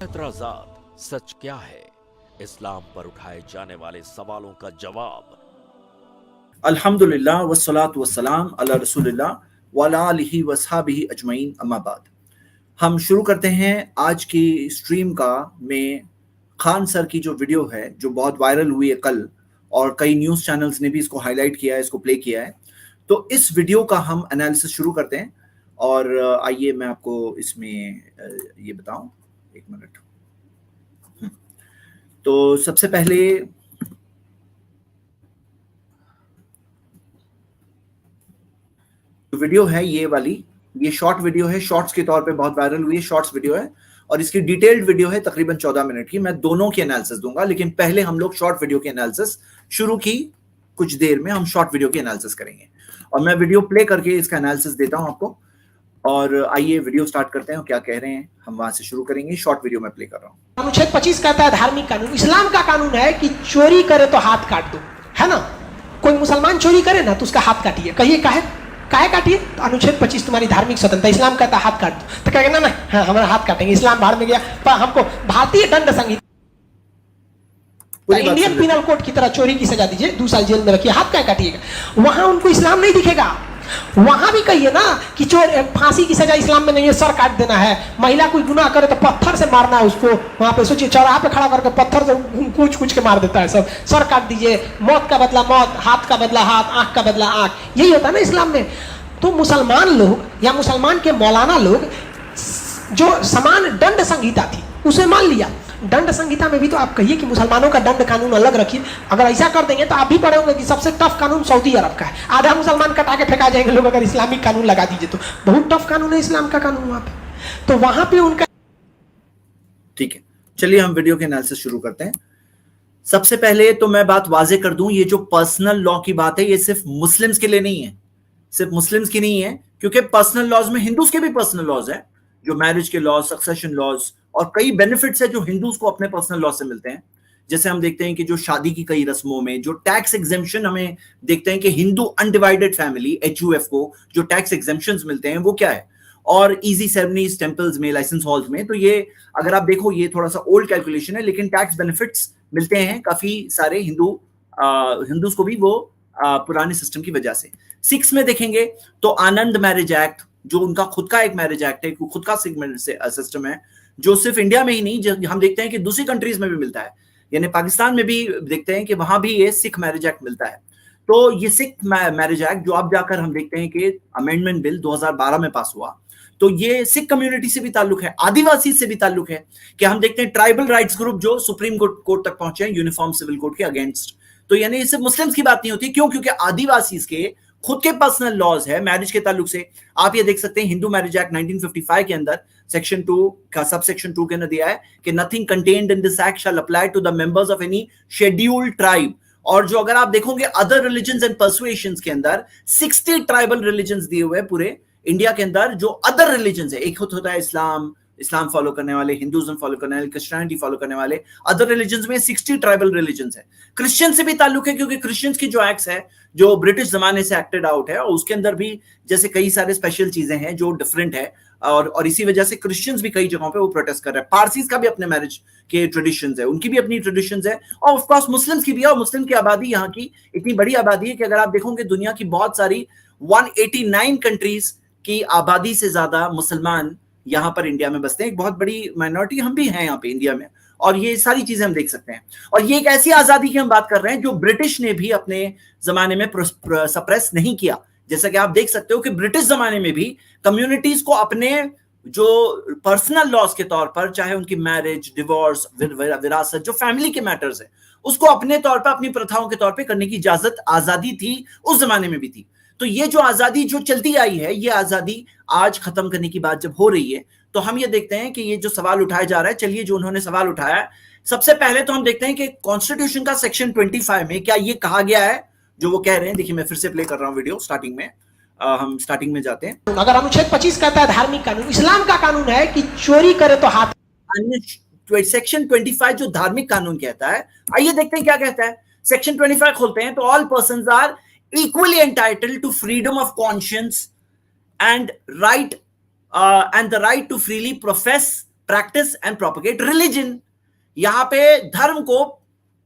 एतराज़ात सच क्या है, इस्लाम पर उठाए जाने वाले सवालों का जवाब। अल्हम्दुलिल्लाह वस्सलातु वस्सलाम अला रसूलिल्लाह वअला आलिहि वसहबिहि अजमईन अम्मा बाद। हम शुरू करते हैं आज की स्ट्रीम का में खान सर की जो वीडियो है जो बहुत वायरल हुई है कल, और कई न्यूज़ चैनल्स ने भी इसको हाईलाइट किया है, इसको प्ले किया है। तो इस वीडियो का हम एनालिसिस शुरू करते हैं। और आइए मैं आपको इसमें ये बताऊं, एक मिनट। तो सबसे पहले वीडियो है ये वाली, ये शॉर्ट वीडियो है, शॉर्ट्स के तौर पे बहुत वायरल हुई है, शॉर्ट्स वीडियो है और इसकी डिटेल्ड वीडियो है तकरीबन 14 मिनट की। मैं दोनों की एनालिसिस दूंगा, लेकिन पहले हम लोग शॉर्ट वीडियो की एनालिसिस शुरू की कुछ देर में हम शॉर्ट वीडियो की एनालिसिस करेंगे और मैं वीडियो प्ले करके इसका एनालिसिस देता हूं आपको। और आइए वीडियो स्टार्ट करते हैं, क्या कह रहे हैं हम वहां से शुरू करेंगे। शॉर्ट वीडियो में प्ले कर रहा हूं। अनुच्छेद 25 कहता है धार्मिक कानून, इस्लाम का कानून है कि चोरी करे तो हाथ काट दो, है ना। कोई मुसलमान चोरी करे ना तो उसका हाथ काटिए। कहिए काहे काटिए? तो अनुच्छेद 25 तुम्हारी धार्मिक स्वतंत्रता, इस्लाम कहता है हाथ काट दो। तो कहेगा ना हाँ हमारा हाथ काटेंगे, इस्लाम बाहर में गया। पर हमको भारतीय दंड संहिता इंडियन पिनल कोड की तरह चोरी की सजा दीजिए, 2 साल जेल में रखिए, हाथ क्या काटिएगा। वहां उनको इस्लाम नहीं दिखेगा। वहां भी कहिए ना कि चोर फांसी की सजा इस्लाम में नहीं है, सर काट देना है। महिला कोई गुनाह करे तो पत्थर से मारना है उसको। वहां पे सोचिए चौराहा पे खड़ा करके पत्थर से कूच के मार देता है सब। सर काट दीजिए, मौत का बदला मौत, हाथ का बदला हाथ, आंख का बदला आंख, यही होता है ना इस्लाम में। तो मुसलमान लोग या मुसलमान के मौलाना लोग जो समान दंड संहिता थी उसे मान लिया। दंड संहिता में भी तो आप कहिए कि मुसलमानों का दंड कानून अलग रखिए। अगर ऐसा कर देंगे तो आप भी पढ़े होंगे कि सबसे टफ कानून सऊदी अरब का है। आधा मुसलमान कटा के फेंका जाएंगे लोग अगर इस्लामिक कानून लगा दीजिए तो। बहुत टफ कानून है इस्लाम का कानून वहां पे। तो वहां पे उनका ठीक है, चलिए हम वीडियो के एनालिसिस शुरू करते हैं। सबसे पहले तो मैं बात वाजे कर दूं, ये जो पर्सनल लॉ की बात है ये सिर्फ मुस्लिम्स के लिए नहीं है, सिर्फ मुस्लिम्स की नहीं है, क्योंकि पर्सनल लॉज में हिंदूज के भी पर्सनल लॉज है, जो मैरिज के लॉज, सक्सेशन लॉज और कई बेनिफिट्स है जो हिंदूज को अपने पर्सनल लॉ से मिलते हैं। जैसे हम देखते हैं कि जो शादी की कई रस्मों में जो टैक्स एग्जेम्पशन हमें देखते हैं कि हिंदू अनडिवाइडेड फैमिली HUF को जो टैक्स एग्जेम्पशंस मिलते हैं वो क्या है, और इजी सेरेमनीज टेंपल्स में, लाइसेंस हॉल्स में। तो ये अगर आप देखो ये थोड़ा सा ओल्ड कैलकुलेशन है, लेकिन टैक्स बेनिफिट्स मिलते हैं काफी सारे हिंदूज को भी वो पुराने सिस्टम की वजह से। 6 में देखेंगे तो आनंद मैरिज एक्ट, जो उनका खुद का एक मैरिज एक्ट है, खुद का सिस्टम है, जो सिर्फ इंडिया में ही नहीं, जो हम देखते हैं कि दूसरी कंट्रीज में भी मिलता है, यानी पाकिस्तान में भी देखते हैं कि वहां भी ये सिख मैरिज एक्ट मिलता है। तो ये सिख मैरिज एक्ट जो अब जाकर हम देखते हैं कि अमेंडमेंट बिल 2012 में पास हुआ, तो ये सिख कम्युनिटी से भी ताल्लुक है, आदिवासी से भी ताल्लुक है, कि हम देखते हैं ट्राइबल राइट्स ग्रुप जो सुप्रीम कोर्ट तक पहुंचे हैं यूनिफॉर्म सिविल कोड के अगेंस्ट। तो यानी इससे मुस्लिम्स की बात नहीं होती, क्यों? क्योंकि आदिवासी के खुद के पर्सनल लॉज है मैरिज के ताल्लुक से। आप ये देख सकते हैं हिंदू मैरिज एक्ट 1955 के अंदर सेक्शन 2 का सब सेक्शन 2 के अंदर दिया है कि nothing contained in this act shall apply to the members of any scheduled tribe. और जो अगर आप देखोगे अदर रिलीजन्स एंड पर्सुएशंस के अंदर 60 ट्राइबल रिलीजन्स दिए हुए पूरे इंडिया के अंदर, जो अदर रिलीजन्स है। एक होता है इस्लाम फॉलो करने वाले, हिंदुइज्म फॉलो करने वाले, क्रिश्चियनिटी फॉलो करने वाले, अदर रिलीजन्स में 60 ट्राइबल रिलीजन्स है। क्रिश्चियन से भी ताल्लुक है, क्योंकि क्रिश्चियंस की जो एक्ट्स है जो ब्रिटिश जमाने से एक्टेड आउट है, और उसके अंदर भी जैसे कई सारे स्पेशल चीजें हैं जो डिफरेंट है, और इसी वजह से क्रिश्चियंस भी कई जगहों पे वो प्रोटेस्ट कर रहे हैं। पारसीज का भी अपने मैरिज के ट्रेडिशंस है, उनकी भी अपनी ट्रेडिशंस है, और ऑफ कोर्स मुस्लिम्स की भी है। और मुस्लिम की आबादी यहाँ की इतनी बड़ी आबादी है कि अगर आप देखोगे दुनिया की बहुत सारी 189 कंट्रीज की आबादी से ज्यादा मुसलमान यहाँ पर इंडिया में बसते हैं। एक बहुत बड़ी माइनॉरिटी हम भी हैं यहाँ पे इंडिया में, और ये सारी चीजें हम देख सकते हैं। और ये एक ऐसी आजादी की हम बात कर रहे हैं जो ब्रिटिश ने भी अपने जमाने में सप्रेस नहीं किया। जैसा कि आप देख सकते हो कि ब्रिटिश जमाने में भी कम्युनिटीज को अपने जो पर्सनल लॉज के तौर पर, चाहे उनकी मैरिज, डिवोर्स, विरासत, जो फैमिली के मैटर्स है, उसको अपने तौर पर, अपनी प्रथाओं के तौर पर करने की इजाजत, आजादी थी, उस जमाने में भी थी। तो ये जो आजादी जो चलती आई है, ये आजादी आज खत्म करने की बात जब हो रही है, तो हम ये देखते हैं कि ये जो सवाल उठाया जा रहा है, चलिए जो उन्होंने सवाल उठाया है, सबसे पहले तो हम देखते हैं कि कॉन्स्टिट्यूशन का सेक्शन 25 में क्या ये कहा गया है जो वो कह रहे हैं। देखिए मैं फिर से प्ले कर रहा हूं वीडियो, स्टार्टिंग में हम स्टार्टिंग में जाते हैं। अगर अनुच्छेद 25 कहता है धार्मिक कानून, इस्लाम का कानून है कि चोरी करे तो हाथ। सेक्शन 25 जो धार्मिक कानून कहता है, आइए देखते हैं क्या कहता है। सेक्शन 25 खोलते हैं तो all persons are equally entitled to freedom of conscience and the right to freely profess, practice and propagate religion. यहां पे धर्म को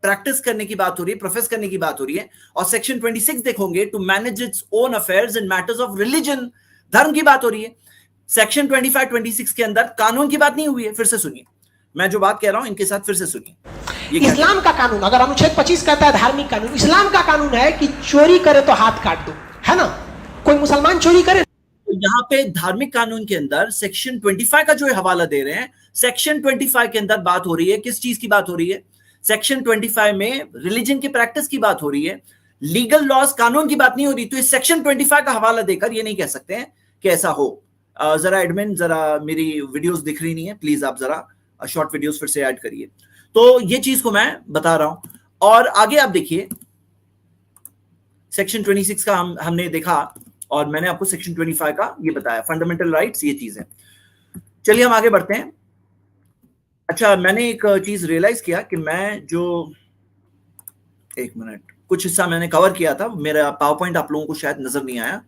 प्रैक्टिस करने की बात हो रही है, प्रोफेस करने की बात हो रही है। और सेक्शन 26 देखोगे, to manage its own affairs in matters of religion, धर्म की बात हो रही है। सेक्शन 25 26 के अंदर कानून की बात नहीं हुई है। फिर से सुनिए, मैं जो बात कह रहा हूं इनके साथ फिर से सुनिए। इस्लाम का कानून, अगर अनुच्छेद 25 कहता है धार्मिक कानून, इस्लाम का कानून है कि चोरी करे तो हाथ काट दो, है ना। कोई मुसलमान चोरी करे, तो यहाँ पे धार्मिक कानून के अंदर सेक्शन 25 का जो हवाला दे रहे हैं, सेक्शन 25 के अंदर बात हो रही है, किस चीज की बात हो रही है? सेक्शन 25 में रिलीजन की प्रैक्टिस की बात हो रही है, लीगल लॉज, कानून की बात नहीं हो रही। तो इस सेक्शन 25 का हवाला देकर ये नहीं कह सकते हैं कि ऐसा हो। जरा एडमिन, जरा मेरी वीडियोस दिख रही नहीं है, प्लीज आप जरा शॉर्ट वीडियोस फिर से ऐड करिए। तो ये चीज को मैं बता रहा हूं। और आगे आप देखिए, सेक्शन 26 का हमने देखा और मैंने आपको सेक्शन 25 का ये बताया, फंडामेंटल राइट्स, ये चीज है। चलिए हम आगे बढ़ते हैं। अच्छा, मैंने एक चीज रियलाइज किया कि मैं जो, एक मिनट, कुछ हिस्सा मैंने कवर किया था, मेरा पावर पॉइंट आप लोगों को शायद नजर नहीं आया,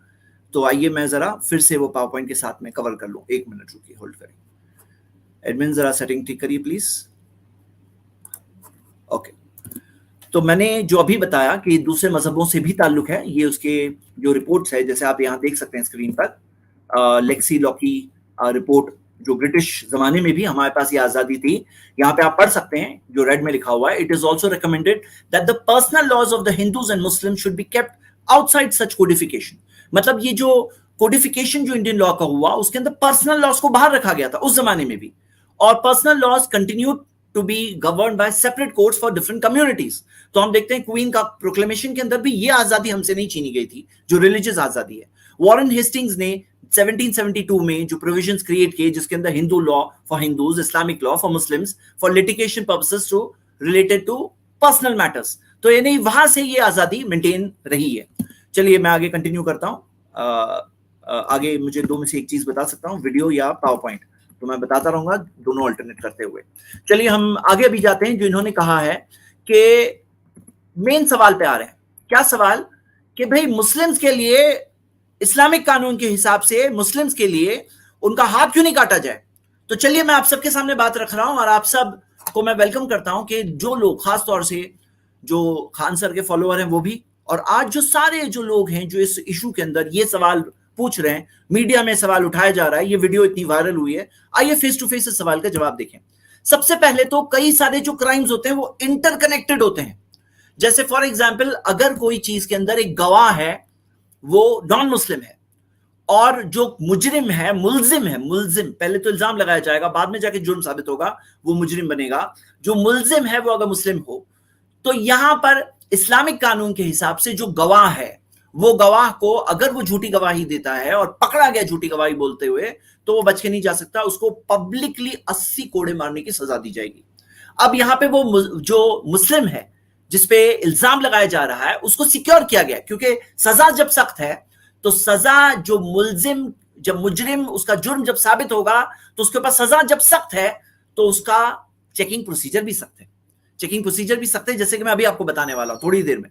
तो आइए मैं जरा फिर से वो पावर पॉइंट के साथ में कवर कर लूं। एक मिनट रुकिए, होल्ड करें एडमिन, जरा सेटिंग ठीक करिए प्लीज। ओके, तो मैंने जो अभी बताया कि दूसरे मजहबों से भी ताल्लुक है, ये उसके जो रिपोर्ट्स है, जैसे आप यहाँ देख सकते हैं स्क्रीन पर, लेक्सी लॉ की रिपोर्ट, जो ब्रिटिश जमाने में भी हमारे पास ये आजादी थी, यहाँ पे आप पढ़ सकते हैं जो रेड में लिखा हुआ है। It is also recommended that the personal laws of the Hindus and Muslim should be kept outside such codification. मतलब ये जो कोडिफिकेशन जो इंडियन लॉ का हुआ, उसके अंदर पर्सनल लॉज को बाहर रखा गया था उस जमाने में भी, और personal laws continue to be govern by separate courts for different communities. तो हम देखते हैं क्वीन का प्रोक्लेमेशन के अंदर भी ये आजादी हमसे नहीं छीनी गई थी, जो रिलीजियस आजादी है। वॉरेन हेस्टिंग्स ने 1772 में जो प्रोविजंस क्रिएट किए, जिसके अंदर Hindu law for Hindus, Islamic law for Muslims, for litigation purposes to related to personal matters, तो ये नहीं, वहां से ये आजादी मेंटेन रही है। चलिए मैं आगे कंटिन्यू करता हूं। आगे मुझे दो में से एक चीज बता सकता हूं, वीडियो या पावर पॉइंट, तो मैं बताता रहूंगा दोनों अल्टरनेट करते हुए। चलिए हम आगे भी जाते हैं। जो इन्होंने कहा है कि मेन सवाल पे आ रहे हैं, क्या सवाल? कि भाई मुस्लिम्स के लिए इस्लामिक कानून के हिसाब से मुस्लिम्स के लिए उनका हाथ क्यों नहीं काटा जाए। तो चलिए मैं आप सबके सामने बात रख रहा हूं और आप सब को मैं वेलकम करता हूं कि जो लोग, खास तौर से जो खान सर के फॉलोअर हैं वो भी, और आज जो सारे जो लोग हैं जो इस इशू के अंदर ये सवाल पूछ रहे हैं, मीडिया में सवाल उठाया जा रहा है, ये वीडियो इतनी वायरल हुई है, आइए फेस टू फेस इस सवाल का जवाब देखें। सबसे पहले तो कई सारे जो क्राइम्स होते हैं वो इंटरकनेक्टेड होते हैं। जैसे फॉर एग्जाम्पल, अगर कोई चीज के अंदर एक गवाह है वो नॉन मुस्लिम है, और जो मुजरिम है, मुल्जिम है, मुल्जिम, पहले तो इल्जाम लगाया जाएगा, बाद में जाके जुर्म साबित होगा, वो मुजरिम बनेगा। जो मुल्जिम है वो अगर मुस्लिम हो, तो यहां पर इस्लामिक कानून के हिसाब से जो गवाह है, वो गवाह को अगर वो झूठी गवाही देता है और पकड़ा गया झूठी गवाही बोलते हुए, तो वो बच के नहीं जा सकता, उसको पब्लिकली 80 कोड़े मारने की सजा दी जाएगी। अब यहां पे वो जो मुस्लिम है जिसपे इल्जाम लगाया जा रहा है, उसको सिक्योर किया गया, क्योंकि सजा जब सख्त है तो सजा, जो मुल्जिम, जब मुजरिम, उसका जुर्म जब साबित होगा तो उसके पास सजा जब सख्त है तो उसका चेकिंग प्रोसीजर भी सख्त है। चेकिंग प्रोसीजर भी सख्त है, जैसे कि मैं अभी आपको बताने वाला हूं थोड़ी देर में,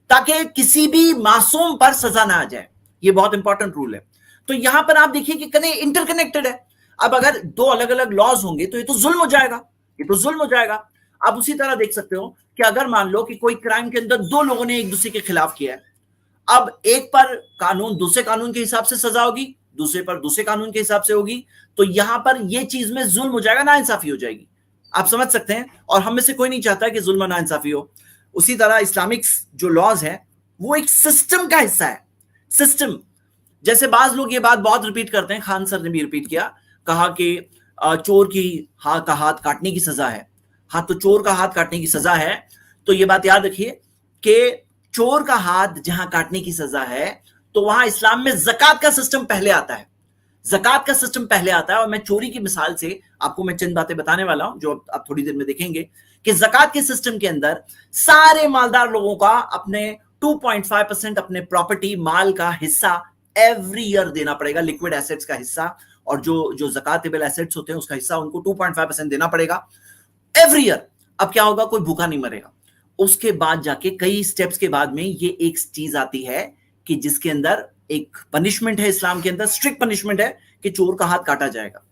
ताकि किसी भी मासूम पर सजा ना आ जाए। ये बहुत इंपॉर्टेंट रूल है। तो यहां पर आप देखिए कि कने इंटरकनेक्टेड है। अब अगर दो अलग अलग लॉज होंगे तो ये तो जुल्म हो जाएगा, ये तो जुल्म हो जाएगा। आप उसी तरह देख सकते हो कि अगर मान लो कि कोई क्राइम के अंदर दो लोगों ने एक दूसरे के खिलाफ किया है, अब एक पर कानून, दूसरे कानून के हिसाब से सजा होगी, दूसरे पर दूसरे कानून के हिसाब से होगी, तो यहां पर यह चीज में जुल्म हो जाएगा, नाइंसाफी हो जाएगी। आप समझ सकते हैं, और हम में से कोई नहीं चाहता कि जुल्म नाइंसाफी हो। उसी तरह इस्लामिक जो लॉज है वो एक सिस्टम का हिस्सा है, सिस्टम। जैसे बाज लोग ये बात बहुत रिपीट करते हैं, खान सर ने भी रिपीट किया, कहा कि चोर की हाथ काटने की सजा है। हाँ, तो चोर का हाथ काटने की सजा है, तो ये बात याद रखिए कि चोर का हाथ जहां काटने की सजा है, तो वहां इस्लाम में ज़कात का सिस्टम पहले आता है, ज़कात का सिस्टम पहले आता है। और मैं चोरी की मिसाल से आपको मैं चंद बातें बताने वाला हूं जो आप थोड़ी देर में देखेंगे कि ज़कात के सिस्टम के अंदर सारे मालदार लोगों का अपने 2.5% अपने प्रॉपर्टी, माल का हिस्सा एवरी ईयर देना पड़ेगा, लिक्विड एसेट्स का हिस्सा, और जो ज़कातेबल एसेट्स होते हैं उसका हिस्सा उनको 2.5% देना पड़ेगा एवरी ईयर। अब क्या होगा, कोई भूखा नहीं मरेगा। उसके बाद जाके कई स्टेप्स के बाद में ये एक चीज आती है कि जिसके अंदर एक पनिशमेंट है, इस्लाम के अंदर स्ट्रिक्ट पनिशमेंट है कि चोर का हाथ काटा जाएगा।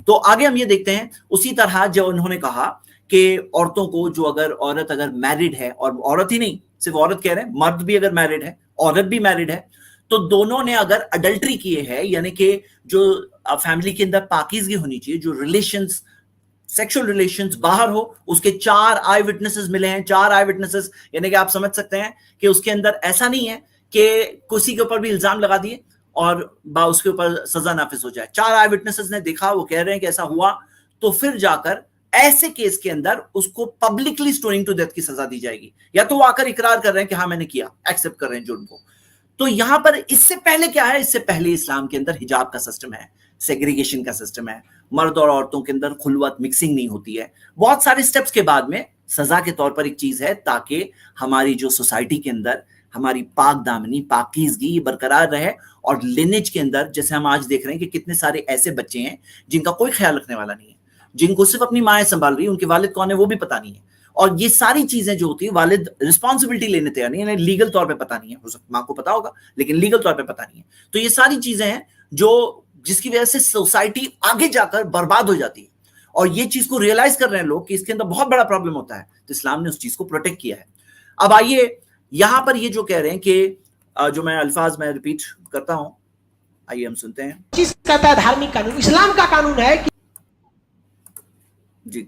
तो आगे हम ये देखते हैं, उसी तरह जो उन्होंने कहा कि औरतों को, जो औरत अगर मैरिड है, और औरत ही नहीं, सिर्फ औरत कह रहे हैं, मर्द भी अगर मैरिड है, औरत भी मैरिड है, तो दोनों ने अगर अडल्ट्री किए हैं, यानी कि जो फैमिली के अंदर पाकीज़गी होनी चाहिए, जो रिलेशंस, सेक्सुअल रिलेशंस बाहर हो, उसके 4 आई विटनेसेस मिले हैं। 4 आई विटनेसेस यानी कि आप समझ सकते हैं कि उसके अंदर ऐसा नहीं है कि किसी के ऊपर भी इल्जाम लगा दिए और उसके ऊपर सजा नाफिज हो जाए। 4 आई विटनेसेस ने देखा, वो कह रहे हैं कि ऐसा हुआ, तो फिर जाकर ऐसे केस के अंदर उसको पब्लिकली स्टोनिंग टू डेथ की सजा दी जाएगी, या तो वो आकर इकरार कर रहे हैं कि हाँ मैंने किया, एक्सेप्ट कर रहे हैं जुर्म को। तो यहां पर इससे पहले क्या है, इससे पहले इस्लाम के अंदर हिजाब का सिस्टम है, सेग्रीगेशन का सिस्टम है, मर्द और औरतों के अंदर खुलवत मिक्सिंग नहीं होती है। बहुत सारे स्टेप्स के बाद में सजा के तौर पर एक चीज है, ताकि हमारी जो सोसाइटी के अंदर हमारी पाक दामनी, पाकीज़गी बरकरार रहे, और लिनेज के अंदर जैसे हम आज देख रहे हैं कि कितने सारे ऐसे बच्चे हैं जिनका कोई ख्याल रखने वाला नहीं है, जिनको सिर्फ अपनी माएँ संभाल रही है, उनके वालिद कौन है वो भी पता नहीं है। और ये सारी चीजें जो होती है, वालिद रिस्पॉन्सिबिलिटी लेने तैयार नहीं है, लीगल तौर पे पता नहीं है, हो सकता माँ को पता होगा लेकिन लीगल तौर पे पता नहीं है। तो ये सारी चीजें हैं जो जिसकी वजह से सोसाइटी आगे जाकर बर्बाद हो जाती है, और ये चीज को रियलाइज कर रहे हैं लोग कि इसके अंदर बहुत बड़ा प्रॉब्लम होता है, तो इस्लाम ने उस चीज को प्रोटेक्ट किया है। अब आइए यहां पर ये जो कह रहे हैं कि जो मैं अल्फाज में रिपीट करता हूं, आइए हम सुनते हैं। चीज कहता है धार्मिक कानून, इस्लाम का कानून है कि जी,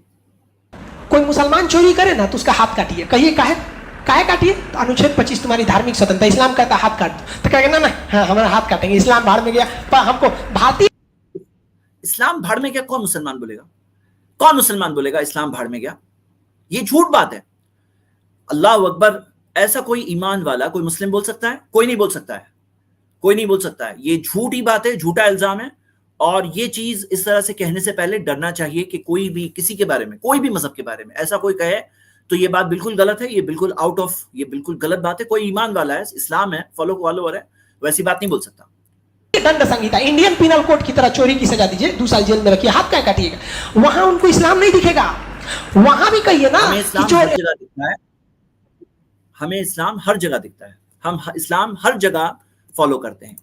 कोई मुसलमान चोरी करे ना तो उसका हाथ काटिए। कहिए काहे काटिए? तो अनुच्छेद 25 तुम्हारी धार्मिक स्वतंत्रता, इस्लाम कहता है हाथ काट दो, तो कहेगा ना हाँ हमारा हाथ काटेंगे, इस्लाम भाड़ में गया। पर हमको भारतीय, इस्लाम भाड़ में गया, कौन मुसलमान बोलेगा? कौन मुसलमान बोलेगा इस्लाम भाड़ में गया? ये झूठ बात है। अल्लाह अकबर, ऐसा कोई ईमान वाला कोई मुस्लिम बोल सकता है? कोई नहीं बोल सकता है, कोई नहीं बोल सकता है। ये झूठी बात है, झूठा इल्जाम है, और ये चीज इस तरह से कहने से पहले डरना चाहिए कि कोई भी किसी के बारे में, कोई भी मजहब के बारे में ऐसा कोई कहे तो ये बात बिल्कुल गलत है, ये बिल्कुल आउट ऑफ, ये बिल्कुल गलत बात है। कोई ईमान वाला है, इस्लाम है, फॉलोअर है, वैसी बात नहीं बोल सकता। दंड संहिता, इंडियन पिनल कोड की तरह चोरी की सजा दीजिए, 2 साल जेल में रखिए, हाथ क्या काटिएगा? वहां उनको इस्लाम नहीं दिखेगा। वहां भी कहिए ना हमें इस्लाम कि हर जगह दिखता है, हमें इस्लाम हर जगह दिखता है, हम इस्लाम हर जगह फॉलो करते हैं।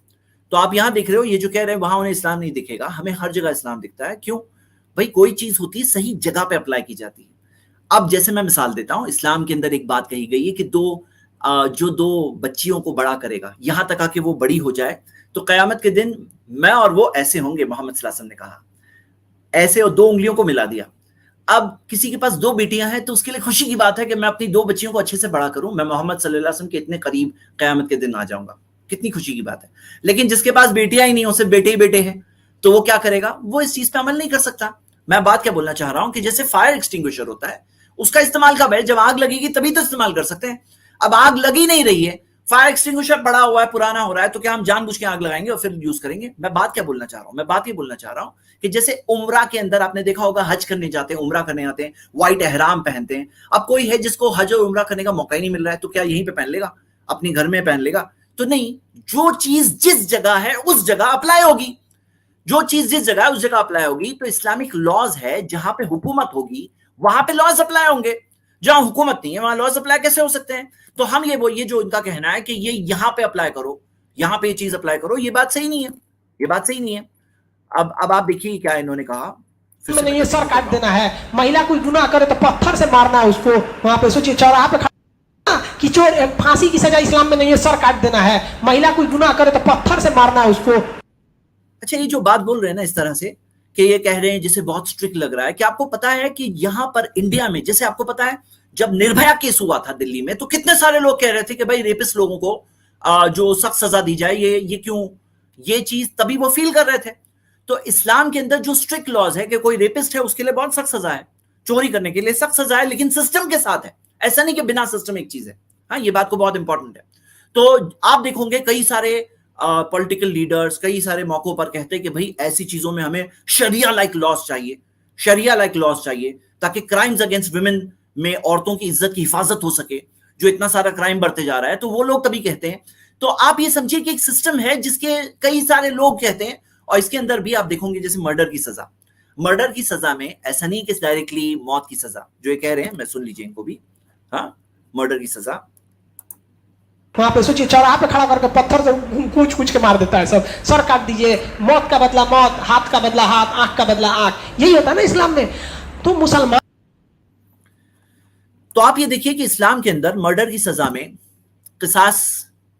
तो आप यहां देख रहे हो, ये जो कह रहे हैं वहां उन्हें इस्लाम नहीं दिखेगा, हमें हर जगह इस्लाम दिखता है। क्यों भाई? कोई चीज होती है सही जगह पे अप्लाई की जाती है। अब जैसे मैं मिसाल देता हूं, इस्लाम के अंदर एक बात कही गई है कि जो 2 बच्चियों को बड़ा करेगा, यहां तक आके वो बड़ी हो जाए, तो कयामत के दिन मैं और वो ऐसे होंगे, मोहम्मद सल्लल्लाहु अलैहि वसल्लम ने कहा ऐसे, और 2 उंगलियों को मिला दिया। अब किसी के पास 2 बेटियां हैं तो उसके लिए खुशी की बात है कि मैं अपनी 2 बच्चियों को अच्छे से बड़ा करूं, मैं मोहम्मद सल्लल्लाहु अलैहि वसल्लम के इतने करीब कयामत के दिन आ जाऊंगा, कितनी खुशी की बात है। लेकिन जिसके पास बेटियां ही नहीं हो, सिर्फ बेटे ही बेटे हैं, तो वो क्या करेगा? वो इस चीज पे अमल नहीं कर सकता। मैं बात क्या बोलना चाह रहा हूं कि जैसे फायर एक्सटिंग्विशर होता है, उसका इस्तेमाल कब है? जब आग लगेगी तभी तो इस्तेमाल कर सकते हैं। अब आग लगी नहीं रही है, फायर एक्सटिंग्विशर बड़ा हुआ है, पुराना हो रहा है, तो क्या हम जानबूझ के आग लगाएंगे और फिर यूज करेंगे? मैं बात क्या बोलना चाह रहा हूं? मैं बात ये बोलना चाह रहा हूं कि जैसे उम्रा के अंदर आपने देखा होगा, हज करने जाते हैं, उम्रा करने आते हैं, व्हाइट एहराम पहनते हैं। अब कोई है जिसको हज और उम्रा करने का मौका ही नहीं मिल रहा है, तो क्या यहीं पे पहन लेगा? अपने घर में पहन लेगा? तो नहीं, जो चीज जिस जगह है उस जगह अप्लाई होगी, जो चीज जिस जगह है उस जगह अप्लाई होगी। तो इस्लामिक लॉज है, जहां पे हुकूमत होगी वहां पे लॉज अप्लाई होंगे, जहां हुकूमत नहीं है वहां लॉज अप्लाई कैसे हो सकते हैं? तो हम ये जो इनका कहना है कि ये यहां पे अप्लाई करो, यहां पे ये चीज अप्लाई करो, ये बात सही नहीं है, ये बात सही नहीं है। अब आप देखिए क्या इन्होंने कहा, में नहीं, ये सर काट देना है। महिला कोई गुनाह करे तो पत्थर से मारना है उसको। वहां पे सोचिए, चौराहा पे कि चोर, फांसी की सजा इस्लाम में नहीं है, सर काट देना है। महिला कोई गुनाह करे तो पत्थर से मारना है उसको। अच्छा, ये जो बात बोल रहे हैं ना इस तरह से कि ये कह रहे हैं जिसे बहुत स्ट्रिक्ट लग रहा है, कि आपको पता है कि यहां पर इंडिया में, जैसे आपको पता है जब निर्भया केस हुआ था दिल्ली में, तो कितने सारे लोग कह रहे थे कि भाई रेपिस्ट लोगों को जो सख्त सजा दी जाए, ये क्यों, ये चीज तभी वो फील कर रहे थे। तो इस्लाम के अंदर जो स्ट्रिक्ट लॉज है कि कोई रेपिस्ट है उसके लिए बहुत सख्त सजा है, चोरी करने के लिए सख्त सजा है, लेकिन सिस्टम के साथ है, ऐसा नहीं कि बिना सिस्टम एक चीज है। हाँ, ये बात को बहुत इंपॉर्टेंट है। तो आप देखोगे कई सारे पॉलिटिकल लीडर्स कई सारे मौकों पर कहते हैं कि भाई ऐसी चीजों में हमें शरिया लाइक लॉज चाहिए, शरिया लाइक लॉज चाहिए, ताकि क्राइम्स अगेंस्ट वुमेन में औरतों की इज्जत की हिफाजत हो सके, जो इतना सारा क्राइम बढ़ते जा रहा है। तो वो लोग तभी कहते हैं। तो आप ये समझिए कि एक सिस्टम है जिसके कई सारे लोग कहते हैं, और इसके अंदर भी आप देखोगे जैसे मर्डर की सजा, मर्डर की सजा में ऐसा नहीं कि डायरेक्टली मौत की सजा, जो ये कह रहे हैं, मैं सुन लीजिए इनको भी। हाँ, मर्डर की सजा, वहां पे सोचिए चौराहा पे खड़ा करके पत्थर से कूच कूच के मार देता है सब, सर काट दीजिए, मौत का बदला मौत, हाथ का बदला हाथ, आंख का बदला आंख, यही होता है ना इस्लाम में। तो मुसलमान, तो आप ये देखिए कि इस्लाम के अंदर मर्डर की सजा में किसास,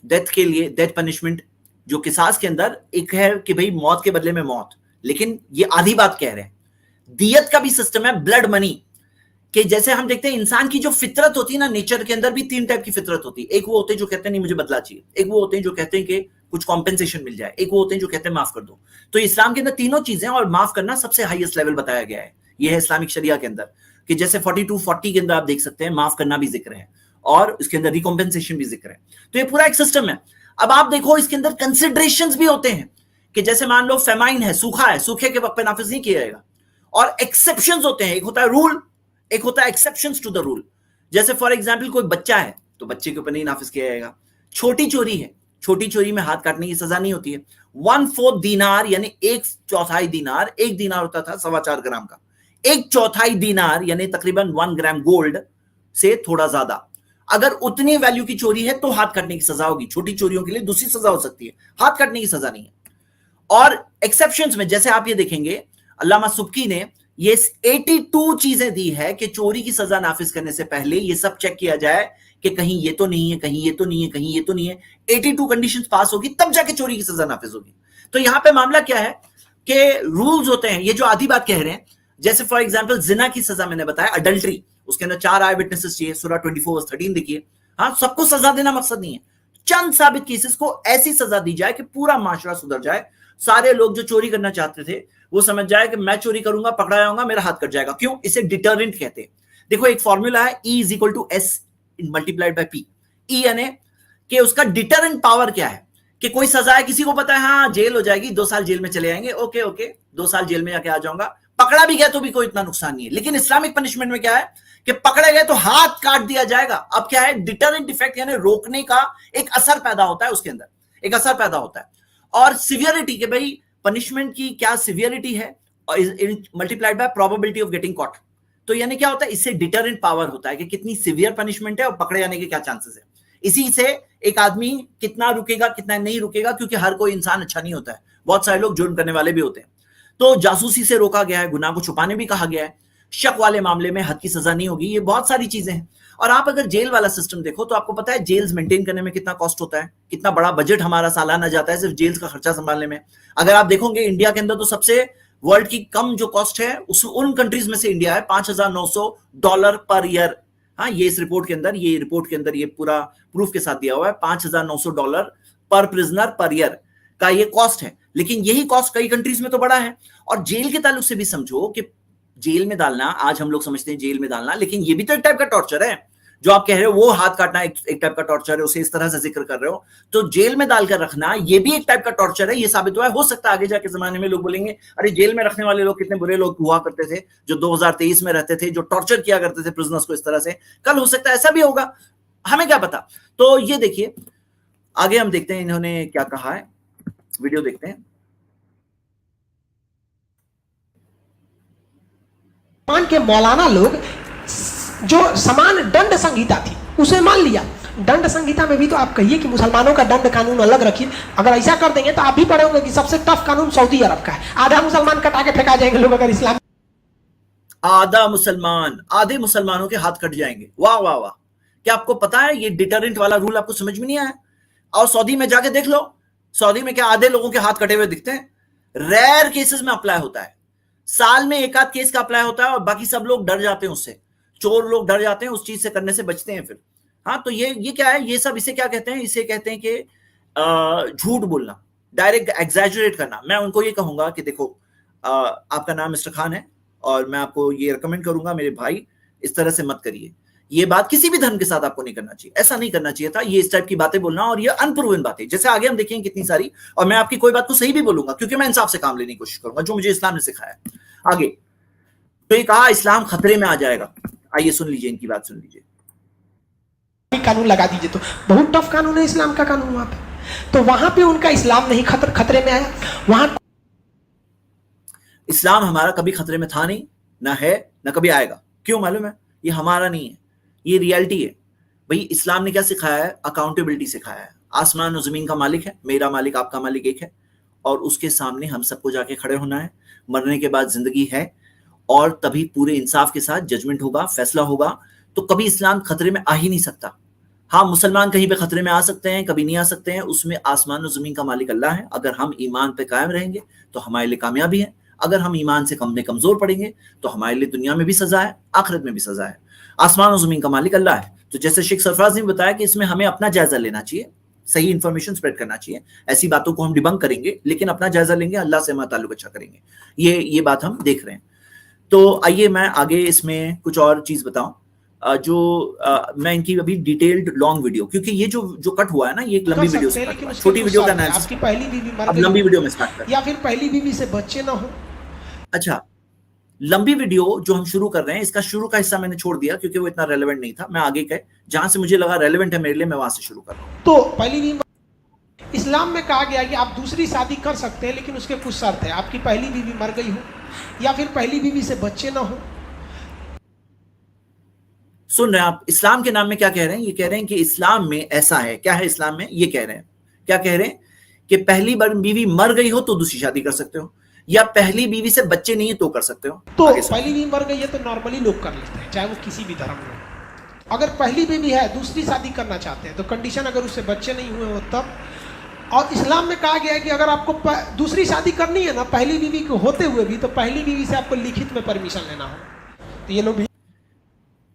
डेथ के लिए डेथ पनिशमेंट, जो किसास के अंदर एक है कि भाई मौत के बदले में मौत, लेकिन ये आधी बात कह रहे हैं। दियत का भी सिस्टम है, ब्लड मनी, कि जैसे हम देखते हैं इंसान की जो फितरत होती है ना, नेचर के अंदर भी 3 टाइप की फितरत होती है। एक वो होते हैं जो कहते हैं नहीं मुझे बदला चाहिए, एक वो होते हैं जो कहते हैं कि कुछ कॉम्पेंसेशन मिल जाए, एक वो होते हैं जो कहते हैं माफ कर दो। तो इस्लाम के अंदर तीनों चीजें, और माफ करना सबसे हाईएस्ट लेवल बताया गया है। ये है इस्लामिक शरिया के अंदर, कि जैसे 42-40 के अंदर आप देख सकते हैं माफ करना भी जिक्र है, और उसके अंदर रिकॉम्पेंसेशन भी जिक्र है। तो ये पूरा एक सिस्टम है। अब आप देखो इसके अंदर कंसिडरेशंस भी होते हैं, कि जैसे मान लो फेमाइन है, सूखा है, सूखे के वक्त पे नाफिज नहीं किया जाएगा, और एक्सेप्शंस होते हैं। एक होता है रूल, एक होता है एक्सेप्शंस टू द रूल। जैसे फॉर एग्जांपल कोई बच्चा है तो बच्चे के ऊपर नहीं नाफिज किया जाएगा। छोटी चोरी है, छोटी चोरी में हाथ काटने की सजा नहीं होती है। 1/4 दीनार यानी 1/4 दीनार, 1 दीनार होता था 4.25 ग्राम का, 1/4 दीनार यानी तकरीबन 1 ग्राम गोल्ड से थोड़ा ज्यादा, अगर उतनी वैल्यू की चोरी है तो हाथ काटने की सजा होगी। छोटी चोरियों के लिए दूसरी सजा हो सकती है, हाथ काटने की सजा नहीं है। और एक्सेप्शंस में जैसे आप ये देखेंगे, अल्लामा सुब्की ने ये 82 चीजें दी है कि चोरी की सजा नाफिज करने से पहले ये सब चेक किया जाए कि कहीं ये तो नहीं है, कहीं ये तो नहीं है, कहीं ये तो नहीं है। 82 कंडीशंस पास होगी तब जाके चोरी की सजा नाफिज होगी। तो यहां पे मामला क्या है कि रूल्स होते हैं, ये जो आधी बात कह रहे हैं। जैसे फॉर एग्जाम्पल जिना की सजा मैंने बताया, अडल्ट्री, उसके अंदर 4 आई विटनेसेस चाहिए, सूरह 24:13 देखिए। हाँ, सबको सजा देना मकसद नहीं है, चंद साबित केसेस को ऐसी सजा दी जाए कि पूरा माशरा सुधर जाए। सारे लोग जो चोरी करना चाहते थे वो समझ जाए कि मैं चोरी करूंगा, पकड़ा जाऊंगा, मेरा हाथ कट जाएगा। क्यों? इसे डिटरेंट कहते हैं। देखो एक फॉर्मूला है, E = S multiplied by P। E यानी कि उसका डिटरेंट पावर क्या है, कि कोई सजा है, किसी को पता है हाँ जेल हो जाएगी, 2 साल जेल में चले जाएंगे, ओके ओके 2 साल जेल में जाके आ जाऊंगा, पकड़ा भी गया तो भी कोई इतना नुकसान नहीं है। लेकिन इस्लामिक पनिशमेंट में क्या है कि पकड़े गए तो हाथ काट दिया जाएगा। अब क्या है, डिटरेंट इफेक्ट यानी रोकने का एक असर पैदा होता है, उसके अंदर एक असर पैदा होता है। और सिवियरिटी के भाई पनिशमेंट की क्या सिवियरिटी है, multiplied by probability of getting caught. तो यानी क्या होता है, इससे डिटरेंट पावर होता है कि कितनी सिवियर पनिशमेंट है और पकड़े जाने के क्या चांसेस है। इसी से एक आदमी कितना रुकेगा कितना नहीं रुकेगा, क्योंकि हर कोई इंसान अच्छा नहीं होता है, बहुत सारे लोग जुर्म करने वाले भी होते हैं। तो जासूसी से रोका गया है, गुनाह को छुपाने भी कहा गया है, शक वाले मामले में हद की सजा नहीं होगी, ये बहुत सारी चीजें हैं। और आप अगर जेल वाला सिस्टम देखो तो आपको पता है जेल्स मेंटेन करने में कितना कॉस्ट होता है, कितना बड़ा बजट हमारा सालाना जाता है सिर्फ जेल्स का खर्चा संभालने में। अगर आप देखोगे इंडिया के अंदर तो सबसे वर्ल्ड की कम जो कॉस्ट है उन कंट्रीज में से इंडिया है, $5,900 पर ईयर। हाँ, ये इस रिपोर्ट के अंदर, ये रिपोर्ट के अंदर ये पूरा प्रूफ के साथ दिया हुआ है, $5,900 पर प्रिजनर पर ईयर का ये कॉस्ट है। लेकिन यही कॉस्ट कई कंट्रीज में तो बड़ा है। और जेल के ताल्लुक से भी समझो कि जेल में डालना, आज हम लोग समझते हैं जेल में डालना, लेकिन ये भी तो एक टाइप का टॉर्चर है। जो आप कह रहे हो वो हाथ काटना एक टाइप का टॉर्चर है, उसे इस तरह से जिक्र कर रहे हो, तो जेल में डालकर रखना ये भी एक टाइप का टॉर्चर है। ये साबित हुआ है। हो सकता है आगे जाके जमाने में लोग बोलेंगे अरे जेल में रखने वाले लोग कितने बुरे लोग हुआ करते थे जो 2023 में रहते थे, जो टॉर्चर किया करते थे प्रिजनर्स को इस तरह से। कल हो सकता है ऐसा भी होगा, हमें क्या पता। तो ये देखिए आगे हम देखते हैं इन्होंने क्या कहा है, वीडियो देखते हैं। मान के मौलाना लोग जो समान दंड संहिता थी उसे मान लिया। दंड संहिता में भी तो आप कहिए कि मुसलमानों का दंड कानून अलग रखिए। अगर ऐसा कर देंगे तो आप भी पढ़े होंगे कि सबसे टफ कानून सऊदी अरब का है। आधा मुसलमान कटा के फेंका जाएंगे लोग अगर इस्लाम, आधा मुसलमान, आधे मुसलमानों के हाथ कट जाएंगे। वाह वाह वाह, क्या आपको पता है ये डिटरेंट वाला रूल आपको समझ में नहीं आया? और सऊदी में जाके देख लो, सऊदी में क्या आधे लोगों के हाथ कटे हुए दिखते हैं? रेयर केसेस में अप्लाई होता है, साल में एक आध केस का अप्लाई होता है, और बाकी सब लोग डर जाते हैं उससे, चोर लोग डर जाते हैं, उस चीज से करने से बचते हैं फिर। हाँ, तो ये क्या है, ये सब इसे क्या कहते हैं? इसे कहते हैं कि झूठ बोलना, डायरेक्ट एग्जैजरेट करना। मैं उनको ये कहूंगा कि देखो आपका नाम मिस्टर खान है और मैं आपको ये रिकमेंड करूंगा मेरे भाई, इस तरह से मत करिए। ये बात किसी भी धर्म के साथ आपको नहीं करना चाहिए, ऐसा नहीं करना चाहिए था, ये इस टाइप की बातें बोलना, और ये अनप्रूवन बातें जैसे आगे हम देखेंगे कितनी सारी। और मैं आपकी कोई बात को सही भी बोलूंगा क्योंकि मैं इंसाफ से काम लेने की कोशिश करूंगा, जो मुझे इस्लाम ने सिखाया। आगे तो ये कहा इस्लाम खतरे में आ जाएगा। आइए सुन लीजिए, इनकी बात सुन लीजिए। कानून लगा दीजिए तो बहुत टफ कानून है इस्लाम का कानून वहां पे। तो वहां पे उनका इस्लाम नहीं खतरे में आया। वहां इस्लाम हमारा कभी खतरे में था नहीं, ना है, ना कभी आएगा। क्यों मालूम है? ये हमारा नहीं है, ये रियलिटी है भाई इस्लाम ने क्या सिखाया है? अकाउंटेबिलिटी सिखाया है। आसमान और जमीन का मालिक है, मेरा मालिक आपका मालिक एक है, और उसके सामने हम सबको जाके खड़े होना है। मरने के बाद जिंदगी है, और तभी पूरे इंसाफ के साथ जजमेंट होगा, फैसला होगा। तो कभी इस्लाम खतरे में आ ही नहीं सकता। हाँ, मुसलमान कहीं पे खतरे में आ सकते हैं, कभी नहीं आ सकते हैं, उसमें आसमान और जमीन का मालिक अल्लाह है। अगर हम ईमान पे कायम रहेंगे तो हमारे लिए कामयाबी है, अगर हम ईमान से कमजोर पड़ेंगे तो हमारे लिए दुनिया में भी सजा है, आखिरत में भी सजा है। आसमान और जमीन का मालिक अल्लाह है। तो जैसे शेख सरफराज ने बताया कि इसमें हमें अपना जायजा लेना चाहिए, सही इंफॉर्मेशन स्प्रेड करना चाहिए। ऐसी बातों को हम डिबंक करेंगे, लेकिन अपना जायजा लेंगे, अल्लाह से हमारा ताल्लुक अच्छा करेंगे। ये बात हम देख रहे हैं। तो आइए मैं आगे इसमें कुछ और चीज बताऊं। मैं इनकी अभी डिटेल्ड लॉन्ग वीडियो, क्योंकि ये जो कट हुआ है ना, ये एक लंबी वीडियो से कट हुआ है। छोटी वीडियो का एनालिसिस आपकी पहली बीवी मर अब गई, लंबी वीडियो में स्टार्ट करते हैं। या फिर पहली बीवी से बच्चे ना हो। अच्छा, लंबी वीडियो जो हम शुरू कर रहे हैं, इसका शुरू का हिस्सा मैंने छोड़ दिया क्योंकि वो इतना रेलेवेंट नहीं था। मैं आगे के जहां से मुझे लगा रेलेवेंट है मेरे लिए, मैं वहां से शुरू कर रहा हूं। तो पहली बीवी, इस्लाम में कहा गया कि आप दूसरी शादी कर सकते हैं, लेकिन उसके कुछ शर्त है। आपकी पहली बीवी मर गई हो, या फिर पहली बीवी से बच्चे ना हो। सुन रहे हैं आप? इस्लाम के नाम में क्या कह रहे हैं? ये कह रहे हैं कि इस्लाम में ऐसा है। क्या है इस्लाम में? ये कह रहे हैं, क्या कह रहे हैं कि पहली बार बीवी मर गई हो तो दूसरी शादी कर सकते हो, या पहली बीवी से बच्चे नहीं है तो कर सकते हो। तो पहली बीवी मर गई है तो नॉर्मली लोग कर लेते हैं, चाहे वो किसी भी धर्म में हो। अगर पहली बीवी है, दूसरी शादी करना चाहते हैं, तो कंडीशन अगर उससे बच्चे नहीं हुए हो तब। और इस्लाम में कहा गया है कि अगर आपको दूसरी शादी करनी है ना पहली बीवी को होते हुए भी, तो पहली बीवी से आपको लिखित में परमिशन लेना हो। तो ये लोग भी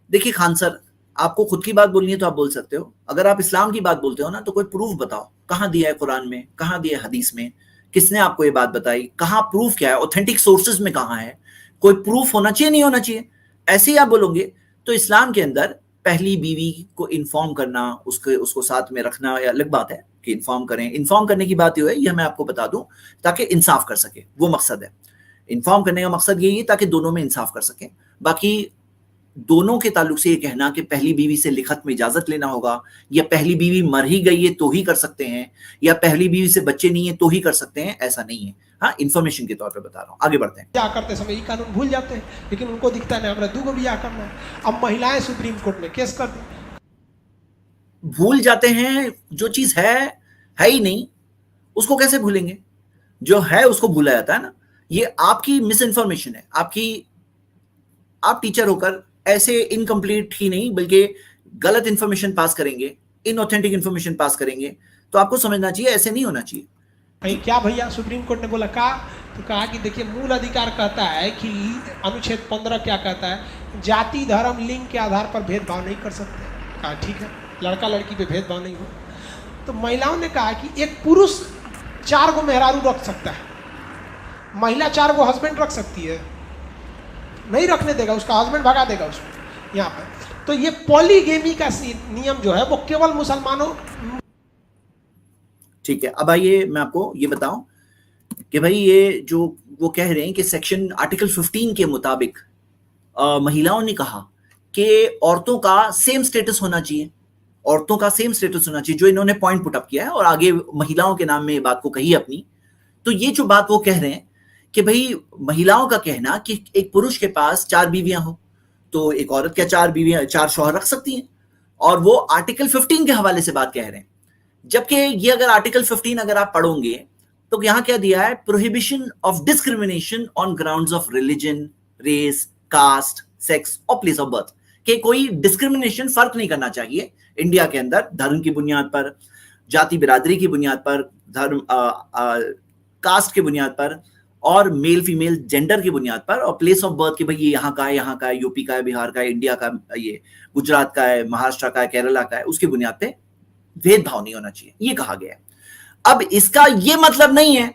देखिए खान सर, आपको खुद की बात बोलनी है तो आप बोल सकते हो। अगर आप इस्लाम की बात बोलते हो ना, तो कोई प्रूफ बताओ, कहां दिया है कुरान में, कहां दिया है हदीस में, किसने आपको ये बात बताई, कहां प्रूफ क्या है, ऑथेंटिक सोर्सेज में कहां है? कोई प्रूफ होना चाहिए, नहीं होना चाहिए। ऐसे ही आप बोलोगे तो इस्लाम के अंदर पहली बीवी को इन्फॉर्म करना, उसको साथ में रखना, या अलग बात है कि इन्फॉर्म करें। इन्फॉर्म करने की बात ये है, ये मैं आपको बता दूं ताकि इंसाफ कर सके, वो मकसद है। इन्फॉर्म करने का मकसद यही है ताकि दोनों में इंसाफ कर सके। बाकी दोनों के ताल्लुक से ये कहना कि पहली बीवी से लिखत में इजाजत लेना होगा, या पहली बीवी मर ही गई है तो ही कर सकते हैं, या पहली बीवी से बच्चे नहीं है तो ही कर सकते हैं, ऐसा नहीं है। हाँ, इंफॉर्मेशन के तौर पे बता रहा हूँ। आगे बढ़ते हैं। ब्याह करते समय ये कानून भूल जाते हैं, लेकिन उनको दिखता है हमारा 2 ब्याह करना है। अब महिलाएं सुप्रीम कोर्ट में केस कर दी, भूल जाते हैं। जो चीज है ही नहीं, उसको कैसे भूलेंगे? जो है उसको भूला जाता है ना। ये आपकी मिस इन्फॉर्मेशन है। आप टीचर होकर ऐसे इनकम्प्लीट ही नहीं बल्कि गलत इंफॉर्मेशन पास करेंगे, इनऑथेंटिक इंफॉर्मेशन पास करेंगे, तो आपको समझना चाहिए ऐसे नहीं होना चाहिए। कहीं क्या भैया सुप्रीम कोर्ट ने बोला कहा, तो कहा कि देखिए मूल अधिकार कहता है कि अनुच्छेद 15 क्या कहता है, जाति धर्म लिंग के आधार पर भेदभाव नहीं कर सकते। कहा ठीक है, लड़का लड़की पे भेदभाव नहीं हो। तो महिलाओं ने कहा कि एक पुरुष 4 गो मेहरारू रख सकता है, महिला 4 गो हस्बैंड रख सकती है? नहीं रखने देगा, उसका हस्बैंड भगा देगा उसको यहाँ पर। तो ये पॉलीगेमी का नियम जो है वो केवल मुसलमानों। ठीक है, अब आइए मैं आपको ये बताऊं कि भाई ये जो वो कह रहे हैं कि सेक्शन आर्टिकल 15 के मुताबिक महिलाओं ने कहा कि औरतों का सेम स्टेटस होना चाहिए, औरतों का सेम स्टेटस होना चाहिए, जो इन्होंने पॉइंट पुट अप किया है और आगे महिलाओं के नाम में ये बात को कही अपनी। तो ये जो बात वो कह रहे हैं कि भाई महिलाओं का कहना कि एक पुरुष के पास 4 बीवियां हो, तो एक औरत क्या 4 बीवियां 4 शौहर रख सकती हैं, और वो आर्टिकल 15 के हवाले से बात कह रहे हैं। जबकि ये अगर आर्टिकल 15 अगर आप पढ़ोगे तो यहां क्या दिया है, prohibition of discrimination on grounds of religion, race, caste, sex और प्लेस ऑफ बर्थ, कि कोई डिस्क्रिमिनेशन, फर्क नहीं करना चाहिए इंडिया के अंदर धर्म की बुनियाद पर, जाति बिरादरी की बुनियाद पर, धर्म कास्ट की बुनियाद पर, और मेल फीमेल जेंडर की बुनियाद पर, और प्लेस ऑफ बर्थ कि भाई ये यहाँ का है, यूपी का है, बिहार का है, इंडिया का, ये गुजरात का है, महाराष्ट्र का है, केरला का है, उसकी बुनियाद पे भेदभाव नहीं होना चाहिए, ये कहा गया है। अब इसका ये मतलब नहीं है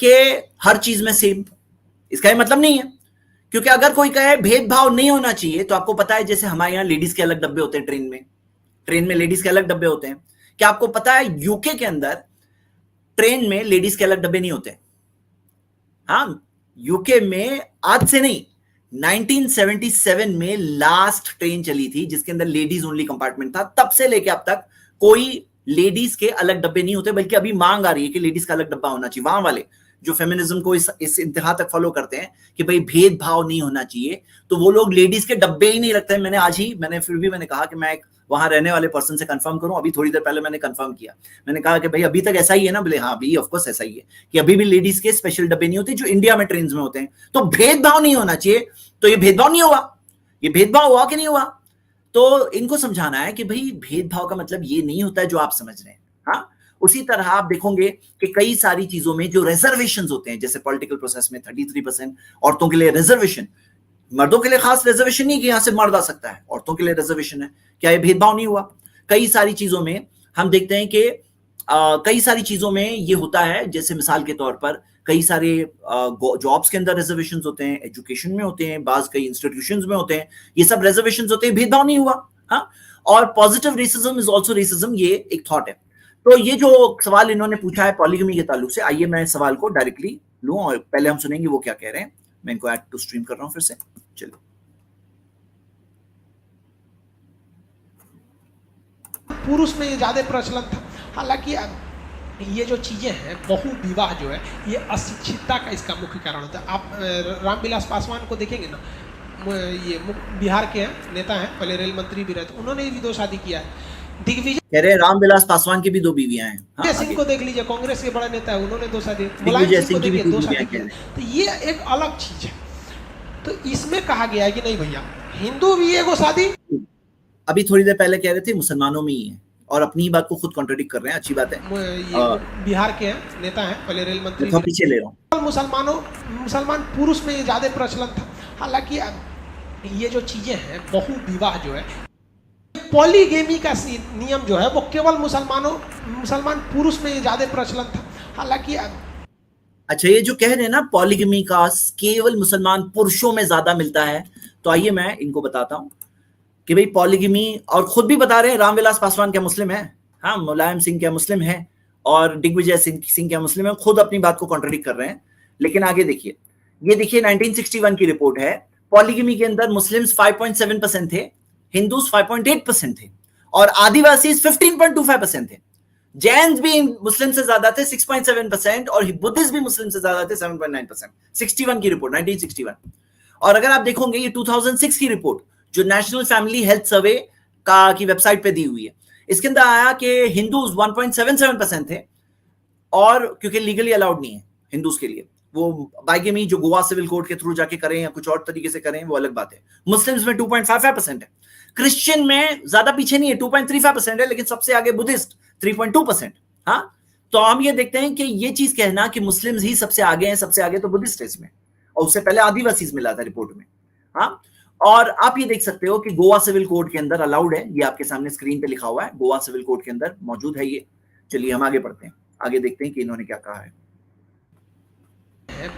कि हर चीज में सेम, इसका ये मतलब नहीं है, क्योंकि अगर कोई कहे भेदभाव नहीं होना चाहिए, तो आपको पता है जैसे हमारे यहाँ लेडीज के अलग डब्बे होते हैं, ट्रेन में लेडीज के अलग डब्बे होते हैं। क्या आपको पता है यूके के अंदर ट्रेन में लेडीज के अलग डब्बे नहीं होते? हाँ, यूके में आज से नहीं, 1977 में लास्ट ट्रेन चली थी जिसके अंदर लेडीज ओनली कंपार्टमेंट था। तब से लेके अब तक कोई लेडीज के अलग डब्बे नहीं होते, बल्कि अभी मांग आ रही है कि लेडीज का अलग डब्बा होना चाहिए। वहां वाले जो फेमिनिज्म को इस इंतहा तक फॉलो करते हैं कि भाई भेदभाव नहीं होना चाहिए, तो वो लोग लेडीज के डब्बे ही नहीं रखते हैं। मैंने कहा कि मैं वहां रहने वाले पर्सन से कंफर्म करूं, अभी थोड़ी देर पहले मैंने कंफर्म किया। मैंने कहा कि भाई अभी तक ऐसा ही है ना? बोले हाँ अभी ऑफ कोर्स ऐसा ही है कि अभी भी लेडीज के स्पेशल डब्बे नहीं होते जो इंडिया में ट्रेन में होते हैं। तो भेदभाव नहीं होना चाहिए, तो ये भेदभाव नहीं हुआ। ये भेदभाव हुआ कि नहीं हुआ? तो इनको समझाना है कि भाई भेदभाव का मतलब ये नहीं होता है जो आप समझ रहे हैं। हाँ, उसी तरह आप देखोगे कि कई सारी चीजों में जो रिजर्वेशंस होते हैं, जैसे पॉलिटिकल प्रोसेस में 33% औरतों के लिए रिजर्वेशन, मर्दों के लिए खास रिजर्वेशन नहीं कि यहां से मर्द आ सकता है, औरतों के लिए रिजर्वेशन है। क्या ये भेदभाव नहीं हुआ? कई सारी चीजों में हम देखते हैं कि कई सारी चीजों में ये होता है, जैसे मिसाल के तौर पर कई सारे जॉब्स के अंदर रिजर्वेशंस होते हैं, एजुकेशन में होते हैं, बाज कई इंस्टीट्यूशंस में होते हैं, ये सब रिजर्वेशंस होते हैं, भेदभाव नहीं हुआ। हाँ, और positive racism is also racism, ये एक थॉट है। तो ये जो सवाल इन्होंने पूछा है पॉलीगमी के ताल्लुक से, आइए मैं सवाल को डायरेक्टली लूं और पहले हम सुनेंगे वो क्या कह रहे हैं। मैं इनको ऐड टू स्ट्रीम कर रहा हूं फिर से। चलिए, पुरुष में ये ज्यादा प्रचलन था। हालांकि ये जो चीजें हैं, बहु विवाह जो है, ये अशिक्षितता का इसका मुख्य कारण होता है। आप रामविलास पासवान को देखेंगे ना, ये बिहार के नेता हैं, पहले रेल मंत्री भी रहे थे, उन्होंने भी 2 शादी किया है। दिग्विजय कह रहे हैं रामविलास पासवान की भी 2 बीवियां हैं। हाँ, सिंह को देख लीजिए, कांग्रेस के बड़े नेता है, उन्होंने 2 शादी, दिग्विजय मुलायम सिंह सिंह को की भी देखिए 2 2 शादी बीवियां की। तो ये एक अलग चीज है। तो इसमें कहा गया है कि नहीं भैया, हिंदू भी एगो शादी। अभी थोड़ी देर पहले कह रहे थे मुसलमानों में ही है, और अपनी ही बात को खुद कॉन्ट्रडिक्ट कर रहे हैं। अच्छी बात है। ये बिहार के नेता हैं, पहले रेल मंत्री, मैं पीछे ले रहा हूँ। मुसलमान पुरुष में ये ज्यादा प्रचलन था। हालांकि ये जो चीजें हैं, बहु विवाह जो है, पॉलीगेमी का नियम जो है वो केवल मुसलमान पुरुष में ये ज्यादा प्रचलन था। हालांकि अच्छा, ये जो कह रहे हैं ना पॉलीगमी का केवल मुसलमान पुरुषों में ज्यादा मिलता है, तो आइए मैं इनको बताता हूं कि भाई पॉलीगमी, और खुद भी बता रहे हैं रामविलास पासवान क्या मुस्लिम है, हाँ, मुलायम सिंह क्या मुस्लिम है, और दिग्विजय सिंह क्या मुस्लिम है, खुद अपनी बात को कॉन्ट्रडिक्ट कर रहे हैं। लेकिन आगे देखिए, ये देखिए 1961 की रिपोर्ट है। पॉलीगमी के अंदर मुस्लिम्स 5.7% थे, हिंदूज 5.8% थे, और आदिवासी 15.25% थे। जैन भी मुस्लिम से ज्यादा थे 6.7%, और बुद्धिस्ट भी मुस्लिम से ज्यादा थे 7.9%। 61 की रिपोर्ट, 1961। और अगर आप देखोगे ये 2006 की रिपोर्ट जो नेशनल फैमिली हेल्थ सर्वे का की वेबसाइट पे दी हुई है, इसके अंदर आया कि हिंदूज 1.77% थे, और क्योंकि लीगली अलाउड नहीं है हिंदूज के लिए, वो बाइगेमी जो गोवा सिविल कोड के थ्रू जाके करें या कुछ और तरीके से करें वो अलग बात है। मुस्लिम्स में 2.55% है, क्रिश्चियन में ज्यादा पीछे नहीं है, 2.35% है, लेकिन सबसे आगे बुद्धिस्ट 3.2%। हाँ, तो हम ये देखते हैं कि ये चीज कहना कि मुस्लिम्स ही सबसे आगे हैं, सबसे आगे तो बुद्धिस्ट है इसमें, और उससे पहले आदिवासी मिला था रिपोर्ट में। हाँ, और आप ये देख सकते हो कि गोवा सिविल कोड के अंदर अलाउड है, ये आपके सामने स्क्रीन पे लिखा हुआ है, गोवा सिविल कोड के अंदर मौजूद है ये। चलिए हम आगे बढ़ते हैं, आगे देखते हैं कि इन्होंने क्या कहा है।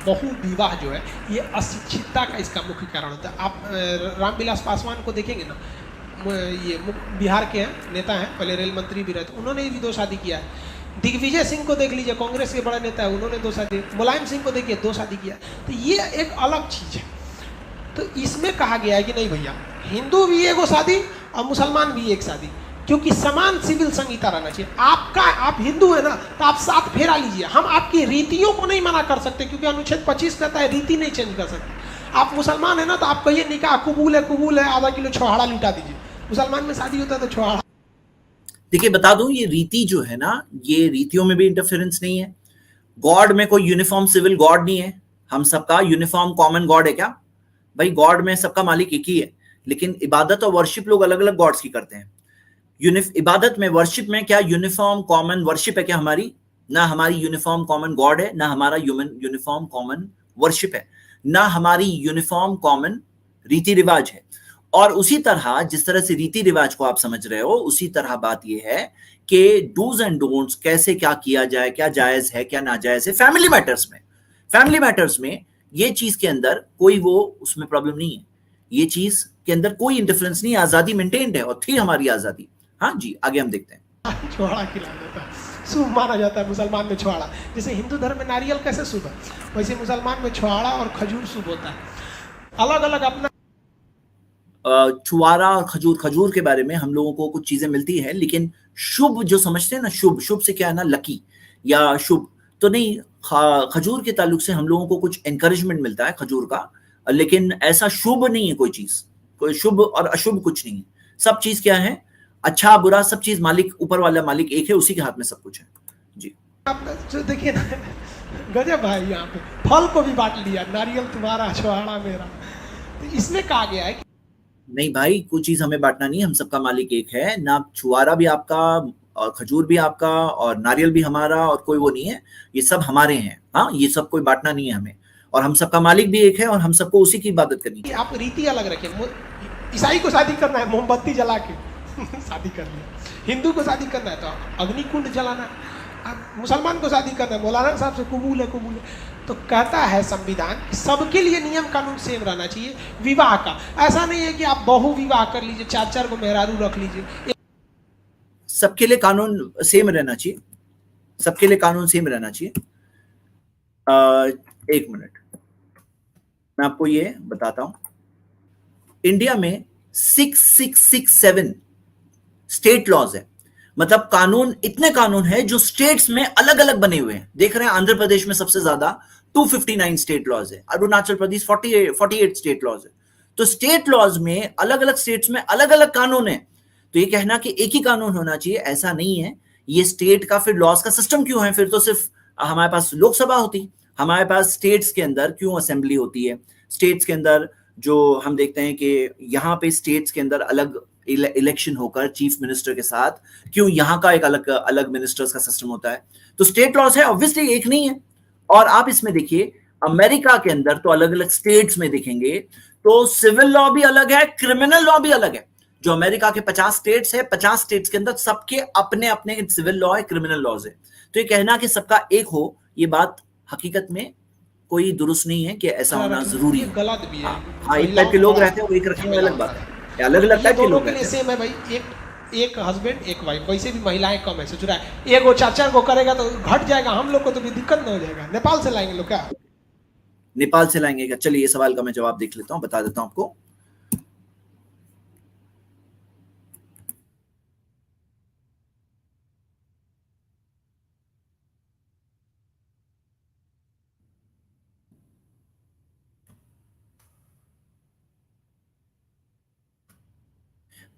बहु विवाह जो है, ये अशिक्षितता का इसका मुख्य कारण होता है। आप रामविलास पासवान को देखेंगे ना, ये बिहार के नेता हैं, पहले रेल मंत्री भी रहे थे, उन्होंने भी 2 शादी किया है। दिग्विजय सिंह को देख लीजिए, कांग्रेस के बड़े नेता है, उन्होंने 2 शादी, मुलायम सिंह को देखिए 2 शादी किया। तो ये एक अलग चीज है। तो इसमें कहा गया है कि नहीं भैया, हिंदू भी एगो शादी और मुसलमान भी एक शादी, क्योंकि समान सिविल संहिता रहना चाहिए। आप हिंदू है ना, तो आप 7 फेरा लीजिए। हम आपकी रीतियों को नहीं मना कर सकते, क्योंकि अनुच्छेद 25 कहता है रीति नहीं चेंज कर सकते। आप मुसलमान है ना, तो आप कहिए निकाह कबूल है, आधा किलो छोहाड़ा लुटा दीजिए। मुसलमान में शादी होता है तो छोहाड़ा। देखिए बता दूं, ये रीति जो है ना, ये रीतियों में भी इंटरफेरेंस नहीं है। गॉड में कोई यूनिफॉर्म सिविल गॉड नहीं है, हम सबका यूनिफॉर्म कॉमन गॉड है क्या भाई? गॉड में सबका मालिक एक ही है, लेकिन इबादत और वर्शिप लोग अलग अलग गॉड्स की करते हैं। इबादत में, वर्शिप में क्या यूनिफॉर्म कॉमन वर्शिप है क्या हमारी? ना हमारी यूनिफॉर्म कॉमन गॉड है, ना हमारा यूनिफॉर्म कॉमन वर्शिप है, ना हमारी यूनिफॉर्म कॉमन रीति रिवाज है। और उसी तरह जिस तरह से रीति रिवाज को आप समझ रहे हो, उसी तरह बात यह है कि डूज एंड डोंट्स, कैसे क्या किया जाए, क्या जायज है क्या नाजायज है, फैमिली मैटर्स में ये चीज के अंदर कोई वो उसमें प्रॉब्लम नहीं है। ये चीज के अंदर कोई इंटरफेरेंस नहीं, आजादी मेंटेन्ड है, और थी हमारी आजादी। हाँ जी, आगे हम देखते हैं। छोहाड़ा खिला देता है, शुभ माना जाता है मुसलमान में छोहाड़ा। जैसे हिंदू धर्म में नारियल कैसे शुभ है, वैसे मुसलमान में छोहाड़ा और खजूर शुभ होता है। अलग अलग अपना छुआरा और खजूर के बारे में हम लोगों को कुछ चीजें मिलती है, लेकिन शुभ जो समझते हैं ना, शुभ से क्या है ना, लकी या शुभ, तो नहीं, खजूर के ताल्लुक से हम लोगों को कुछ एनकरेजमेंट मिलता है खजूर का, लेकिन ऐसा शुभ नहीं है कोई चीज, कोई शुभ और अशुभ कुछ नहीं है। सब चीज क्या है, अच्छा बुरा सब चीज मालिक, ऊपर वाला मालिक एक है, उसी के हाथ में सब कुछ है जी। आप जो देखिए ना, गजब भाई, यहाँ पे फल को भी बांट लिया, नारियल तुम्हारा छुहारा मेरा। तो इसमें कहा गया है कि नहीं भाई, कोई चीज हमें बांटना नहीं, हम सबका मालिक एक है ना, छुआरा भी आपका और खजूर भी आपका और नारियल भी हमारा, और कोई वो नहीं है, ये सब हमारे हैं। हाँ, ये सब कोई बांटना नहीं है हमें, और हम सबका मालिक भी एक है, और हम सबको उसी की इबादत करनी है। आप रीति अलग रखें। ईसाई को शादी करना है मोमबत्ती जला के शादी कर लिया, हिंदू को शादी करना है तो अग्निकुंड जलाना, अब मुसलमान को शादी करना है मौलाना साहब से कबूल है कबूल है। तो कहता है संविधान सबके लिए नियम कानून सेम रहना चाहिए। विवाह का ऐसा नहीं है कि आप बहु विवाह कर लीजिए, 4-4 को मेहरारू रख लीजिए। सबके लिए कानून सेम रहना चाहिए, सबके लिए कानून सेम रहना चाहिए। एक मिनट, मैं आपको ये बताता हूं। इंडिया में 6667 स्टेट लॉज है, मतलब कानून, इतने कानून है जो स्टेट्स में अलग अलग बने हुए हैं। देख रहे हैं आंध्र प्रदेश में सबसे ज्यादा 259 स्टेट लॉज है, अरुणाचल प्रदेश 48 स्टेट लॉज है। तो स्टेट लॉज में अलग अलग स्टेट्स में अलग अलग कानून है। तो ये कहना कि एक ही कानून होना चाहिए, ऐसा नहीं है। ये स्टेट का फिर लॉज का सिस्टम क्यों है? फिर तो सिर्फ हमारे पास लोकसभा होती, हमारे पास स्टेट्स के अंदर क्यों असेंबली होती है? स्टेट्स के अंदर जो हम देखते हैं कि यहाँ पे स्टेट्स के अंदर अलग इलेक्शन होकर चीफ मिनिस्टर के साथ, क्यों यहाँ का एक अलग अलग मिनिस्टर्स का सिस्टम होता है? तो स्टेट लॉज है, ऑब्वियसली एक नहीं है। और आप इसमें देखिए अमेरिका के अंदर तो अलग अलग स्टेट्स में देखेंगे तो सिविल लॉ भी अलग है, क्रिमिनल लॉ भी अलग है। जो अमेरिका के 50 स्टेट्स है, 50 स्टेट्स के अंदर सबके अपने अपने सिविल लॉ है, क्रिमिनल लॉज है। तो ये कहना कि सबका एक हो, ये बात हकीकत में कोई दुरुस्त नहीं है कि ऐसा होना जरूरी है। गलत भी है। हाँ, एक टाइप के लोग रहते हैं, वो एक रखेंगे, अलग बात है, अलग अलग टाइप के लोग रहते हैं। सेम है भाई, एक हस्बैंड एक वाइफ, वैसे भी महिलाएं कम है। सोच रहा है एक वो 4-4 को करेगा तो घट जाएगा, हम लोग को तो भी दिक्कत ना हो जाएगा। नेपाल से लाएंगे लोग क्या? नेपाल से लाएंगे क्या? चलिए ये सवाल का मैं जवाब देख लेता हूं, बता देता हूं आपको।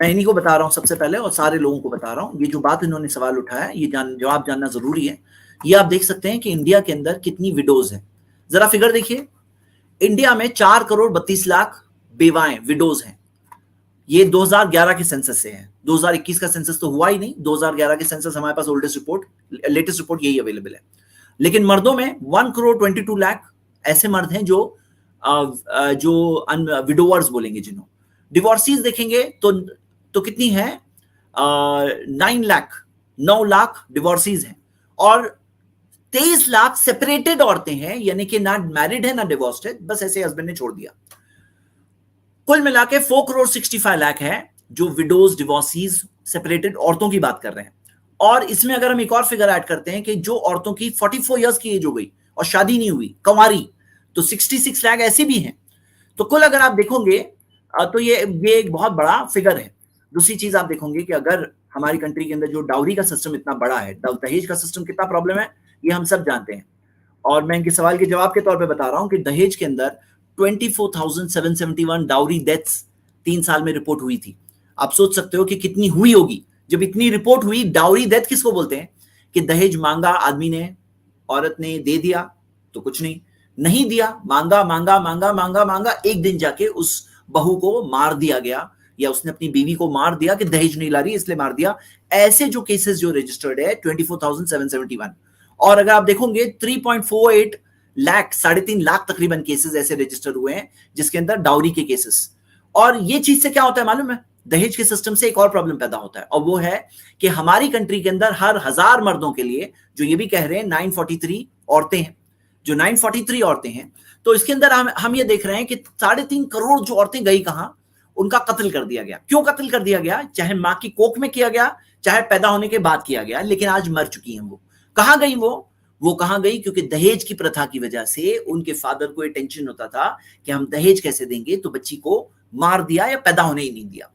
मैं इन्हीं को बता रहा हूं सबसे पहले, और सारे लोगों को बता रहा हूं। ये जो बात इन्होंने सवाल उठाया, ये जवाब जानना जरूरी है। ये आप देख सकते हैं कि इंडिया के अंदर कितनी विडोज है। जरा फिगर देखिए, इंडिया में 4,32,00,000 बेवाएं, विडोज हैं। ये 2011 के सेंसस से है, 2021 का सेंसस तो हुआ ही नहीं। 2011 के सेंसस हमारे पास ओल्डेस्ट रिपोर्ट, लेटेस्ट रिपोर्ट यही अवेलेबल है। लेकिन मर्दों में 1,22,00,000 ऐसे मर्द हैं जो विडोवर्स बोलेंगे, जिन्हों डिवोर्सीज देखेंगे तो कितनी है? 9 लाख डिवोर्सीज हैं, और 23 लाख सेपरेटेड औरतें हैं, यानी कि ना मैरिड है ना डिवोर्स्ड है, बस ऐसे हस्बैंड ने छोड़ दिया। कुल मिला के 4,65,00,000 है जो विडोज, डिवोर्सीज, सेपरेटेड औरतों की बात कर रहे हैं। और इसमें अगर हम एक और फिगर ऐड करते हैं कि जो औरतों की 44 इयर्स की एज हो गई और शादी नहीं हुई, कंवारी, तो 66 लाख ऐसी भी हैं। तो कुल अगर आप देखोगे तो ये एक बहुत बड़ा फिगर है। दूसरी चीज आप देखोगे कि अगर हमारी कंट्री के अंदर जो डाउरी का सिस्टम इतना बड़ा है, दहेज का सिस्टम कितना प्रॉब्लम है, ये हम सब जानते हैं। और मैं इनके सवाल के जवाब के तौर पे बता रहा हूं कि दहेज के अंदर 24,771 डाउरी डेथ्स 3 साल में रिपोर्ट हुई थी। आप सोच सकते हो कि कितनी हुई होगी जब इतनी रिपोर्ट हुई। डाउरी डेथ किसको बोलते हैं? कि दहेज मांगा आदमी ने, औरत ने दे दिया तो कुछ नहीं दिया, मांगा मांगा मांगा मांगा मांगा, एक दिन जाके उस बहू को मार दिया गया, या उसने अपनी बीवी को मार दिया कि दहेज नहीं ला रही इसलिए मार दिया। ऐसे जो केसेस जो रजिस्टर्ड है 24,771। और अगर आप देखोगे 3.48 लाख, 3.5 लाख तकरीबन केसेस ऐसे रजिस्टर हुए हैं जिसके अंदर डाउरी के केसेस। और ये चीज से क्या होता है मालूम है? दहेज के सिस्टम से एक और प्रॉब्लम पैदा होता है, और वो है कि हमारी कंट्री के अंदर हर 1000 मर्दों के लिए, जो ये भी कह रहे हैं 943 औरतें हैं, जो 943 औरतें हैं, तो इसके अंदर हम ये देख रहे हैं कि 3.5 करोड़ जो औरतें गई कहां, उनका कत्ल कर दिया गया। क्यों कत्ल कर दिया गया? चाहे मां की कोख में किया गया, चाहे पैदा होने के बाद किया गया, लेकिन आज मर चुकी हैं वो। कहां गई वो कहां गई? क्योंकि दहेज की प्रथा की वजह से उनके फादर को ये टेंशन होता था कि हम दहेज कैसे देंगे, तो बच्ची को मार दिया या पैदा होने ही नहीं दिया।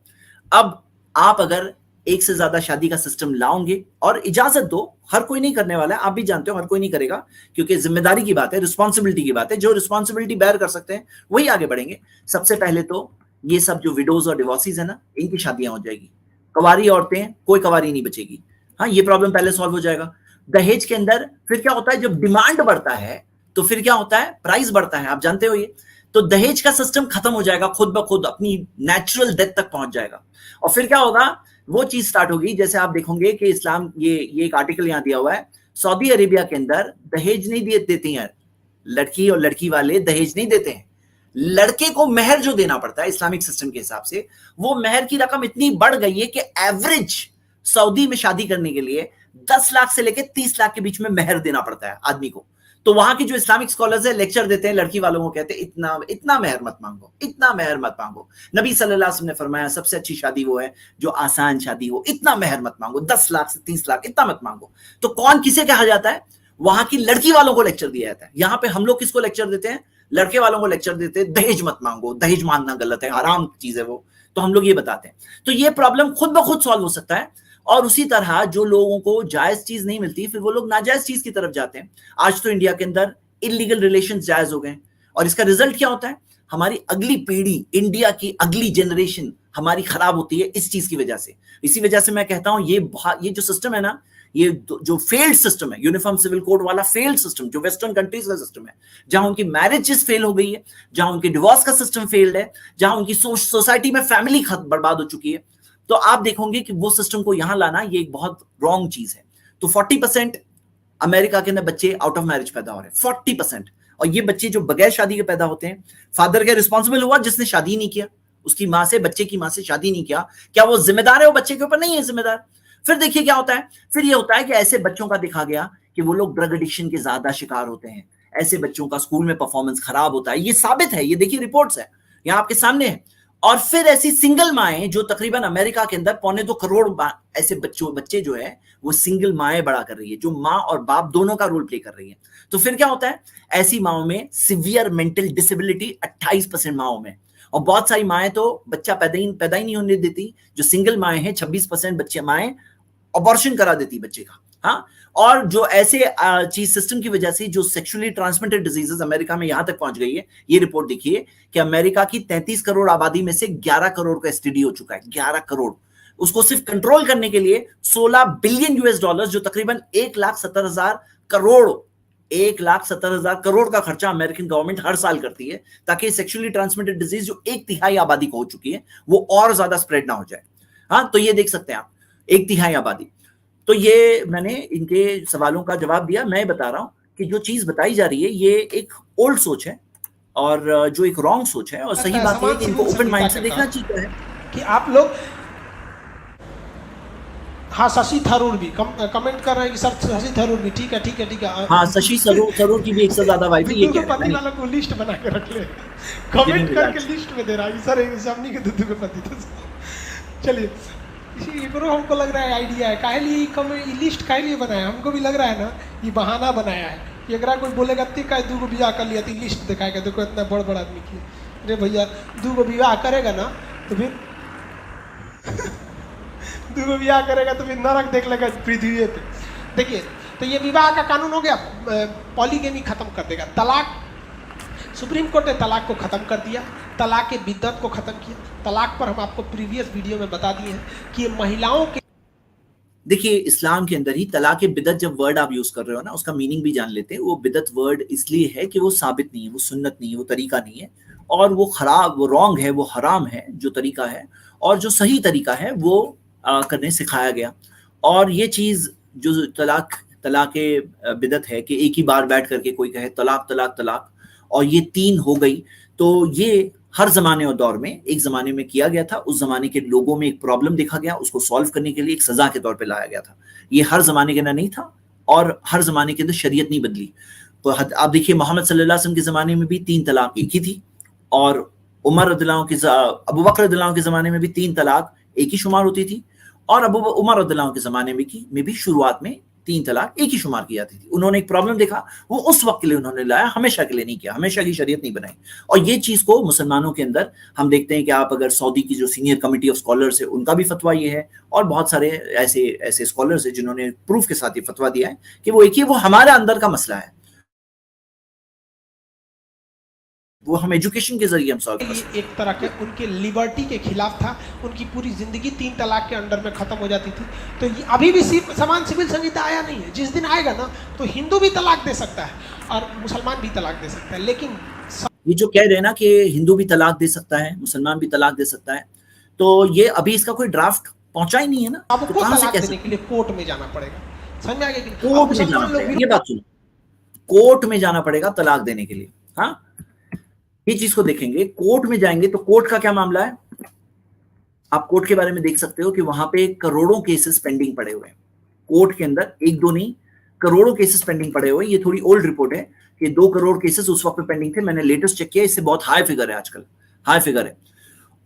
अब आप अगर एक से ज्यादा शादी का सिस्टम लाओगे और इजाजत दो, हर कोई नहीं करने वाला है, आप भी जानते हो हर कोई नहीं करेगा, क्योंकि जिम्मेदारी की बात है, रिस्पॉन्सिबिलिटी की बात है, जो रिस्पॉन्सिबिलिटी बेयर कर सकते हैं वही आगे बढ़ेंगे। सबसे पहले तो ये सब जो विडोज और डिवोर्सिस है ना, इनकी शादियां हो जाएगी, कवारी औरतें, कोई कवारी नहीं बचेगी। हाँ, ये प्रॉब्लम पहले सॉल्व हो जाएगा। दहेज के अंदर फिर क्या होता है, जब डिमांड बढ़ता है तो फिर क्या होता है, प्राइस बढ़ता है, आप जानते हो ये। तो दहेज का सिस्टम खत्म हो जाएगा, खुद ब खुद अपनी नेचुरल डेथ तक पहुंच जाएगा। और फिर क्या होगा, वो चीज स्टार्ट होगी, जैसे आप देखोगे कि इस्लाम, ये एक आर्टिकल यहां दिया हुआ है, सऊदी अरेबिया के अंदर दहेज नहीं देती हैं लड़की, और लड़की वाले दहेज नहीं देते हैं। लड़के को मेहर जो देना पड़ता है इस्लामिक सिस्टम के हिसाब से, वो मेहर की रकम इतनी बढ़ गई है कि एवरेज सऊदी में शादी करने के लिए 10 लाख से लेकर 30 लाख के बीच में मेहर देना पड़ता है आदमी को। तो वहां के जो इस्लामिक स्कॉलर्स है लेक्चर देते हैं लड़की वालों को, कहते हैं इतना मेहर मत मांगो, इतना मेहर मत मांगो। नबी सल्लल्लाहु अलैहि वसल्लम ने फरमाया सबसे अच्छी शादी वो है जो आसान शादी हो, इतना मेहर मत मांगो, 10 लाख से 30 लाख इतना मत मांगो। तो कौन किसे कहा जाता है, वहां की लड़की वालों को लेक्चर दिया जाता है। यहां पे हम लोग किसको लेक्चर देते हैं, लड़के वालों को लेक्चर देते हैं, दहेज मत मांगो, दहेज मांगना गलत है, हराम चीज है वो। तो हम लोग ये बताते हैं। तो ये प्रॉब्लम खुद ब खुद सॉल्व हो सकता है। और उसी तरह जो लोगों को जायज चीज नहीं मिलती, फिर वो लोग नाजायज चीज की तरफ जाते हैं। आज तो इंडिया के अंदर इलीगल रिलेशंस जायज हो गए, और इसका रिजल्ट क्या होता है, हमारी अगली पीढ़ी, इंडिया की अगली जनरेशन हमारी खराब होती है इस चीज की वजह से। इसी वजह से मैं कहता हूं ये जो सिस्टम है ना, ये जो फेल्ड सिस्टम है, यूनिफॉर्म सिविल कोड वाला फेल्ड सिस्टम, जो वेस्टर्न कंट्रीज का सिस्टम है, जहां उनकी मैरिजेस फेल हो गई है, जहां उनके डिवोर्स का सिस्टम फेल्ड है, जहां उनकी सोसाइटी में फैमिली बर्बाद हो चुकी है, तो आप देखोगे कि वो सिस्टम को यहां लाना ये एक बहुत रॉन्ग चीज है। तो 40% अमेरिका के अंदर बच्चे आउट ऑफ मैरिज पैदा हो रहे हैं, 40%। और ये बच्चे जो बगैर शादी के पैदा होते हैं, फादर क्या रिस्पॉन्सिबल हुआ जिसने शादी नहीं किया, उसकी माँ से, बच्चे की माँ से शादी नहीं किया, क्या वो जिम्मेदार है वो बच्चे के ऊपर? नहीं है जिम्मेदार। फिर देखिए क्या होता है, फिर ये होता है कि ऐसे बच्चों का देखा गया कि वो लोग ड्रग एडिक्शन के ज्यादा शिकार होते हैं, ऐसे बच्चों का स्कूल में परफॉर्मेंस खराब होता है, ये साबित है, ये देखिए रिपोर्ट्स है यहाँ आपके सामने है। और फिर ऐसी सिंगल माएं, जो तकरीबन अमेरिका के अंदर 1.25 करोड़ ऐसे बच्चे जो है वो सिंगल माएं बड़ा कर रही है, जो माँ और बाप दोनों का रोल प्ले कर रही है। तो फिर क्या होता है, ऐसी माओं में सिवियर मेंटल डिसेबिलिटी 28% माओं में, और बहुत सारी माएं तो बच्चा पैदा ही नहीं होने देती। जो सिंगल माएं हैं 26% बच्चे माएं अबॉर्शन करा देती बच्चे का। हाँ, और जो ऐसे चीज सिस्टम की वजह से जो सेक्सुअली ट्रांसमिटेड डिजीजेस अमेरिका में यहां तक पहुंच गई है, ये रिपोर्ट देखिए कि अमेरिका की 33 करोड़ आबादी में से 11 करोड़ का एसटीडी हो चुका है, 11 करोड़। उसको सिर्फ कंट्रोल करने के लिए $16 बिलियन, जो तकरीबन 1,70,000 करोड़, 1,70,000 करोड़ का खर्चा अमेरिकन गवर्नमेंट हर साल करती है, ताकि सेक्सुअली ट्रांसमिटेड डिजीज जो 1/3 आबादी को हो चुकी है वो और ज्यादा स्प्रेड ना हो जाए। हाँ, तो ये देख सकते हैं आप, 1/3 आबादी। तो ये मैंने इनके सवालों का जवाब दिया। मैं बता रहा हूं कि जो चीज बताई जा रही है ये एक ओल्ड सोच है, और जो एक रॉन्ग सोच है, और सही बात है कि इनको ओपन माइंड से देखना चाहिए है कि आप लोग। हाँ, शशि थरूर भी कमेंट कर रहे हैं कि सर शशि थरूर भी, ठीक है। हाँ, शशि थरूर की भी एक से ज्यादा वाइफ है। ये क्या पति वालों को लिस्ट बना के रख ले, कमेंट करके लिस्ट में दे रहा है सर सबनी के दुद्दू के पति। तो चलिए, ब्रो हमको लग रहा है आइडिया है, काहे लिए ये लिस्ट काहे लिए बनाया, हमको भी लग रहा है ना ये बहाना बनाया है कि अगर कोई बोलेगा ती का 2 विवाह कर लिया, तो लिस्ट दिखाएगा, देखो इतना बड़ आदमी की। अरे भैया 2 विवाह करेगा ना तो फिर 2 विवाह करेगा तो फिर नरक देख लेगा पृथ्वी पे। देखिए, तो ये विवाह का कानून हो गया, पॉलीगेमी खत्म कर देगा। तलाक, सुप्रीम कोर्ट ने तलाक को खत्म कर दिया, तलाक के बिद्दत को खत्म किया। तलाक पर हम आपको प्रीवियस वीडियो में बता दिए हैं कि ये महिलाओं के, देखिए इस्लाम के अंदर ही तलाक के बिदत जब वर्ड आप यूज कर रहे हो ना, उसका मीनिंग भी जान लेते हैं। वो बिदत वर्ड इसलिए है कि वो साबित नहीं है, वो सुन्नत नहीं है, वो तरीका नहीं है, और वो खराब, वो रॉन्ग है, वो हराम है जो तरीका है, और जो सही तरीका है वो करने सिखाया गया। और ये चीज जो तलाक के बिदत है कि एक ही बार बैठ करके कोई कहे तलाक तलाक तलाक, और ये 3 हो गई, तो ये हर जमाने और दौर में, एक जमाने में किया गया था, उस जमाने के लोगों में एक प्रॉब्लम देखा गया, उसको सॉल्व करने के लिए एक सजा के तौर पे लाया गया था। ये हर जमाने के अंदर नहीं था, और हर जमाने के अंदर शरीयत नहीं बदली। तो आप देखिए मोहम्मद सल्लल्लाहु अलैहि वसल्लम के जमाने में भी 3 तलाक एक ही थी, और उमर रदियल्लाहु अबू बकर रदियल्लाहु के जमाने में भी 3 तलाक एक ही शुमार होती थी, और उमर रदियल्लाहु के जमाने में भी शुरुआत में 3 तलाक एक ही शुमार की जाती थी। उन्होंने एक प्रॉब्लम देखा, वो उस वक्त के लिए उन्होंने लाया, हमेशा के लिए नहीं किया, हमेशा की शरीयत नहीं बनाई। और ये चीज को मुसलमानों के अंदर हम देखते हैं कि आप अगर सऊदी की जो सीनियर कमिटी ऑफ स्कॉलर्स है उनका भी फतवा ये है, और बहुत सारे ऐसे ऐसे स्कॉलर्स है जिन्होंने प्रूफ के साथ ये फतवा दिया है कि वो एक ही, वो हमारे अंदर का मसला है, वो हम एजुकेशन के जरिए हम सॉल्व कर सकते हैं। एक तरह के उनके लिबर्टी के खिलाफ था, उनकी पूरी जिंदगी 3 तलाक के अंडर में खत्म हो जाती थी। तो ये अभी भी समान सिविल संहिता आया नहीं है, जिस दिन आएगा ना तो हिंदू भी तलाक दे सकता है और मुसलमान भी तलाक दे सकता है। लेकिन ये जो कह रहे हैं ना कि हिंदू भी तलाक दे सकता है, मुसलमान भी तलाक दे सकता है, तो ये अभी इसका कोई ड्राफ्ट पहुंचा ही नहीं है ना, आपको तो कहां से तलाक कैसे देने के लिए कोर्ट में जाना पड़ेगा, समझ में आ गया कि कोर्ट में जाना पड़ेगा? ये बात सुनो, कोर्ट में जाना पड़ेगा तलाक देने के लिए। हाँ, ये चीज को देखेंगे, कोर्ट में जाएंगे तो कोर्ट का क्या मामला है, आप कोर्ट के बारे में देख सकते हो कि वहां पे करोड़ों केसेस पेंडिंग पड़े हुए हैं। कोर्ट के अंदर 1-2 नहीं, करोड़ों केसेस पेंडिंग पड़े हुए हैं। ये थोड़ी ओल्ड रिपोर्ट है कि 2 करोड़ केसेस उस वक्त पे पेंडिंग थे, मैंने लेटेस्ट चेक किया, इससे बहुत हाई फिगर है, आजकल हाई फिगर है।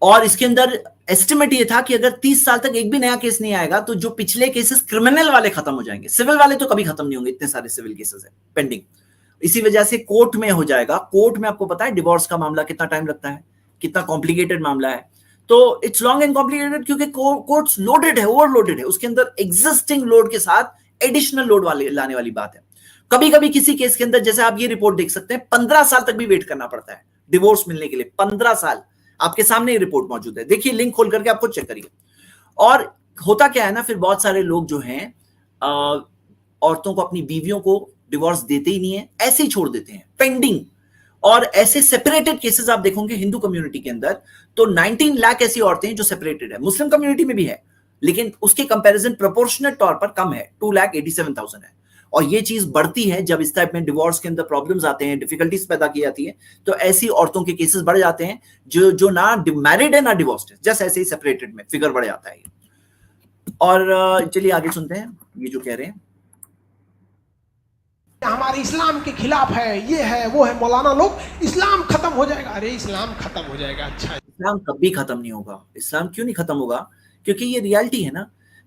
और इसके अंदर एस्टिमेट ये था कि अगर 30 साल तक एक भी नया केस नहीं आएगा तो जो पिछले केसेस क्रिमिनल वाले खत्म हो जाएंगे, सिविल वाले तो कभी खत्म नहीं होंगे, इतने सारे सिविल केसेस है पेंडिंग। इसी वजह से कोर्ट में हो जाएगा। कोर्ट में आपको पता है डिवोर्स का मामला कितना टाइम लगता है, कितना कॉम्प्लिकेटेड मामला है, तो इट्स लॉन्ग एंड कॉम्प्लिकेटेड क्योंकि कोर्ट्स लोडेड है, ओवरलोडेड है, उसके अंदर एग्जिस्टिंग लोड के साथ एडिशनल लोड वाले लाने वाली बात है। कभी कभी किसी केस के अंदर, जैसे आप ये रिपोर्ट देख सकते हैं, 15 साल तक भी वेट करना पड़ता है डिवोर्स मिलने के लिए। 15 साल आपके सामने ये रिपोर्ट मौजूद है, देखिए लिंक खोल करके आपको चेक करिए। और होता क्या है ना, फिर बहुत सारे लोग जो हैं औरतों को, अपनी बीवियों को डिवोर्स देते ही नहीं है, ऐसे ही छोड़ देते हैं पेंडिंग। और ऐसे सेपरेटेड केसेस आप देखोगे हिंदू कम्युनिटी के अंदर तो 19 लाख ऐसी औरतें हैं जो सेपरेटेड है, मुस्लिम कम्युनिटी में भी है, लेकिन उसके कंपैरिजन प्रोपोर्शनल तौर पर कम है, 2,87,000 है। और ये चीज बढ़ती है जब इस टाइप में डिवोर्स के अंदर प्रॉब्लम्स आते हैं, डिफिकल्टीज पैदा की जाती है, तो ऐसी औरतों के केसेस बढ़ जाते हैं जो ना मैरिड है ना डिवोर्स्ड है, जस्ट ऐसे ही सेपरेटेड में फिगर बढ़ जाता है। और चलिए आगे सुनते हैं ये जो कह रहे हैं, हमारे इस्लाम के खिलाफ है, ये है वो है, मौलाना लोग इस्लाम खत्म हो जाएगा। अरे इस्लाम खत्म हो जाएगा, अच्छा इस्लाम कभी खत्म नहीं होगा। इस्लाम क्यों नहीं खत्म होगा? क्योंकि ये रियलिटी है ना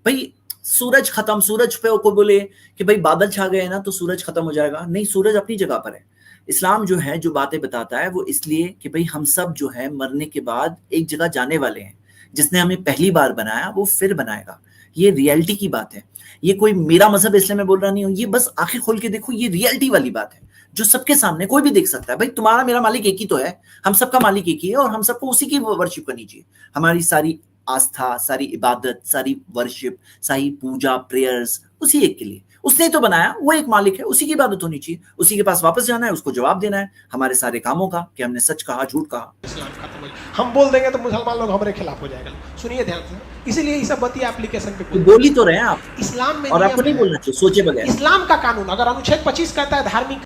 भाई। सूरज खत्म, सूरज पे कोई बोले कि भाई बादल छा गए ना तो सूरज खत्म हो जाएगा, नहीं, सूरज अपनी जगह पर है। इस्लाम जो है, जो बातें बताता है, वो इसलिए कि भाई हम सब जो है मरने के बाद एक जगह जाने वाले हैं। जिसने हमें पहली बार बनाया वो फिर बनाएगा, ये रियलिटी की बात है। ये कोई मेरा मजहब इसलिए मैं बोल रहा नहीं हूँ, ये बस आंखें खोल के देखो, ये रियलिटी वाली बात है जो सबके सामने कोई भी देख सकता है। भाई तुम्हारा मेरा मालिक एक ही तो है, हम सबका मालिक एक ही है और हम सबको उसी की वर्शिप करनी चाहिए। हमारी सारी आस्था, सारी इबादत, सारी वर्शिप, सारी पूजा, प्रेयर्स उसी एक के लिए, उसने तो बनाया, वो एक मालिक है, उसी की इबादत होनी चाहिए, उसी के पास वापस जाना है, उसको जवाब देना है हमारे सारे कामों का कि हमने सच कहा, झूठ कहा। इस्लाम खत्म हो जाएगा, हम बोल देंगे तो मुसलमान लोग हमारे खिलाफ हो जाएगा। सुनिए ध्यान से, इसीलिए ये सब बतिया एप्लीकेशन पे बोल ही तो रहे हैं आप। इस्लाम में और आपको नहीं बोलना चाहिए सोचे बगैर। इस्लाम का कानून अगर अनुच्छेद 25 कहता है धार्मिक,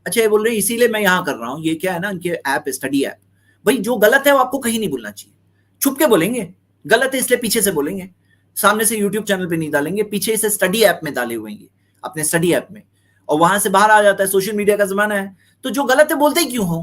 अच्छा ये बोल रहे हैं इसीलिए मैं यहाँ कर रहा हूँ, ये क्या है ना, इनके ऐप, स्टडी ऐप, भाई जो गलत है वो आपको कहीं नहीं बोलना चाहिए, छुप के बोलेंगे, गलत है इसलिए पीछे से बोलेंगे, सामने से यूट्यूब चैनल पे नहीं डालेंगे, पीछे से स्टडी ऐप में डाले हुए हैं, अपने स्टडी ऐप में, और वहां से बाहर आ जाता है। सोशल मीडिया का जमाना है, तो जो गलत है बोलते ही क्यों हो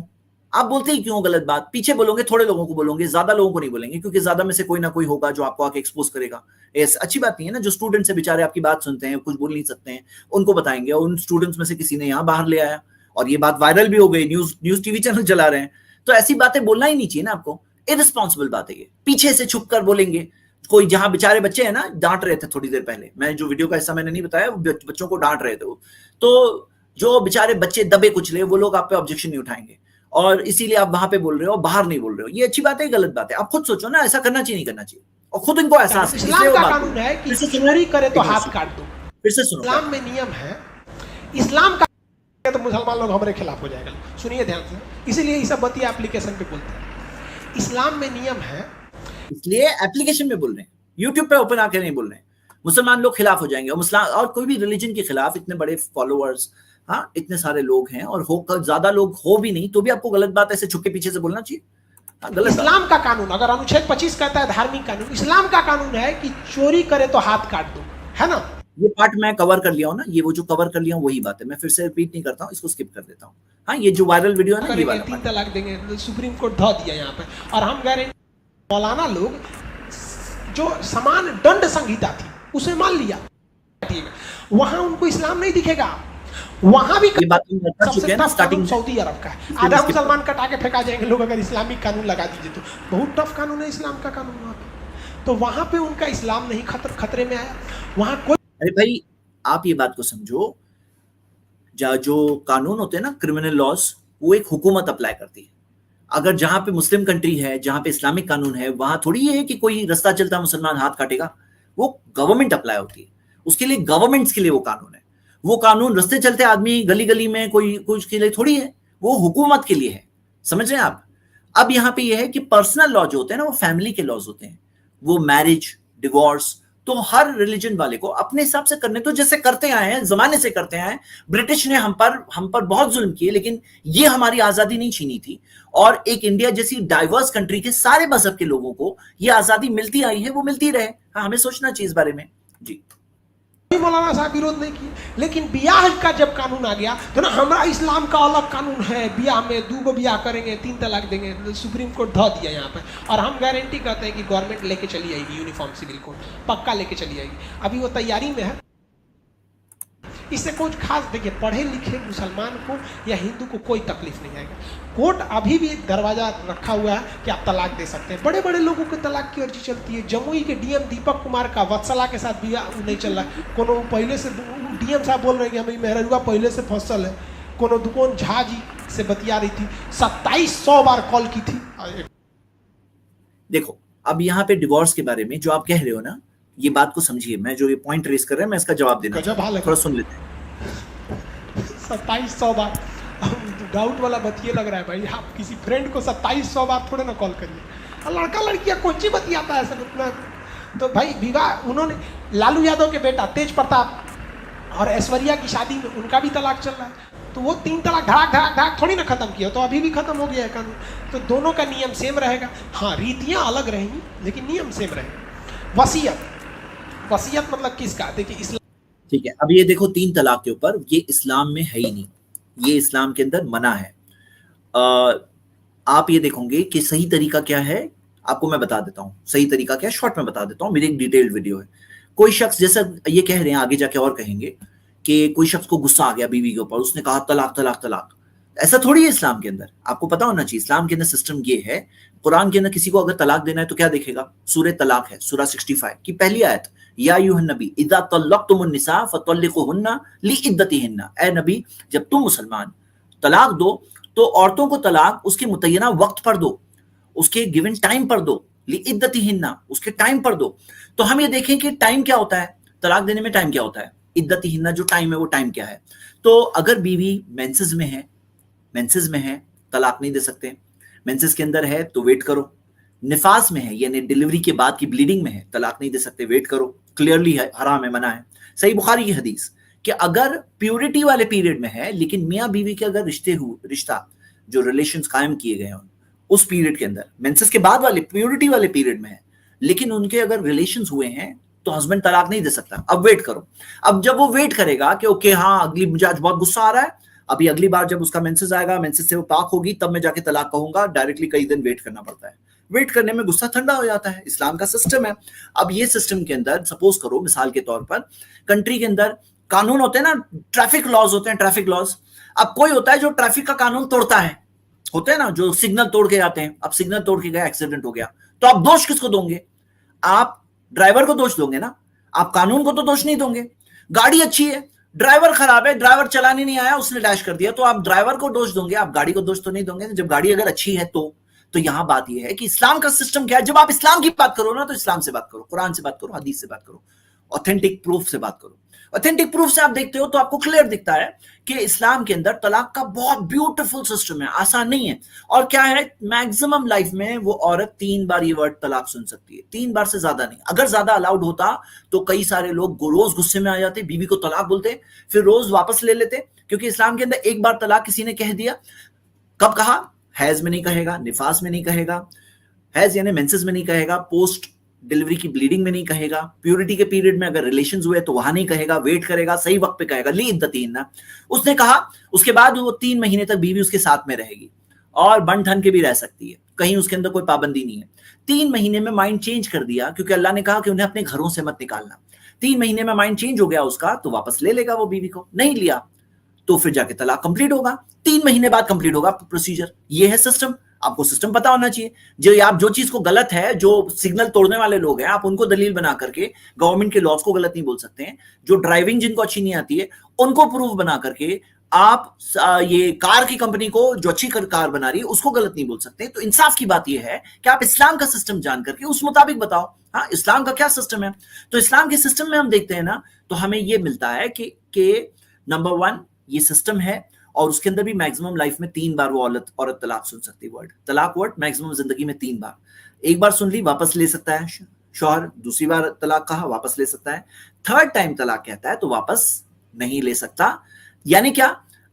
आप, बोलते ही क्यों हो गलत बात, पीछे बोलोगे, थोड़े लोगों को बोलोगे, ज्यादा लोगों को नहीं बोलेंगे, क्योंकि ज्यादा में से कोई ना कोई होगा जो आपको आके एक्सपोज करेगा। ऐसा अच्छी बात नहीं है ना। जो स्टूडेंट्स है बेचारे आपकी बात सुनते हैं, कुछ बोल नहीं सकते हैं, उनको बताएंगे, और उन स्टूडेंट्स में से किसी ने यहाँ बाहर ले आया और ये बात वायरल भी हो गई, न्यूज टीवी चैनल चला रहे हैं, तो ऐसी बातें बोलना ही नहीं चाहिए ना आपको, इररिस्पॉन्सिबल बात है ये। पीछे से छुप कर बोलेंगे, कोई जहां बेचारे बच्चे हैं ना, डांट रहे थे थोड़ी देर पहले, मैं जो वीडियो का हिस्सा मैंने नहीं बताया, बच्चों को डांट रहे थे वो, तो जो बेचारे बच्चे दबे कुचले, वो लोग आप पे ऑब्जेक्शन नहीं उठाएंगे, और इसीलिए आप वहां पे बोल रहे हो, बाहर नहीं बोल रहे हो। ये अच्छी बात है, गलत बात है? आप खुद सोचो ना, ऐसा करना चाहिए नहीं करना चाहिए, और खुद इनको एहसास है। इस्लाम का कानून है कि चोरी करे तो हाथ काट दो। फिर से सुनो, इस्लाम में नियम है, इस्लाम का तो मुसलमान लोग हमारे खिलाफ हो जाएगा। सुनिए ध्यान से, इसीलिए ये सब बतिया एप्लीकेशन पे बोलते हैं। इस्लाम में नियम है, इसलिए एप्लीकेशन में बोल रहे हैं, यूट्यूब पे ओपन आके नहीं बोल रहे हैं। मुसलमान लोग खिलाफ हो जाएंगे, और मुसलमान और कोई भी रिलीजन के खिलाफ, इतने बड़े फॉलोअर्स, हाँ इतने सारे लोग हैं, और होकर ज्यादा लोग हो भी नहीं तो भी आपको गलत बात ऐसे छुपके पीछे से बोलना चाहिए? गलत। इस्लाम का कानून अगर अनुच्छेद 25 कहता है धार्मिक कानून, इस्लाम का कानून है कि चोरी करे तो हाथ काट दो, है ना। ये पार्ट मैं कवर कर लिया हूं ना, ये वो जो कवर कर लिया हूं वही बात है, मैं फिर से रिपीट नहीं करता हूं, इसको स्किप कर देता हूं। हाँ ये जो वायरल वीडियो है ना, ये वाला 3 तलाक देंगे, सुप्रीम कोर्ट धो दिया यहाँ पे, और हम गारंटी मौलाना लोग जो समान दंड संहिता थी उसे मान लिया, काटिएगा, वहां उनको इस्लाम नहीं दिखेगा। वहां भी ये बात हम बता चुके हैं ना स्टार्टिंग। सऊदी अरब का है, आधा मुसलमान कटा के फेंका जाएंगे लोग अगर इस्लामिक कानून लगा दीजिए तो। बहुत टफ कानून है इस्लाम का कानून वहां पे, तो वहां पे उनका इस्लाम नहीं खतरे में आया। वहां कोई, अरे भाई आप ये बात को समझो, जो कानून होते हैं ना क्रिमिनल लॉज, वो एक हुकूमत अप्लाई करती है। अगर जहां पे मुस्लिम कंट्री है, जहां पे इस्लामिक कानून है, वहां थोड़ी है कि कोई रास्ता चलता मुसलमान हाथ काटेगा। वो गवर्नमेंट अप्लाई होती है, उसके लिए गवर्नमेंट्स के लिए वो कानून है। वो कानून रास्ते चलते आदमी गली गली में कोई कुछ के लिए थोड़ी है, वो हुकूमत के लिए है। समझ रहे हैं आप? अब यहाँ पे ये है कि पर्सनल लॉ जो होते हैं ना, वो फैमिली के लॉज होते हैं। वो मैरिज, डिवोर्स, तो हर रिलीजन वाले को अपने हिसाब से करने, तो जैसे करते आए हैं, जमाने से करते आए हैं। ब्रिटिश ने हम पर बहुत जुल्म किए, लेकिन ये हमारी आजादी नहीं छीनी थी। और एक इंडिया जैसी डाइवर्स कंट्री के सारे मजहब के लोगों को ये आजादी मिलती आई है, वो मिलती रहे। हाँ, हमें सोचना चाहिए इस बारे में जी। मौलाना साहब विरोध नहीं किए, लेकिन ब्याह का जब कानून आ गया तो ना, हमारा इस्लाम का अलग कानून है, ब्याह में 2 ब्याह करेंगे, 3 तलाक देंगे, सुप्रीम कोर्ट धो दिया यहाँ पर। और हम गारंटी करते हैं कि गवर्नमेंट लेके चली आएगी यूनिफॉर्म सिविल कोड, पक्का लेके चली आएगी। अभी वो तैयारी में है। इससे कुछ खास, देखिए, पढ़े लिखे मुसलमान को या हिंदू को कोई तकलीफ नहीं आएगा। कोर्ट अभी भी एक दरवाजा रखा हुआ है कि आप तलाक दे सकते हैं। बड़े बड़े लोगों को तलाक की अर्जी चलती है। जमुई के डीएम दीपक कुमार का वत्सला के साथ भी नहीं चल रहा है। कोनो पहले से डीएम साहब बोल रहे हैं कि हमें मेहरुआ पहले से फसल है। कोनो दुकान झा जी से बतिया रही थी, 2700 बार कॉल की थी। देखो, अब यहाँ पे डिवोर्स के बारे में जो आप कह रहे हो ना, ये बात को समझिए। मैं जो ये पॉइंट रेस कर रहा है, मैं इसका जवाब देना थोड़ा सुन लेते हैं। 2700 बार डाउट वाला बतिए लग रहा है भाई। आप किसी फ्रेंड को 2700 बार थोड़े ना कॉल करिए। लड़का लड़कियां कौन सी बतियाता है सब इतना। तो भाई विवाह, उन्होंने लालू यादव के बेटा तेज प्रताप और ऐश्वर्या की शादी में उनका भी तलाक चल रहा है। तो वो 3 तलाक धड़ाक धड़ाक धड़ाक थोड़ी ना खत्म किया, तो अभी भी खत्म हो गया है कानून। तो दोनों का नियम सेम रहेगा। हाँ, रीतियां अलग रहेंगी लेकिन नियम सेम रहेगा। वसीयत मतलब किसका? देखिए, इस्लाम, ठीक है। अब ये देखो, 3 तलाक के ऊपर, ये इस्लाम में है ही नहीं, ये इस्लाम के अंदर मना है। आप ये देखोगे कि सही तरीका क्या है, आपको मैं बता देता हूँ। सही तरीका क्या है, शॉर्ट में बता देता हूँ। मेरी एक डिटेल्ड वीडियो है। कोई शख्स, जैसा ये कह रहे हैं, आगे जाके और कहेंगे कि कोई शख्स को गुस्सा आ गया बीवी के ऊपर, उसने कहा तलाक तलाक तलाक। ऐसा थोड़ी है इस्लाम के अंदर, आपको पता होना चाहिए। इस्लाम के अंदर सिस्टम ये है, कुरान के अंदर किसी को अगर तलाक देना है तो क्या देखेगा? सूरह तलाक है, सूरह 65 की पहली आयत, या अय्युहन नबी इज़ा तल्लक़्तुमुन निसा फतल्लिक़ूहुन्ना लिइद्दतिहिन्ना। ए नबी, जब तुम मुसलमान तलाक दो तो औरतों को तलाक उसके मुतय्यना वक्त पर दो, उसके गिवन टाइम पर दो, लिइद्दतिहिन्ना, उसके टाइम पर दो। तो हम ये देखें कि टाइम क्या होता है, तलाक देने में टाइम क्या होता है, इद्दतिहिन्ना जो टाइम है वो टाइम क्या है। तो अगर बीवी मेंसेस में है तलाक नहीं दे सकते। मेंसेस के अंदर है तो वेट करो। निफास में है यानी डिलीवरी के बाद की ब्लीडिंग में है, तलाक नहीं दे सकते, वेट करो। क्लियरली है, हराम है, मना है। सही बुखारी की हदीस कि अगर प्योरिटी वाले पीरियड में है, लेकिन मियाँ बीवी के अगर रिश्ता जो रिलेशंस कायम किए गए हैं उस पीरियड के अंदर, मेंसेस के बाद वाले प्योरिटी वाले पीरियड में है, लेकिन उनके अगर रिलेशंस हुए हैं तो हस्बैंड तलाक नहीं दे सकता। अब वेट करो। अब जब वो वेट करेगा कि ओके हाँ, अगली, मुझे आज बहुत गुस्सा आ रहा है, अभी अगली बार जब उसका मेंसेस आएगा, मेंसेस से वो पाक होगी, तब मैं जाके तलाक कहूंगा, डायरेक्टली कई दिन वेट करना पड़ता है। वेट करने में गुस्सा ठंडा हो जाता है, इस्लाम का सिस्टम है। अब ये सिस्टम के अंदर सपोज करो, मिसाल के तौर पर कंट्री के अंदर कानून होते हैं ना, ट्रैफिक लॉज होते हैं, ट्रैफिक लॉज। अब कोई होता है जो ट्रैफिक का कानून तोड़ता है, होते हैं ना जो सिग्नल तोड़ के जाते हैं। अब सिग्नल तोड़ के गया, एक्सीडेंट हो गया, तो आप दोष किसको दोगे? आप ड्राइवर को दोष दोगे ना, आप कानून को तो दोष नहीं दोगे। गाड़ी अच्छी है, ड्राइवर खराब है, ड्राइवर चलाने नहीं आया, उसने डैश कर दिया, तो आप ड्राइवर को दोष दोगे, आप गाड़ी को दोष तो नहीं दोगे। जब गाड़ी अगर अच्छी है तो यहां बात यह है कि इस्लाम का सिस्टम क्या है। जब आप इस्लाम की बात करो ना, तो इस्लाम से बात करो, कुरान से बात करो, हदीस से बात करो, ऑथेंटिक प्रूफ से बात करो। ऑथेंटिक प्रूफ से आप देखते हो तो आपको क्लियर दिखता है कि इस्लाम के अंदर तलाक का बहुत ब्यूटीफुल सिस्टम है, आसान नहीं है। और क्या है, मैक्सिमम लाइफ में वो औरत 3 बार ये वर्ड तलाक सुन सकती है, 3 बार से ज्यादा नहीं। अगर ज्यादा अलाउड होता तो कई सारे लोग रोज गुस्से में आ जाते, बीवी को तलाक बोलते, फिर रोज वापस ले लेते। क्योंकि इस्लाम के अंदर एक बार तलाक किसी ने कह दिया, कब कहा? हैज में नहीं कहेगा, निफास में नहीं कहेगा, हैज यानी मेंसेस में नहीं कहेगा, पोस्ट डिलीवरी की ब्लीडिंग में नहीं कहेगा, प्यूरिटी के पीरियड में अगर रिलेशंस हुए तो वहां नहीं कहेगा, वेट करेगा, सही वक्त पे कहेगा, ली इद्दतीन। उसने कहा, उसके बाद वो 3 महीने तक बीवी उसके साथ में रहेगी और बन ठन के भी रह सकती है, कहीं उसके अंदर कोई पाबंदी नहीं है। 3 महीने में माइंड चेंज कर दिया, क्योंकि अल्लाह ने कहा कि उन्हें अपने घरों से मत निकालना। 3 महीने में माइंड चेंज हो गया उसका तो वापस ले लेगा वो बीवी को, नहीं लिया तो फिर जाके तलाक कंप्लीट होगा, 3 महीने बाद कंप्लीट होगा प्रोसीजर। ये है सिस्टम, आपको सिस्टम पता होना चाहिए। जो आप जो चीज को गलत है, जो सिग्नल तोड़ने वाले लोग हैं, आप उनको दलील बना करके गवर्नमेंट के लॉस को गलत नहीं बोल सकते हैं। जो ड्राइविंग जिनको अच्छी नहीं आती है उनको प्रूफ बना करके आप ये कार की कंपनी को जो अच्छी कार बना रही है उसको गलत नहीं बोल सकते। तो इंसाफ की बात यह है कि आप इस्लाम का सिस्टम जान करके उस मुताबिक बताओ, हाँ इस्लाम का क्या सिस्टम है। तो इस्लाम के सिस्टम में हम देखते हैं ना, तो हमें यह मिलता है कि नंबर 1 ये सिस्टम है और उसके अंदर भी मैक्सिमम लाइफ में 3 बार वो औरत तलाक सुन सकती है। वर्ड तलाक वर्ड मैक्सिमम जिंदगी में 3 बार, एक बार सुन ली वापस ले सकता है शौहर, दूसरी बार तलाक कहा वापस ले सकता है, थर्ड टाइम तलाक कहता है तो वापस नहीं ले सकता। यानी क्या,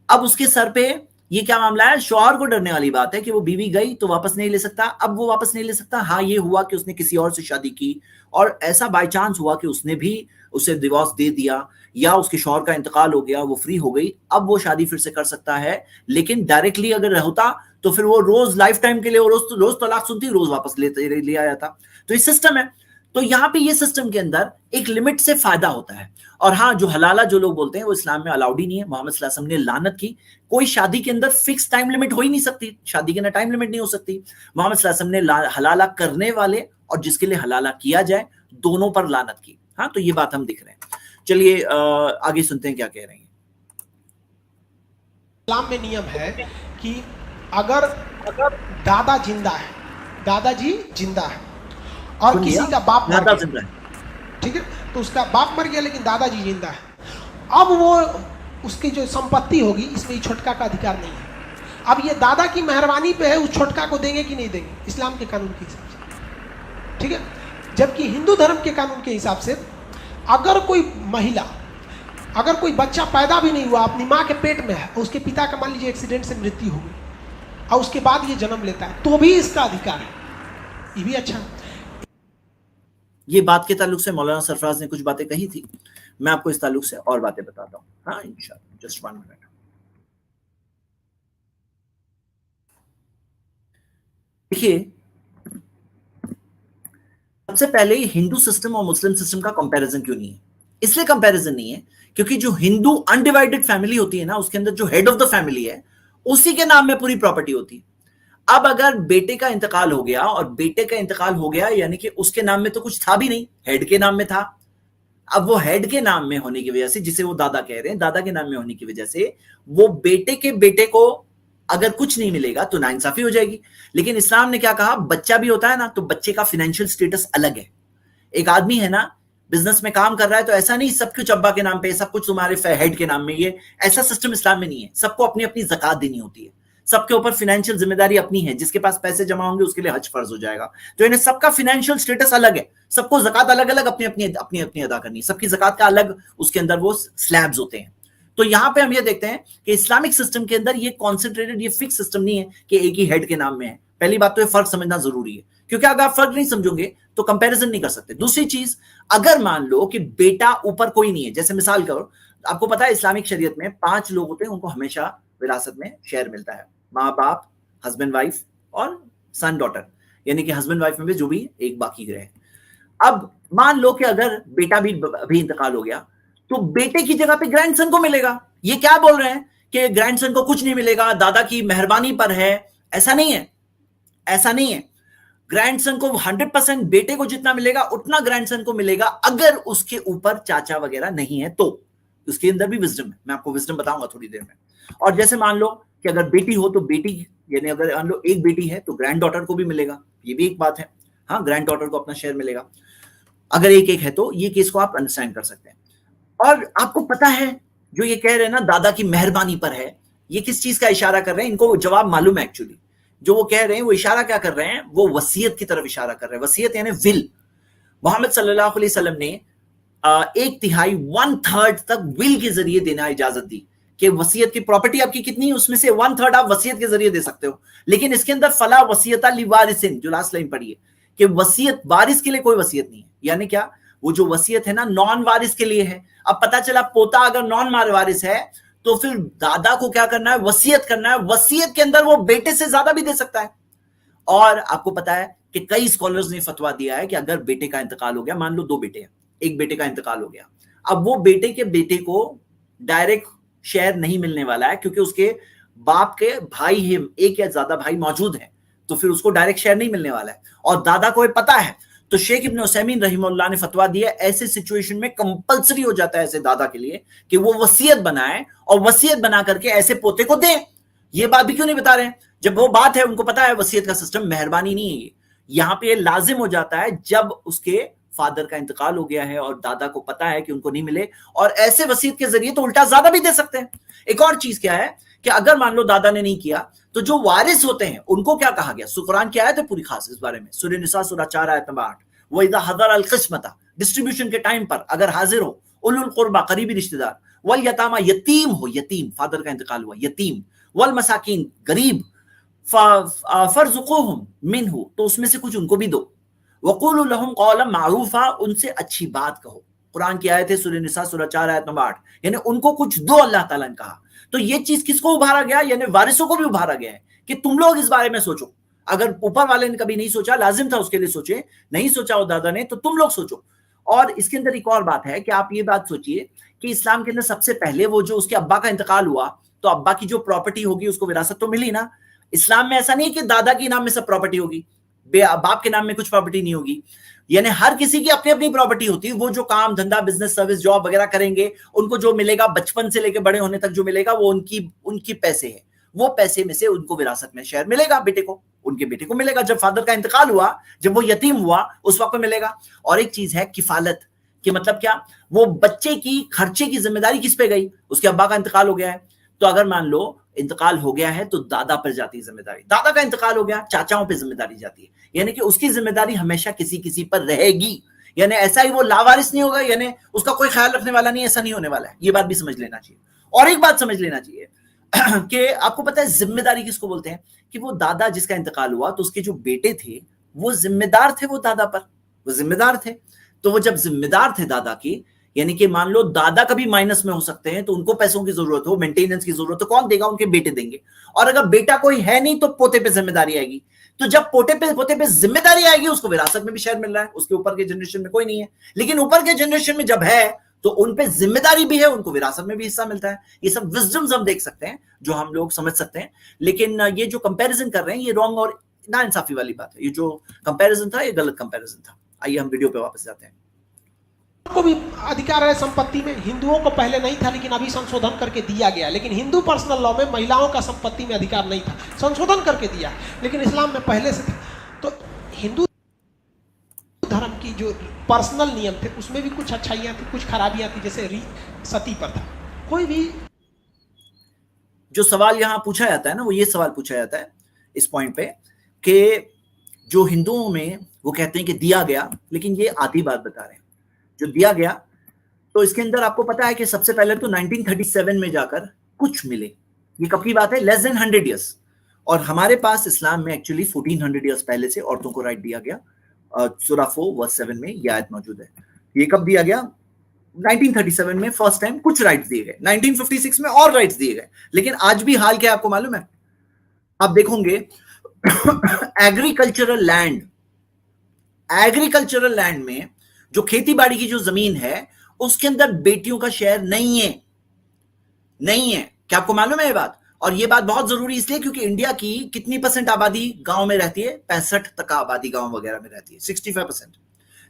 अब उसके सर पे ये क्या मामला है, शौहर को डरने वाली बात है कि वो बीवी गई तो वापस नहीं ले सकता, अब वो वापस नहीं ले सकता। हाँ ये हुआ कि उसने किसी और से शादी की और ऐसा बाय चांस हुआ कि उसने भी उसे डिवोर्स दे दिया या उसके शौहर का इंतकाल हो गया, वो फ्री हो गई, अब वो शादी फिर से कर सकता है। लेकिन डायरेक्टली अगर होता तो फिर वो रोज लाइफ टाइम के लिए रोज तलाक सुनती, रोज वापस ले आया था। तो ये सिस्टम है। तो यहाँ पे ये सिस्टम के अंदर एक लिमिट से फायदा होता है। और हाँ, जो हलाला जो लोग बोलते हैं वो इस्लाम में अलाउड ही नहीं है। मोहम्मद सल्लल्लाहु अलैहि वसल्लम ने लानत की, कोई शादी के अंदर फिक्स टाइम लिमिट हो ही नहीं सकती, शादी के अंदर टाइम लिमिट नहीं हो सकती। मोहम्मद सल्लल्लाहु अलैहि वसल्लम ने हलाला करने वाले और जिसके लिए हलाला किया जाए दोनों पर लानत की। हाँ, तो ये बात हम दिख रहे हैं। चलिए आगे सुनते हैं क्या कह रहे हैं। इस्लाम में नियम है कि अगर दादा जिंदा है, दादाजी जिंदा है और किसी का बाप मर गया, ठीक है, तो उसका बाप मर गया लेकिन दादाजी जिंदा है, अब वो उसकी जो संपत्ति होगी इसमें छोटका का अधिकार नहीं है। अब ये दादा की मेहरबानी पे है, उस छोटका को देंगे कि नहीं देंगे इस्लाम के कानून के हिसाब से, ठीक है। जबकि हिंदू धर्म के कानून के हिसाब से अगर कोई महिला, अगर कोई बच्चा पैदा भी नहीं हुआ, अपनी माँ के पेट में है, उसके पिता का मान लीजिए एक्सीडेंट से मृत्यु हो गई और उसके बाद ये जन्म लेता है, तो भी इसका अधिकार है। ये भी अच्छा है। ये बात के ताल्लुक से मौलाना सरफराज ने कुछ बातें कही थी, मैं आपको इस ताल्लुक से और बातें बताता हूँ। हाँ इंशाल्लाह, जस्ट 1 मिनट। देखिए, सबसे पहले हिंदू सिस्टम और मुस्लिम सिस्टम का कंपैरिजन क्यों नहीं है? इसलिए कंपैरिजन नहीं है क्योंकि जो हिंदू अनडिवाइडेड फैमिली होती है ना, उसके अंदर जो हेड ऑफ द फैमिली है उसी के नाम में पूरी प्रॉपर्टी होती है। अब अगर बेटे का इंतकाल हो गया, और बेटे का इंतकाल हो गया यानी कि उसके नाम में तो कुछ था भी नहीं, हेड के नाम में था। अब वो हेड के नाम में होने की वजह से, जिसे वो दादा कह रहे हैं, दादा के नाम में होने की वजह से वो बेटे के बेटे को अगर कुछ नहीं मिलेगा तो नाइंसाफी हो जाएगी। लेकिन इस्लाम ने क्या कहा, बच्चा भी होता है ना तो बच्चे का फाइनेंशियल स्टेटस अलग है। एक आदमी है ना, बिजनेस में काम कर रहा है तो ऐसा नहीं सब कुछ अब्बा के नाम पे, सब कुछ तुम्हारे हेड के नाम में, ये ऐसा सिस्टम इस्लाम में नहीं है। सबको अपनी अपनी ज़कात देनी होती है, सबके ऊपर फाइनेंशियल जिम्मेदारी अपनी है। जिसके पास पैसे जमा होंगे उसके लिए हज फर्ज हो जाएगा। तो इन्हें सबका फाइनेंशियल स्टेटस अलग है, सबको ज़कात अलग अलग अपनी अपनी अदा करनी है। सबकी ज़कात का अलग उसके अंदर वो स्लैब्स होते हैं। तो यहां पे हम ये देखते हैं कि इस्लामिक सिस्टम के अंदर ये कॉन्सेंट्रेटेड, ये फिक्स सिस्टम नहीं है कि एक ही हेड के नाम में है। पहली बात तो ये फर्क समझना जरूरी है, क्योंकि अगर आप फर्क नहीं समझोगे तो कंपैरिजन नहीं कर सकते। दूसरी चीज, अगर मान लो कि बेटा ऊपर कोई नहीं है, जैसे मिसाल करो, आपको पता है इस्लामिक शरीयत में 5 लोग होते हैं, उनको हमेशा विरासत में शेयर मिलता है, माँ बाप, हस्बैंड वाइफ और सन डॉटर, यानी कि हस्बैंड वाइफ में भी जो भी एक बाकी रहे। अब मान लो कि अगर बेटा भी अभी इंतकाल हो गया तो बेटे की जगह पे ग्रैंडसन को मिलेगा। ये क्या बोल रहे हैं कि ग्रैंडसन को कुछ नहीं मिलेगा, दादा की मेहरबानी पर है? ऐसा नहीं है, ऐसा नहीं है। ग्रैंडसन को 100% बेटे को जितना मिलेगा उतना ग्रैंडसन को मिलेगा, अगर उसके ऊपर चाचा वगैरह नहीं है तो। उसके अंदर भी विजडम है, मैं आपको विजडम बताऊंगा थोड़ी देर में। और जैसे मान लो कि अगर बेटी हो तो बेटी, यानी अगर मान लो एक बेटी है तो ग्रैंड डॉटर को भी मिलेगा, ये भी एक बात है। हाँ, ग्रैंड डॉटर को अपना शेयर मिलेगा अगर एक एक है तो। ये केस को आप अंडरस्टैंड कर सकते हैं। और आपको पता है जो ये कह रहे हैं ना दादा की मेहरबानी पर है, ये किस चीज का इशारा कर रहे हैं? इनको जवाब मालूम है एक्चुअली। जो वो कह रहे हैं वो इशारा क्या कर रहे हैं, वो वसीयत की तरफ इशारा कर रहे हैं। वसीयत यानी विल। मोहम्मद सल्लल्लाहु अलैहि वसल्लम ने 1/3 1/3 तक विल के जरिए देना इजाजत दी कि वसीयत की प्रॉपर्टी आपकी कितनी है उसमें से 1/3 आप वसीयत के जरिए दे सकते हो। लेकिन इसके अंदर फला वसीयता लिवारिसिन, जो लास्ट लाइन पढ़ी है कि वसीयत वारिस के लिए कोई वसीयत नहीं है। यानी क्या, वो जो वसीयत है ना नॉन वारिस के लिए है। अब पता चला पोता अगर नॉन वारिस है तो फिर दादा को क्या करना है, वसीयत करना है। वसीयत के अंदर वो बेटे से ज्यादा भी दे सकता है। और आपको पता है कि कई स्कॉलर्स ने फतवा दिया है कि अगर बेटे का इंतकाल हो गया, मान लो 2 बेटे हैं, एक बेटे का इंतकाल हो गया, अब वो बेटे के बेटे को डायरेक्ट शेयर नहीं मिलने वाला है क्योंकि उसके बाप के भाई है, एक या ज्यादा भाई मौजूद हैं, तो फिर उसको डायरेक्ट शेयर नहीं मिलने वाला है और दादा को ये पता है। तो शेख इब्न उसैमीन रहिमहुल्लाह ने फतवा दिया ऐसे सिचुएशन में कंपलसरी हो जाता है ऐसे दादा के लिए कि वो वसीयत बनाए और वसीयत बना करके ऐसे पोते को दे। ये बात भी क्यों नहीं बता रहे हैं, जब वो बात है उनको पता है वसीयत का सिस्टम मेहरबानी नहीं है ये। यहाँ पे लाजिम हो जाता है जब उसके फादर का इंतकाल हो गया है और दादा को पता है कि उनको नहीं मिले, और ऐसे वसीयत के जरिए तो उल्टा ज्यादा भी दे सकते हैं। एक और चीज क्या है कि अगर मान लो दादा ने नहीं किया तो जो वारिस होते हैं उनको क्या कहा गया, कुरान की आयत है पूरी खास इस बारे में, सूरह निसा सूरह 4 आयत नंबर 8, वइज़ा हज़र अल क़िस्मता, डिस्ट्रीब्यूशन के टाइम पर अगर हाजिर हो उलुल कुर्बा करीबी रिश्तेदार, वल यतामा यतीम हो, यतीम फादर का इंतकाल हुआ यतीम, वल मसाकीन गरीब, फर्ज़ुक़ूहुम मिन्हु तो उसमें से कुछ उनको भी दो, वक़ूलु लहुम क़ौलन मारूफा उनसे अच्छी बात कहो। कुरान की आयत है सूरह निसा सूरह 4 आयत नंबर 8, यानी उनको कुछ दो अल्लाह ताला ने कहा। तो ये चीज किसको उभारा गया, यानी वारिसों को भी उभारा गया है कि तुम लोग इस बारे में सोचो। अगर ऊपर वाले ने कभी नहीं सोचा, लाजिम था उसके लिए सोचे, नहीं सोचा वो दादा ने, तो तुम लोग सोचो। और इसके अंदर एक और बात है कि आप ये बात सोचिए कि इस्लाम के अंदर सबसे पहले वो जो उसके अब्बा का इंतकाल हुआ तो अब्बा की जो प्रॉपर्टी होगी उसको विरासत तो मिली ना। इस्लाम में ऐसा नहीं कि दादा के नाम में सब प्रॉपर्टी होगी, बाप के नाम में कुछ प्रॉपर्टी नहीं होगी, यानी हर किसी की अपनी अपनी प्रॉपर्टी होती है। वो जो काम धंधा बिजनेस सर्विस जॉब वगैरह करेंगे उनको जो मिलेगा बचपन से लेकर बड़े होने तक जो मिलेगा वो उनकी पैसे है, वो पैसे में से उनको विरासत में शेयर मिलेगा, बेटे को, उनके बेटे को मिलेगा। जब फादर का इंतकाल हुआ, जब वो यतीम हुआ उस वक्त मिलेगा। और एक चीज है किफालत, कि मतलब क्या, वो बच्चे की खर्चे की जिम्मेदारी किस पे गई, उसके अब्बा का इंतकाल हो गया है तो अगर मान लो इंतकाल हो गया है तो दादा पर जाती है जिम्मेदारी, दादा का इंतकाल हो गया चाचाओं पे जिम्मेदारी जाती है, यानी कि उसकी जिम्मेदारी हमेशा किसी किसी पर रहेगी। यानी ऐसा ही वो लावारिस नहीं होगा, यानी उसका कोई ख्याल रखने वाला नहीं, ऐसा नहीं होने वाला है। ये बात भी समझ लेना चाहिए। और एक बात समझ लेना चाहिए कि आपको पता है जिम्मेदारी किसको बोलते हैं, कि वो दादा जिसका इंतकाल हुआ तो उसके जो बेटे थे वो जिम्मेदार थे, वो दादा पर वो जिम्मेदार थे। तो वो जब जिम्मेदार थे दादा की, यानी कि मान लो दादा कभी माइनस में हो सकते हैं तो उनको पैसों की जरूरत हो, मेंटेनेंस की जरूरत हो, कौन देगा, उनके बेटे देंगे। और अगर बेटा कोई है नहीं तो पोते पे जिम्मेदारी आएगी। तो जब पोते पे जिम्मेदारी आएगी उसको विरासत में भी शेयर मिल रहा है, उसके ऊपर के जनरेशन में कोई नहीं है। लेकिन ऊपर के जनरेशन में जब है तो उन पे जिम्मेदारी भी है, उनको विरासत में भी हिस्सा मिलता है। ये सब विजडम्स हम देख सकते हैं जो हम लोग समझ सकते हैं। लेकिन ये जो कंपैरिजन कर रहे हैं ये रॉन्ग और नाइंसाफी वाली बात है। ये जो कंपैरिजन था ये गलत कंपैरिजन था। आइए हम वीडियो पे वापस जाते हैं। को भी अधिकार है संपत्ति में, हिंदुओं को पहले नहीं था लेकिन अभी संशोधन करके दिया गया। लेकिन हिंदू पर्सनल लॉ में महिलाओं का संपत्ति में अधिकार नहीं था, संशोधन करके दिया, लेकिन इस्लाम में पहले से था। तो हिंदू धर्म की जो पर्सनल नियम थे उसमें भी कुछ अच्छाइयां थी, कुछ खराबियां थी, जैसे सती प्रथा। कोई भी जो सवाल यहां पूछा जाता है ना, वो ये सवाल पूछा जाता है इस पॉइंट पे कि जो हिंदुओं में वो कहते हैं कि दिया गया, लेकिन ये आधी बात बता रहे हैं जो दिया गया। तो इसके अंदर आपको पता है कि सबसे पहले तो 1937 में जाकर कुछ मिले। ये कब की बात है, लेस देन 100 ईयर्स। और हमारे पास इस्लाम में एक्चुअली 1400 ईयर्स पहले से औरतों को राइट दिया गया। सूरा 4 वर्स 7 में यह आयत मौजूद है। ये कब दिया गया, 1937 में फर्स्ट टाइम कुछ राइट्स दिए गए, 1956 में और राइट्स दिए गए। लेकिन आज भी हाल क्या है आपको मालूम है, आप देखोगे एग्रीकल्चरल लैंड में जो खेती बाड़ी की जो जमीन है उसके अंदर बेटियों का शेयर नहीं है। क्या आपको मालूम है ये बात? और ये बात बहुत जरूरी इसलिए क्योंकि इंडिया की कितनी % आबादी गांव में रहती है, 65% आबादी गांव वगैरह में रहती है, 65%।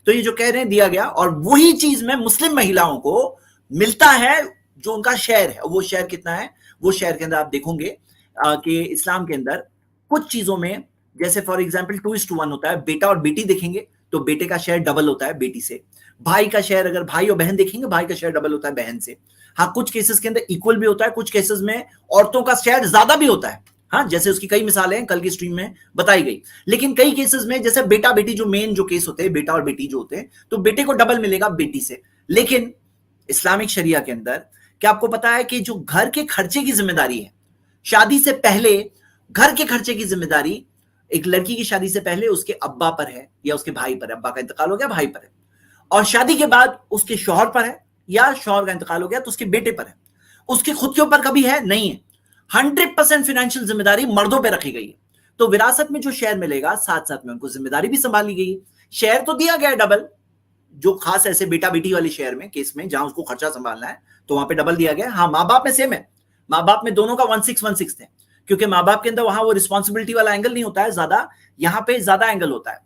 तो ये जो कह रहे हैं दिया गया, और वही चीज में मुस्लिम महिलाओं को मिलता है जो उनका शेयर है। वो शेयर कितना है, वो शेयर के अंदर आप देखोगे कि इस्लाम के अंदर कुछ चीजों में, जैसे फॉर एग्जाम्पल 2:1 होता है, बेटा और बेटी देखेंगे तो बेटे का शेयर डबल होता है बेटी से। भाई का शेयर, अगर भाई और बहन देखेंगे, भाई का शेयर डबल होता है बहन से। हाँ, कुछ केसेस के अंदर इक्वल भी होता है, कुछ केसेस में औरतों का शेयर ज्यादा भी होता है। हाँ, जैसे उसकी कई मिसालें कल की स्ट्रीम में बताई गई। लेकिन कई केसेस में जैसे बेटा बेटी जो मेन जो केस होते हैं, बेटा और बेटी जो होते हैं, तो बेटे को डबल मिलेगा बेटी से। लेकिन इस्लामिक शरिया के अंदर क्या आपको पता है कि जो घर के खर्चे की जिम्मेदारी है, शादी से पहले घर के खर्चे की जिम्मेदारी एक लड़की की शादी से पहले उसके अब्बा पर है या उसके भाई पर है। अब्बा का इंतकाल हो गया, भाई पर है। और शादी के बाद उसके शौहर पर है या शौहर का इंतकाल हो गया तो उसके बेटे पर है। उसके खुद के ऊपर कभी है नहीं है। 100% फाइनेंशियल जिम्मेदारी मर्दों पे रखी गई है। तो विरासत में जो शेयर मिलेगा साथ साथ में उनको जिम्मेदारी भी संभाली गई है। शेयर तो दिया गया है डबल, जो खास ऐसे बेटा बेटी वाले शेयर में केस में जहां उसको खर्चा संभालना है तो वहां पे डबल दिया गया। हाँ, माँ बाप में सेम है, माँ बाप में दोनों का 1/6 थे, क्योंकि माँ बाप के अंदर वहां वो रिस्पॉन्सिबिलिटी वाला एंगल नहीं होता है ज्यादा, यहां पे ज्यादा एंगल होता है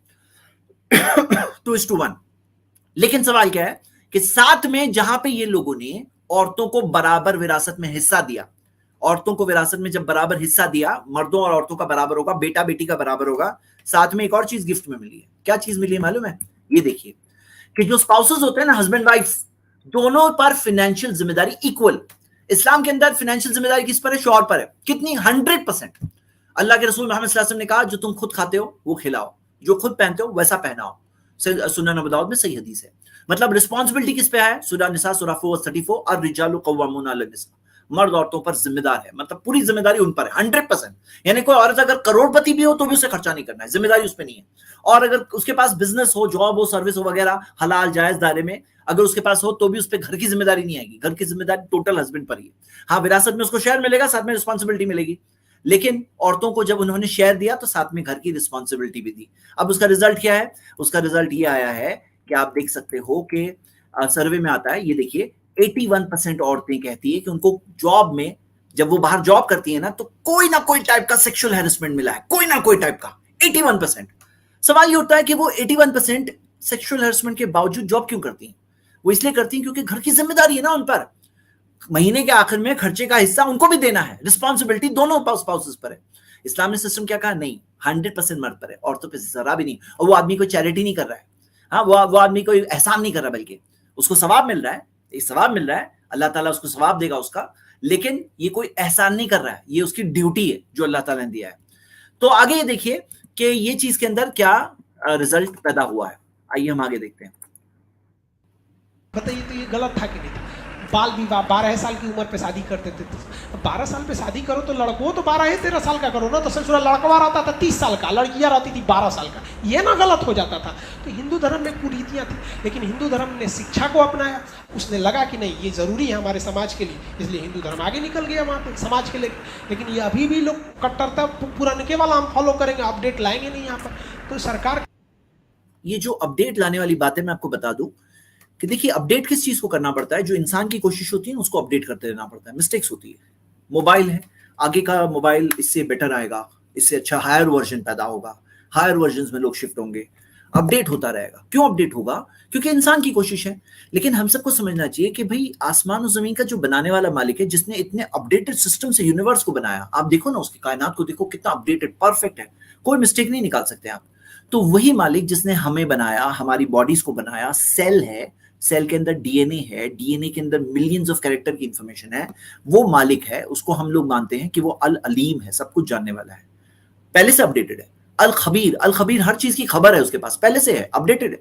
2:1। लेकिन सवाल क्या है कि साथ में जहां पे ये लोगों ने औरतों को बराबर विरासत में हिस्सा दिया, औरतों को विरासत में जब बराबर हिस्सा दिया, मर्दों और औरतों का बराबर होगा, बेटा बेटी का बराबर होगा, साथ में एक और चीज गिफ्ट में मिली है। क्या चीज मिली है मालूम है? ये देखिए कि जो स्पाउसेस होते हैं ना, हस्बैंड वाइफ, दोनों पर फाइनेंशियल जिम्मेदारी इक्वल। इस्लाम के अंदर फाइनेंशियल जिम्मेदारी किस पर है? शौहर पर है। कितनी? 100%। अल्लाह के रसूल मोहम्मद सल्लल्लाहु अलैहि वसल्लम ने कहा, जो तुम खुद खाते हो वो खिलाओ, जो खुद पहनते हो वैसा पहनाओ। सुनन अबू दाऊद में सही हदीस है। मतलब रिस्पॉन्सिबिलिटी किस पे है? सूरह निसा सूरह 4:34, अर्रिजालु कव्वामूना अलन-निसा, मर्द औरतों पर जिम्मेदार है, मतलब पूरी जिम्मेदारी उन पर है 100%। यानी कोई औरत अगर करोड़पति भी हो तो भी उसे खर्चा नहीं करना है, जिम्मेदारी उस पर नहीं है। और अगर उसके पास बिजनेस हो, जॉब हो, सर्विस हो वगैरह हलाल जायज दायरे में अगर उसके पास हो तो भी उस पर घर की जिम्मेदारी नहीं आएगी, घर की जिम्मेदारी टोटल हस्बैंड पर ही है। हाँ, विरासत में उसको शेयर मिलेगा, साथ में रिस्पॉन्सिबिलिटी मिलेगी, लेकिन औरतों को जब उन्होंने शेयर दिया तो साथ में घर की रिस्पॉन्सिबिलिटी भी दी। अब उसका रिजल्ट क्या है? उसका रिजल्ट ये आया है कि आप देख सकते हो कि सर्वे में आता है, ये देखिए 81% औरतें कहती है कि उनको जॉब में, जब वो बाहर जॉब करती है ना, तो कोई ना कोई टाइप का सेक्सुअल हैरेसमेंट मिला है, कोई ना कोई टाइप का। 81%। सवाल ये होता है कि वो 81% सेक्सुअल हैरेसमेंट के बावजूद जॉब क्यों करती हैं? वो इसलिए करती हैं क्योंकि घर की जिम्मेदारी है ना उन पर, महीने के आखिर में खर्चे का हिस्सा उनको भी देना है, रिस्पॉन्सिबिलिटी दोनों स्पाउसेस पर है। इस्लाम ने सिस्टम क्या कहा? नहीं, 100% मर्द पर है, औरतों पर जरा भी नहीं। और वो आदमी कोई चैरिटी नहीं कर रहा है, हाँ, वो आदमी कोई एहसान नहीं कर रहा, बल्कि उसको सवाब मिल रहा है, सवाब मिल रहा है, अल्लाह ताला उसको सवाब देगा उसका, लेकिन ये कोई एहसान नहीं कर रहा है, ये उसकी ड्यूटी है जो अल्लाह ताला ने दिया है। तो आगे ये देखिए कि ये चीज के अंदर क्या रिजल्ट पैदा हुआ है। आइए हम आगे देखते हैं। बताइए, तो ये गलत था कि नहीं था? बाल विवाह 12 साल की उम्र पे शादी करते थे। 12 साल पे शादी करो तो लड़कों तो 12-13 साल का करो ना, तो ससुरा लड़कवा रहता था 30 साल का, लड़कियां रहती थी 12 साल का, ये ना गलत हो जाता था। तो हिंदू धर्म में कुरीतियाँ थी, लेकिन हिंदू धर्म ने शिक्षा को अपनाया, उसने लगा कि नहीं ये ज़रूरी है हमारे समाज के लिए, इसलिए हिंदू धर्म आगे निकल गया वहाँ पे समाज के लिए। लेकिन ये अभी भी लोग कट्टरता पुराने वाला हम फॉलो करेंगे, अपडेट लाएंगे नहीं यहाँ पर। तो सरकार, ये जो अपडेट लाने वाली बातें मैं आपको बता दूं कि देखिए, अपडेट किस चीज को करना पड़ता है? जो इंसान की कोशिश होती है उसको अपडेट करते रहना पड़ता है। मिस्टेक्स होती है, मोबाइल है, आगे का मोबाइल इससे बेटर आएगा, इससे अच्छा हायर वर्जन पैदा होगा, हायर वर्जन में लोग शिफ्ट होंगे, अपडेट होता रहेगा। क्यों अपडेट होगा? क्योंकि इंसान की कोशिश है। लेकिन हम सबको समझना चाहिए कि भाई आसमान और जमीन का जो बनाने वाला मालिक है, जिसने इतने अपडेटेड सिस्टम से यूनिवर्स को बनाया, आप देखो ना उसकी कायनात को देखो, कितना अपडेटेड परफेक्ट है, कोई मिस्टेक नहीं निकाल सकते आप। तो वही मालिक जिसने हमें बनाया, हमारी बॉडीज को बनाया, सेल है, सेल के अंदर डीएनए है, डीएनए के अंदर मिलियंस ऑफ कैरेक्टर की इंफॉर्मेशन है, वो मालिक है, उसको हम लोग मानते हैं कि वो अल अलीम है, सब कुछ जानने वाला है, पहले से अपडेटेड है। अल खबीर, अल खबीर, हर चीज की खबर है उसके पास, पहले से है, अपडेटेड है,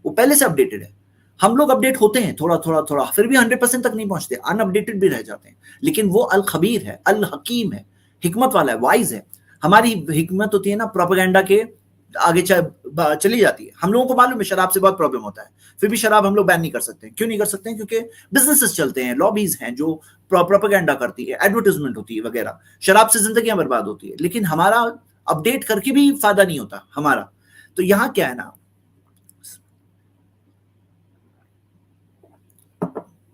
वो पहले से अपडेटेड है। हम लोग अपडेट होते हैं थोड़ा थोड़ा थोड़ा, फिर भी 100% तक नहीं पहुंचते, अनअपडेटेड भी रह जाते हैं। लेकिन वो अल खबीर है, अल हकीम है, हिकमत वाला है, वाइज है। हमारी हिकमत होती है ना प्रोपेगेंडा के आगे चली जाती है। हम लोगों को मालूम है शराब से बहुत प्रॉब्लम होता है, फिर भी शराब हम लोग बैन नहीं कर सकते। क्यों नहीं कर सकते? क्योंकि बिजनेसेस चलते हैं, लॉबीज हैं जो प्रोपेगेंडा करती है, एडवर्टाइजमेंट होती है वगैरह। शराब से जिंदगियां बर्बाद होती है, लेकिन हमारा अपडेट करके भी फायदा नहीं होता हमारा। तो यहां क्या है ना,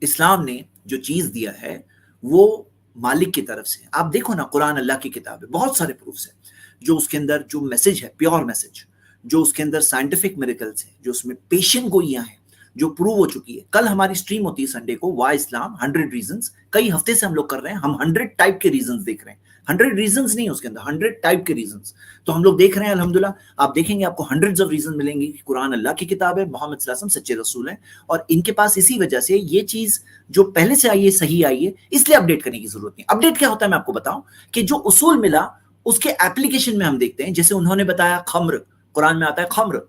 इस्लाम ने जो चीज दिया है वो मालिक की तरफ से। आप देखो ना, कुरान अल्लाह की किताब है, बहुत सारे प्रूफ्स है, जो उसके अंदर जो मैसेज है, प्योर मैसेज, जो उसके अंदर साइंटिफिक मिरेकल्स है, जो उसमें पेशेंट गोइयां हैं जो प्रूव हो चुकी है। कल हमारी स्ट्रीम होती है संडे को, वाई इस्लाम 100 रीजंस, कई हफ्ते से हम लोग कर रहे हैं, हम 100 टाइप के रीजंस देख रहे हैं। 100 रीजंस नहीं, उसके अंदर 100 टाइप के रीजंस, तो हम लोग देख रहे हैं अल्हम्दुलिल्लाह। आप देखेंगे आपको हंड्रेड्स ऑफ रीजन मिलेंगे कि कुरान अल्लाह की किताब है, मोहम्मद सल्लल्लाहु अलैहि वसल्लम सच्चे रसूल हैं, और इनके पास इसी वजह से ये चीज जो पहले से आई है सही आई है, इसलिए अपडेट करने की जरूरत नहीं। अपडेट क्या होता है मैं आपको बताऊं कि जो उसूल मिला उसके एप्लीकेशन में हम देखते हैं। जैसे उन्होंने बताया खम्र, कुरान में आता है खम्र,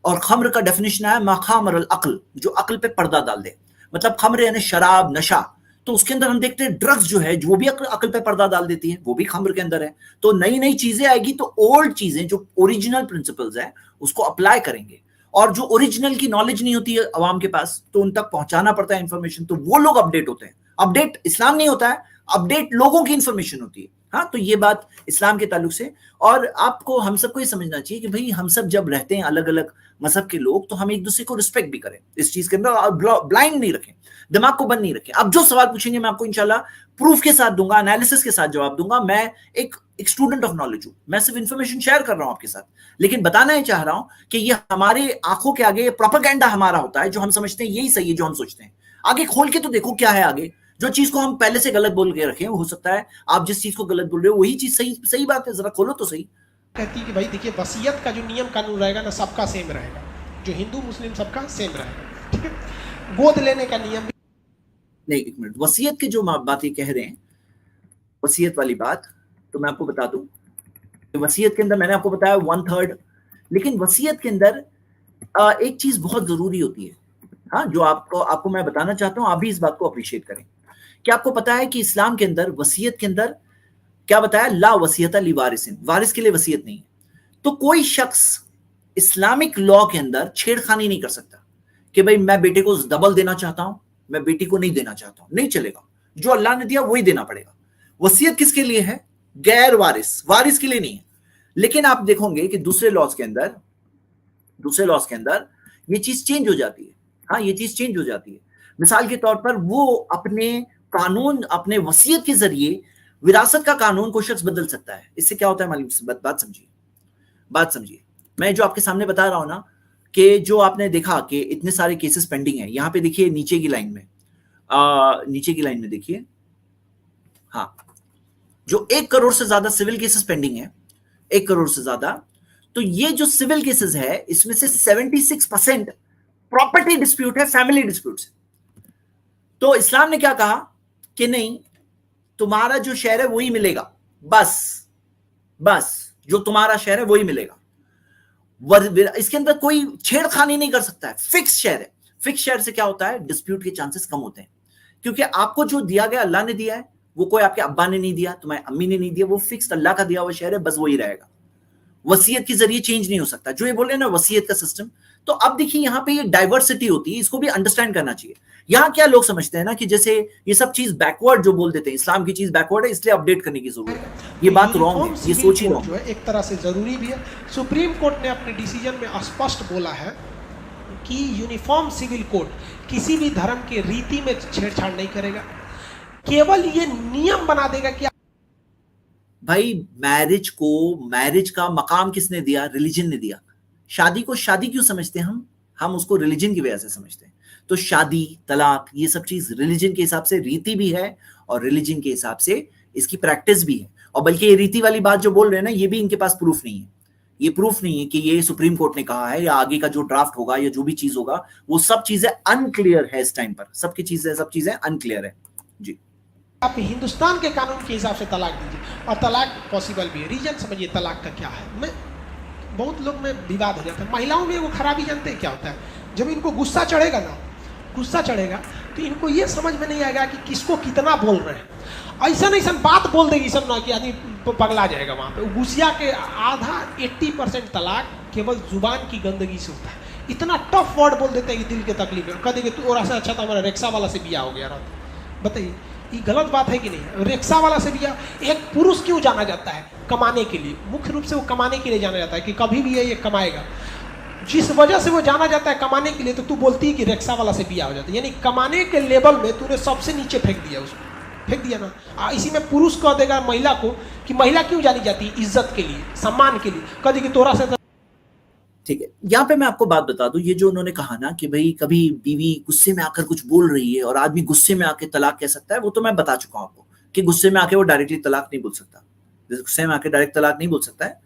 और खम्र का डेफिनेशन है माखामर अल अक्ल, जो अक्ल पे पर्दा डाल दे, मतलब खम्र यानी शराब, नशा। तो उसके अंदर हम देखते हैं ड्रग्स जो है, जो भी अक्ल पे पर्दा डाल देती है, वो भी खम्र के अंदर है। तो नई नई चीजें आएगी तो ओल्ड चीजें जो ओरिजिनल प्रिंसिपल्स है उसको अप्लाई करेंगे, और जो ओरिजिनल की नॉलेज नहीं होती है अवाम के पास, तो उन तक पहुंचाना पड़ता है इंफॉर्मेशन, तो वो लोग अपडेट होते हैं। अपडेट इस्लाम नहीं होता है, अपडेट लोगों की इंफॉर्मेशन होती है। हाँ, तो ये बात इस्लाम के ताल्लुक से। और आपको हम सबको ये समझना चाहिए कि भाई हम सब जब रहते हैं अलग अलग मजहब के लोग, तो हम एक दूसरे को रिस्पेक्ट भी करें इस चीज के अंदर, ब्लाइंड नहीं रखें, दिमाग को बंद नहीं रखें। अब जो सवाल पूछेंगे मैं आपको इंशाल्लाह प्रूफ के साथ दूंगा, एनालिसिस के साथ जवाब दूंगा। मैं एक स्टूडेंट ऑफ नॉलेज हूं, मैं सिर्फ इंफॉर्मेशन शेयर कर रहा हूं आपके साथ, लेकिन बताना ही चाह रहा हूं कि ये हमारे आंखों के आगे प्रोपेगेंडा हमारा होता है, जो हम समझते हैं यही सही है, जो हम सोचते हैं। आगे खोल के तो देखो क्या है आगे। जो चीज को हम पहले से गलत बोल के रखे, हो सकता है आप जिस चीज को गलत बोल रहे हो वही चीज सही सही बात है, जरा खोलो तो सही। कहती है कि भाई देखिए, वसीयत का जो नियम कानून रहेगा ना, सबका सेम रहेगा, जो हिंदू मुस्लिम सबका सेम रहेगा, ठीक है। गोद लेने का नियम नहीं, एक मिनट, वसीयत की जो बात ये कह रहे हैं, वसीयत वाली बात, तो मैं आपको बता दूं, वसीयत के अंदर मैंने आपको बताया 1/3, लेकिन वसीयत के अंदर एक चीज बहुत जरूरी होती है, हाँ, जो आपको मैं बताना चाहता हूं, आप भी इस बात को अप्रिशिएट करें। क्या आपको पता है कि इस्लाम के अंदर वसीयत के अंदर क्या बताया? ला वसीयता ली वारिसिन, वारिस के लिए वसीयत नहीं है। तो कोई शख्स इस्लामिक लॉ के अंदर छेड़खानी नहीं कर सकता कि भाई मैं बेटे को डबल देना चाहता हूं, मैं बेटी को नहीं देना चाहता हूं, नहीं चलेगा। जो अल्लाह ने दिया वही देना पड़ेगा। वसीयत किसके लिए है? गैर वारिस, वारिस के लिए नहीं है। लेकिन आप देखोगे कि दूसरे लॉज के अंदर ये चीज चेंज हो जाती है। हाँ, ये चीज चेंज हो जाती है। मिसाल के तौर पर वो अपने कानून, अपने वसीयत के जरिए विरासत का कानून कोई शख्स बदल सकता है। इससे क्या होता है मालूम? बात समझिए। मैं जो आपके सामने बता रहा हूं ना, कि जो आपने देखा कि इतने सारे केसेस पेंडिंग है, यहां पे देखिए नीचे की लाइन में देखिए, हाँ, जो 1 करोड़ से ज्यादा सिविल केसेस पेंडिंग है, 1 करोड़ से ज्यादा। तो ये जो सिविल केसेस है, इसमें से 76% प्रॉपर्टी डिस्प्यूट है, फैमिली डिस्प्यूट है। तो इस्लाम ने क्या कहा कि नहीं, तुम्हारा जो शेयर है वही मिलेगा, बस जो तुम्हारा शेयर है वही मिलेगा। इसके अंदर कोई छेड़खानी नहीं कर सकता है। फिक्स शेयर है। फिक्स शेयर से क्या होता है? डिस्प्यूट के चांसेस कम होते हैं, क्योंकि आपको जो दिया गया अल्लाह ने दिया है, वो कोई आपके अब्बा ने नहीं दिया, तुम्हारी अम्मी ने नहीं दिया, वो फिक्स अल्लाह का दिया हुआ शेयर है, बस वही रहेगा। वसीयत के जरिए चेंज नहीं हो सकता, जो ये बोल रहे हैं ना वसीयत का सिस्टम। तो अब देखिए यहाँ पे ये डाइवर्सिटी होती है, इसको भी अंडरस्टैंड करना चाहिए। यहाँ क्या लोग समझते हैं ना कि जैसे ये सब चीज बैकवर्ड जो बोल देते हैं, इस्लाम की चीज बैकवर्ड है इसलिए अपडेट करने की जरूरत है। ये बात रॉन्ग है, ये सोच ही रॉन्ग है। एक तरह से जरूरी भी है। सुप्रीम कोर्ट ने अपने डिसीजन में स्पष्ट बोला है कि यूनिफॉर्म सिविल कोड किसी भी धर्म के रीति में छेड़छाड़ नहीं करेगा, केवल ये नियम बना देगा कि भाई मैरिज का मकाम किसने दिया? रिलीजन ने दिया। शादी को शादी क्यों समझते हैं हम उसको रिलीजन की वजह से समझते हैं। तो शादी, तलाक, ये सब चीज रिलीजन के हिसाब से रीति भी है और रिलीजन के हिसाब से इसकी प्रैक्टिस भी है। और बल्कि ये रीति वाली बात जो बोल रहे हैं ना, ये भी इनके पास प्रूफ नहीं है। ये प्रूफ नहीं है कि ये सुप्रीम कोर्ट ने कहा है या आगे का जो ड्राफ्ट होगा या जो भी चीज होगा, वो सब चीजें अनक्लियर है इस टाइम पर। सब चीजें अनक्लियर है जी। आप हिंदुस्तान के कानून के हिसाब से तलाक दीजिए, और तलाक पॉसिबल भी है। रीजन समझिए तलाक का क्या है। बहुत लोग में विवाद हो जाता है। महिलाओं में वो खराबी जानते हैं क्या होता है? जब इनको गुस्सा चढ़ेगा तो इनको ये समझ में नहीं आएगा कि किसको कितना बोल रहे हैं। ऐसा बात बोल देगी सब ना कि आदमी पगला जाएगा वहाँ पे। गुस्सा के आधा 80% तलाक केवल जुबान की गंदगी से होता है। इतना टफ वर्ड बोल देते हैं कि दिल के तकलीफ है। कह देंगे तू और ऐसा अच्छा था हमारा रिक्शा वाला से बिया हो गया रात। बताइए ये गलत बात है कि नहीं? रिक्शा वाला से बिया। एक पुरुष क्यों जाना जाता है? कमाने के लिए। मुख्य रूप से वो कमाने के लिए जाना जाता है कि कभी भी ये कमाएगा। जिस वजह से वो जाना जाता है कमाने के लिए, तो तू बोलती है कि रिक्शा वाला से बिया हो जाता है। यानी कमाने के लेवल में तूने सबसे नीचे फेंक दिया ना। इसी में पुरुष कह देगा महिला को कि महिला क्यों जानी जाती है? इज्जत के लिए, सम्मान के लिए। कह देगी तोरा से। ठीक है, यहाँ पे मैं आपको बात बता दूं, ये जो उन्होंने कहा ना कि भाई कभी बीवी गुस्से में आकर कुछ बोल रही है और आदमी गुस्से में आके तलाक कह सकता है, वो तो मैं बता चुका हूं आपको कि गुस्से में आके वो डायरेक्टली तलाक नहीं बोल सकता। गुस्से में आके डायरेक्ट तलाक नहीं बोल सकता है।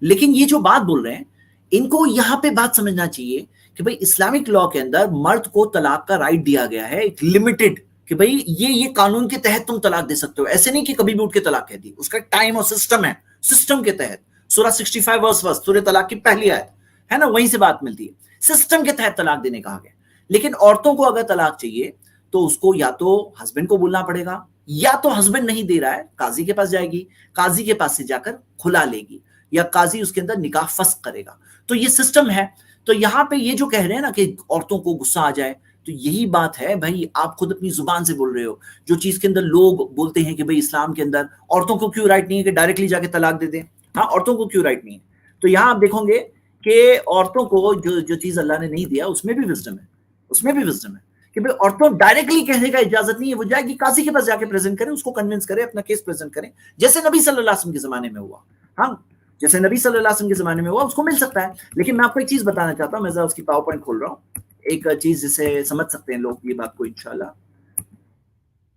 लेकिन ये जो बात बोल रहे हैं, इनको यहाँ पे बात समझना चाहिए कि भाई इस्लामिक लॉ के अंदर मर्द को तलाक का राइट दिया गया है, एक लिमिटेड, कि भाई ये कानून के तहत तुम तलाक दे सकते हो। ऐसे नहीं कि कभी भी उठ के तलाक कह दी। उसका टाइम और सिस्टम है। सिस्टम के तहत सूरह 65 वर्स 1 सूरह तलाक की पहली आयत है ना, वहीं से बात मिलती है। सिस्टम के तहत तलाक देने कहा गया। लेकिन औरतों को अगर तलाक चाहिए तो उसको या तो हस्बैंड को बोलना पड़ेगा, या तो हस्बैंड नहीं दे रहा है, काजी के पास जाएगी, काजी के पास से जाकर खुला लेगी, या काजी उसके अंदर निकाह फस्ख करेगा। तो ये सिस्टम है। तो यहाँ पे ये जो कह रहे हैं ना कि औरतों को गुस्सा आ जाए, तो यही बात है भाई, आप खुद अपनी जुबान से बोल रहे हो। जो चीज के अंदर लोग बोलते हैं कि भाई इस्लाम के अंदर औरतों को क्यों राइट नहीं है कि डायरेक्टली जाके तलाक दे दें, हाँ औरतों को क्यों राइट नहीं है, तो यहाँ आप देखोगे कि औरतों को जो चीज अल्लाह ने नहीं दिया उसमें भी विजडम है, उसमें भी विजडम है कि भाई औरतों डायरेक्टली कहने का इजाजत नहीं है, वो जाएगी काजी के पास जाके प्रेजेंट करे, उसको कन्विंस करे, अपना केस प्रेजेंट करे, जैसे नबी सल्लल्लाहु अलैहि वसल्लम के जमाने में हुआ। हाँ, जैसे नबी सल्लल्लाहु अलैहि वसल्लम के जमाने में हुआ उसको मिल सकता है। लेकिन मैं आपको एक चीज बताना चाहता हूँ, मैं जरा उसकी पावर पॉइंट खोल रहा हूँ, एक चीज जिसे समझ सकते हैं लोग ये बात को इंशाल्लाह।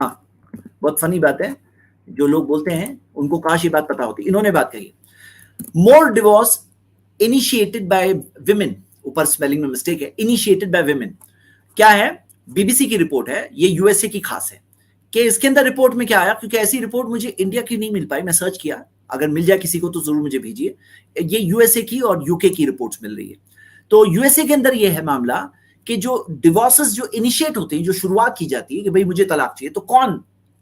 हाँ, बहुत फनी बात है, जो लोग बोलते हैं उनको काश ये बात पता होती। इन्होंने बात कही, मोर डिवोर्स इनिशिएटेड बाय विमेन, ऊपर स्पेलिंग में मिस्टेक है, इनिशिएटेड बाय विमेन। क्या है, बीबीसी की रिपोर्ट है, ये यूएसए की खास है, कि इसके अंदर रिपोर्ट में क्या आया, क्योंकि ऐसी रिपोर्ट मुझे इंडिया की नहीं मिल पाई, मैं सर्च किया, अगर मिल जाए किसी को तो जरूर मुझे भेजिए। ये यूएसए की और यूके की रिपोर्ट्स मिल रही है। तो यूएसए के अंदर ये है मामला कि जो डिवोर्सेस जो इनिशिएट होते हैं, जो शुरुआत की जाती है कि भाई मुझे तलाक चाहिए, तो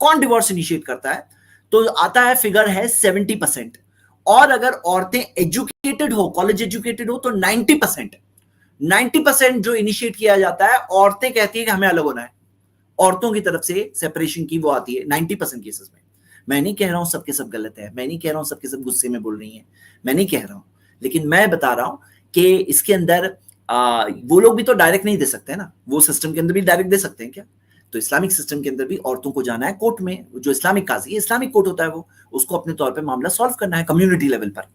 कौन डिवोर्स इनिशिएट करता है, तो आता है फिगर है 70%, और अगर औरतें एजुकेटेड हो, कॉलेज एजुकेटेड हो, तो 90% जो इनिशिएट किया जाता है, औरतें कहती है कि हमें अलग होना है, औरतों की तरफ से सेपरेशन की वो आती है 90% केसेस में। मैं नहीं कह रहा हूं सबके सब गलत है, मैं नहीं कह रहा हूं सबके सब गुस्से में बोल रही हैं, मैं नहीं कह रहा हूं, लेकिन मैं बता रहा हूं कि इसके अंदर वो लोग भी तो डायरेक्ट नहीं दे सकते ना, वो सिस्टम के अंदर भी डायरेक्ट दे सकते हैं क्या? तो इस्लामिक सिस्टम के अंदर भी औरतों को जाना है कोर्ट में, जो इस्लामिक काजी, इस्लामिक कोर्ट होता है, वो उसको अपने तौर पे मामला सॉल्व करना है कम्युनिटी लेवल पर।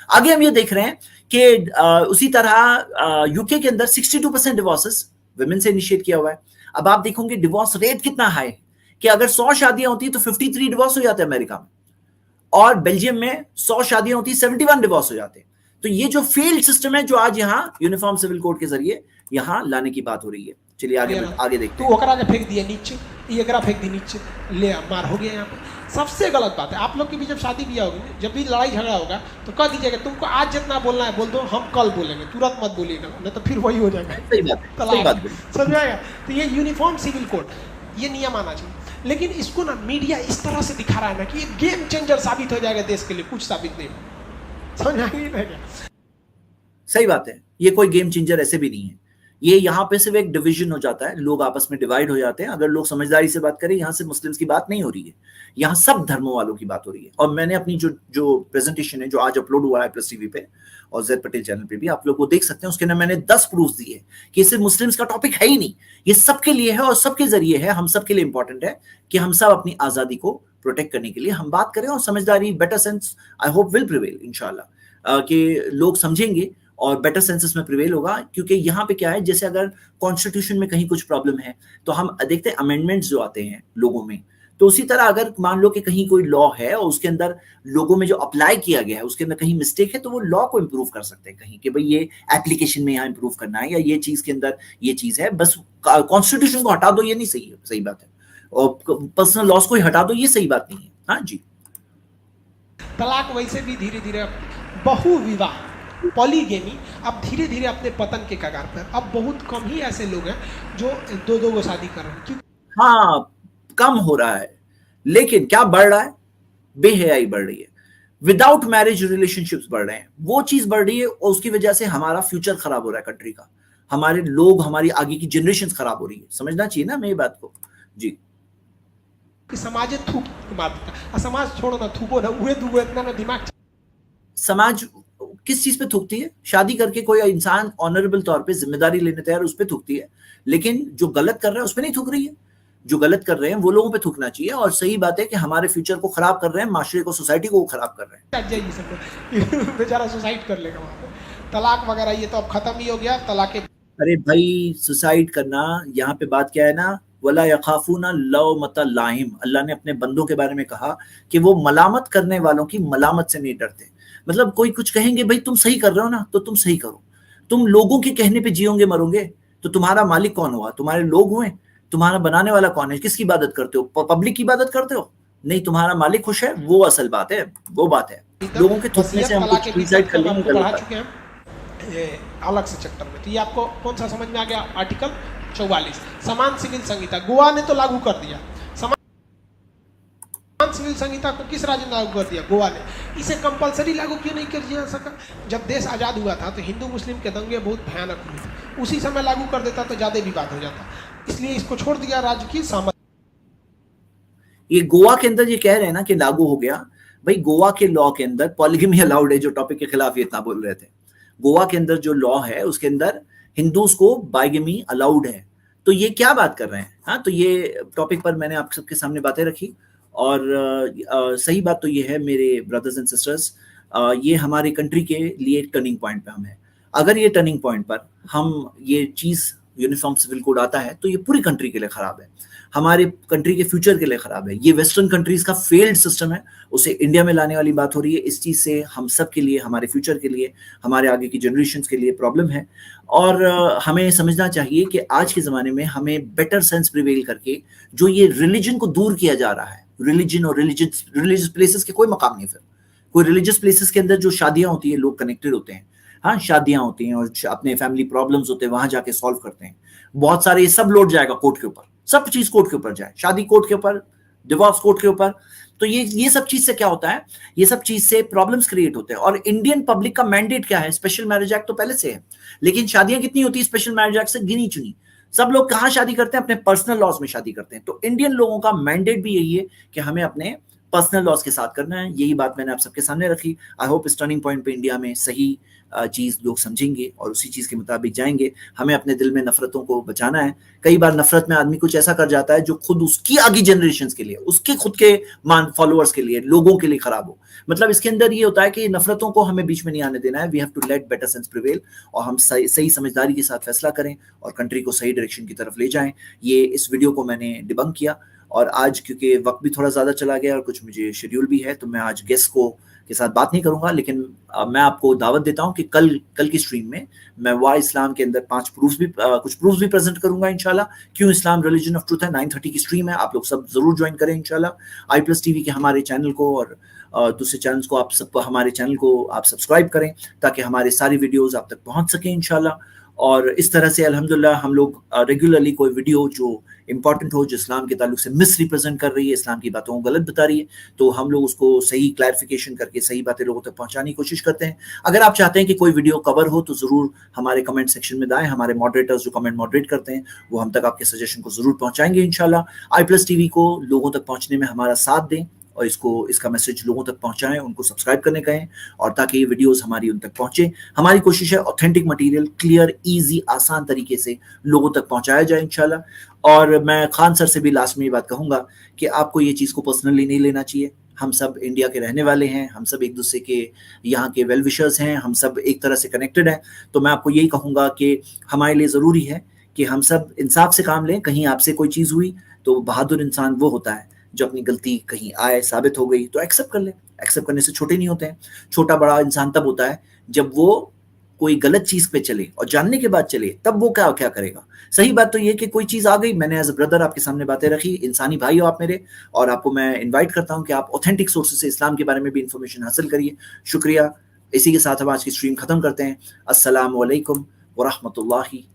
आगे हम ये देख रहे हैं कि उसी तरह यूके के अंदर 62% डिवोर्सेस वुमेन से इनिशिएट किया हुआ है। अब आप देखोगे डिवोर्स रेट कितना हाई है कि अगर 100 शादियां होती है तो 53 डिवोर्स हो जाते हैं अमेरिका में, और बेल्जियम में 100 शादियां होती है 71 डिवोर्स हो जाते हैं। तो ये जो फेल्ड सिस्टम है, जो आज यहाँ यूनिफॉर्म सिविल कोड के जरिए यहाँ लाने की बात हो रही है। चलिए आगे देखते हैं। तू ओकरा के फेंक दिए नीचे, ये एकरा फेंक दी नीचे, ले मार हो गया यहाँ पे। सबसे गलत बात है, आप लोग की भी जब शादी ब्याह होगी, जब भी लड़ाई झगड़ा होगा, तो कह दीजिएगा तुमको आज जितना बोलना है बोल दो, हम कल बोलेंगे, तुरंत मत बोलिएगा, नहीं तो फिर वही हो जाएगा। सही बात समझ आएगा? तो ये यूनिफॉर्म सिविल कोड, ये नियम आना चाहिए। लेकिन इसको ना मीडिया इस तरह से दिखा रहा है ना कि ये गेम चेंजर साबित हो जाएगा देश के लिए, कुछ साबित नहीं। समझ आएगी? सही बात है, ये कोई गेम चेंजर ऐसे भी नहीं है, ये यहाँ पे सिर्फ एक डिवीजन हो जाता है, लोग आपस में डिवाइड हो जाते हैं। अगर लोग समझदारी से बात करें, यहाँ से मुस्लिम्स की बात नहीं हो रही है, यहाँ सब धर्मों वालों की बात हो रही है। और मैंने अपनी जो प्रेजेंटेशन है, जो आज अपलोड हुआ है प्लस टीवी पे और जेड पटेल चैनल पे भी, आप लोग वो देख सकते हैं, उसके अंदर मैंने 10 प्रूफ दिए कि ये सिर्फ मुस्लिम्स का टॉपिक है ही नहीं, ये सबके लिए है और सबके जरिए है, हम सबके लिए इंपॉर्टेंट है कि हम सब अपनी आजादी को प्रोटेक्ट करने के लिए हम बात करें, और समझदारी, better sense I hope will prevail इंशाल्लाह, कि लोग समझेंगे और बेटर सेंसेस में प्रिवेल होगा। क्योंकि यहाँ पे क्या है, जैसे अगर कॉन्स्टिट्यूशन में कहीं कुछ प्रॉब्लम है तो हम देखते हैं अमेंडमेंट्स जो आते हैं लोगों में, तो उसी तरह अगर मान लो कि कहीं कोई लॉ है और उसके अंदर लोगों में जो अप्लाई किया गया है उसके अंदर कहीं मिस्टेक है, तो वो लॉ को इम्प्रूव कर सकते हैं कहीं कि भाई ये एप्लीकेशन में यहाँ इम्प्रूव करना है, या ये चीज के अंदर ये चीज है, बस कॉन्स्टिट्यूशन को हटा दो ये नहीं सही है, सही बात है, और पर्सनल लॉस को ही हटा दो ये सही बात नहीं है। हाँ जी, तलाक वैसे भी धीरे धीरे बहु विवाह, पॉलीगेमी अब धीरे धीरे अपने पतन के कगार पर। अब बहुत कम ही ऐसे लोग हैं जो दो को शादी कर रहे हैं, क्योंकि हाँ कम हो रहा है, लेकिन क्या बढ़ रहा है, बेहयाई बढ़ रही है, विदाउट मैरिज रिलेशनशिप्स बढ़ रहे हैं, वो चीज बढ़ रही है, और उसकी वजह से हमारा फ्यूचर खराब हो रहा है कंट्री का, हमारे लोग, हमारी आगे की जनरेशन खराब हो रही है। समझना चाहिए ना मेरी बात को जी। समाज थूक मार देता, समाज छोड़ो ना, थूको ना, उहे दुगो इतना ना दिमाग। समाज किस चीज पे थूकती है? शादी करके कोई इंसान ऑनरेबल तौर पे जिम्मेदारी लेने तैयार उस पे थूकती है, लेकिन जो गलत कर रहा है उस पे नहीं थूक रही है। जो गलत कर रहे हैं वो लोगों पे थूकना चाहिए, और सही बात है कि हमारे फ्यूचर को खराब कर रहे हैं, माशरे को, सोसाइटी को खराब कर रहे हैं। बेचारा सुसाइड कर लेगा वहां पे। तलाक वगैरह ये तो अब खत्म ही हो गया, तलाक। अरे भाई सुसाइड करना, यहाँ पे बात क्या है ना, वला यखाफूना लौमता लाइम, अल्लाह ने अपने बंदों के बारे में कहा कि वो मलामत करने वालों की मलामत से नहीं डरते। मतलब कोई कुछ कहेंगे, भाई तुम सही कर रहे हो ना, तो तुम सही करो, तुम लोगों के कहने पे जियोगे मरोगे, तो तुम्हारा मालिक कौन हुआ? तुम्हारे लोग हुए। तुम्हारा बनाने वाला कौन है? किसकी इबादत करते हो? पब्लिक की इबादत करते हो? नहीं, तुम्हारा मालिक खुश है, वो असल बात है, वो बात है। लोगों के थूकने से हम कुछ डिसाइड कर लेंगे, बढ़ा चुके हैं ये अलग से चैप्टर में। तो ये आपको कौन सा समझ में आ गया? आर्टिकल 44 समान सिविल संहिता, गोवा ने तो लागू कर दिया। समान सिविल संहिता को किस राज्य ने लागू कर दिया? गोवा ने। इसे कंपलसरी लागू क्यों नहीं किया जा सका? जब देश आज़ाद हुआ था तो हिंदू मुस्लिम के दंगे बहुत भयानक हुए थे, उसी समय लागू कर देता तो ज़्यादा विवाद हो जाता। इसलिए इसको छोड़ दिया राज्य की सामर्थ्य। ये गोवा के अंदर ये कह रहे हैं ना कि लागू हो गया, भाई गोवा के लॉ के अंदर पॉलीगमी अलाउड है, जो टॉपिक के खिलाफ ये इतना बोल रहे थे। गोवा के अंदर जो लॉ है उसके अंदर हिंदूज को बाइगमी अलाउड है। तो ये क्या बात कर रहे हैं? हाँ, तो ये टॉपिक पर मैंने आप सबके सामने बातें रखी, और सही बात तो ये है मेरे ब्रदर्स एंड सिस्टर्स, ये हमारे कंट्री के लिए टर्निंग पॉइंट पे हम हैं। अगर ये टर्निंग पॉइंट पर हम ये चीज यूनिफॉर्म सिविल कोड आता है तो ये पूरी कंट्री के लिए खराब है, हमारे कंट्री के फ्यूचर के लिए खराब है। ये वेस्टर्न कंट्रीज का फेल्ड सिस्टम है, उसे इंडिया में लाने वाली बात हो रही है। इस चीज से हम सब के लिए, हमारे फ्यूचर के लिए, हमारे आगे की जनरेशंस के लिए प्रॉब्लम है। और हमें समझना चाहिए कि आज के जमाने में हमें बेटर सेंस प्रिवेल करके जो ये रिलीजन को दूर किया जा रहा है, रिलीजन और रिलीजियस प्लेसेस के कोई मकाम नहीं। फिर कोई रिलीजियस प्लेसेस के अंदर जो शादियां होती है, लोग कनेक्टेड होते हैं, हाँ शादियां होती हैं और अपने फैमिली प्रॉब्लम्स होते हैं, वहां जाके सॉल्व करते हैं। बहुत सारे ये सब लोड जाएगा कोर्ट के ऊपर, सब चीज कोर्ट के ऊपर जाए, शादी कोर्ट के ऊपर, डिवोर्स कोर्ट के ऊपर। तो ये सब चीज से क्या होता है, ये सब चीज से प्रॉब्लम्स क्रिएट होते हैं। और इंडियन पब्लिक का मैंडेट क्या है? स्पेशल मैरिज एक्ट तो पहले से है, लेकिन शादियां कितनी होती है स्पेशल मैरिज एक्ट से? गिनी चुनी। सब लोग कहाँ शादी करते हैं? अपने पर्सनल लॉज में शादी करते हैं। तो इंडियन लोगों का मैंडेट भी यही है कि हमें अपने पर्सनल लॉज के साथ करना है। यही बात मैंने आप सबके सामने रखी। आई होप इस टर्निंग पॉइंट पे इंडिया में सही चीज लोग समझेंगे और उसी चीज के मुताबिक जाएंगे। हमें अपने दिल में नफरतों को बचाना है। कई बार नफरत में आदमी कुछ ऐसा कर जाता है जो खुद उसकी आगे जनरेशन के लिए, उसके खुद के फॉलोअर्स के लिए, लोगों के लिए खराब हो। मतलब इसके अंदर ये होता है कि नफरतों को हमें बीच में नहीं आने देना है। We have to let better sense prevail, और हम सही समझदारी के साथ फैसला करें और कंट्री को सही डायरेक्शन की तरफ ले जाएं। ये इस वीडियो को मैंने डिबंक किया, और आज क्योंकि वक्त भी थोड़ा ज्यादा चला गया और कुछ मुझे शेड्यूल भी है, तो मैं आज गेस्ट को के साथ बात नहीं करूंगा। लेकिन मैं आपको दावत देता हूं कि कल की स्ट्रीम में मैं वाह इस्लाम के अंदर कुछ प्रूफ्स भी प्रेजेंट करूंगा इंशाल्लाह। क्यों इस्लाम रिलीजन ऑफ ट्रूथ है, 9:30 की स्ट्रीम है, आप लोग सब जरूर ज्वाइन करें इंशाल्लाह। i+ TV के हमारे चैनल को और दूसरे चैनल्स को हमारे चैनल को आप सब्सक्राइब करें, ताकि हमारे सारी वीडियोस आप तक पहुंच सके इंशाल्लाह। और इस तरह से अल्हम्दुलिल्लाह हम लोग रेगुलरली कोई वीडियो जो इंपॉर्टेंट हो, जो इस्लाम के ताल्लुक से मिस रिप्रेजेंट कर रही है, इस्लाम की बातों को गलत बता रही है, तो हम लोग उसको सही क्लैरिफिकेशन करके सही बातें लोगों तक पहुंचाने की कोशिश करते हैं। अगर आप चाहते हैं कि कोई वीडियो कवर हो तो जरूर हमारे कमेंट सेक्शन में दाएं। हमारे मॉडरेटर्स जो कमेंट मॉडरेट करते हैं वो हम तक आपके सजेशन को जरूर पहुंचाएंगे इंशाल्लाह। i+ TV को लोगों तक पहुंचने में हमारा साथ दें और इसका मैसेज लोगों तक पहुंचाएं, उनको सब्सक्राइब करने कहें, और ताकि ये वीडियोस हमारी उन तक पहुंचे। हमारी कोशिश है ऑथेंटिक मटेरियल क्लियर, इजी, आसान तरीके से लोगों तक पहुंचाया जाए इंशाल्लाह। और मैं खान सर से भी लास्ट में ये बात कहूंगा कि आपको ये चीज़ को पर्सनली नहीं लेना चाहिए। हम सब इंडिया के रहने वाले हैं, हम सब एक दूसरे के यहाँ के वेल विशर्स हैं, हम सब एक तरह से कनेक्टेड हैं। तो मैं आपको यही कहूँगा कि हमारे लिए ज़रूरी है कि हम सब इंसाफ से काम लें। कहीं आपसे कोई चीज़ हुई तो बहादुर इंसान वो होता है जो अपनी गलती कहीं आए साबित हो गई तो एक्सेप्ट कर ले। एक्सेप्ट करने से छोटे नहीं होते हैं। छोटा बड़ा इंसान तब होता है जब वो कोई गलत चीज पे चले, और जानने के बाद चले, तब वो क्या करेगा। सही बात तो ये कि कोई चीज आ गई, मैंने एज अ ब्रदर आपके सामने बातें रखी, इंसानी भाई हो आप मेरे, और आपको मैं इन्वाइट करता हूं कि आप ऑथेंटिक सोर्सेज से इस्लाम के बारे में भी इंफॉर्मेशन हासिल करिए। शुक्रिया। इसी के साथ हम आज की स्ट्रीम खत्म करते हैं। अस्सलाम वालेकुम व रहमतुल्लाहि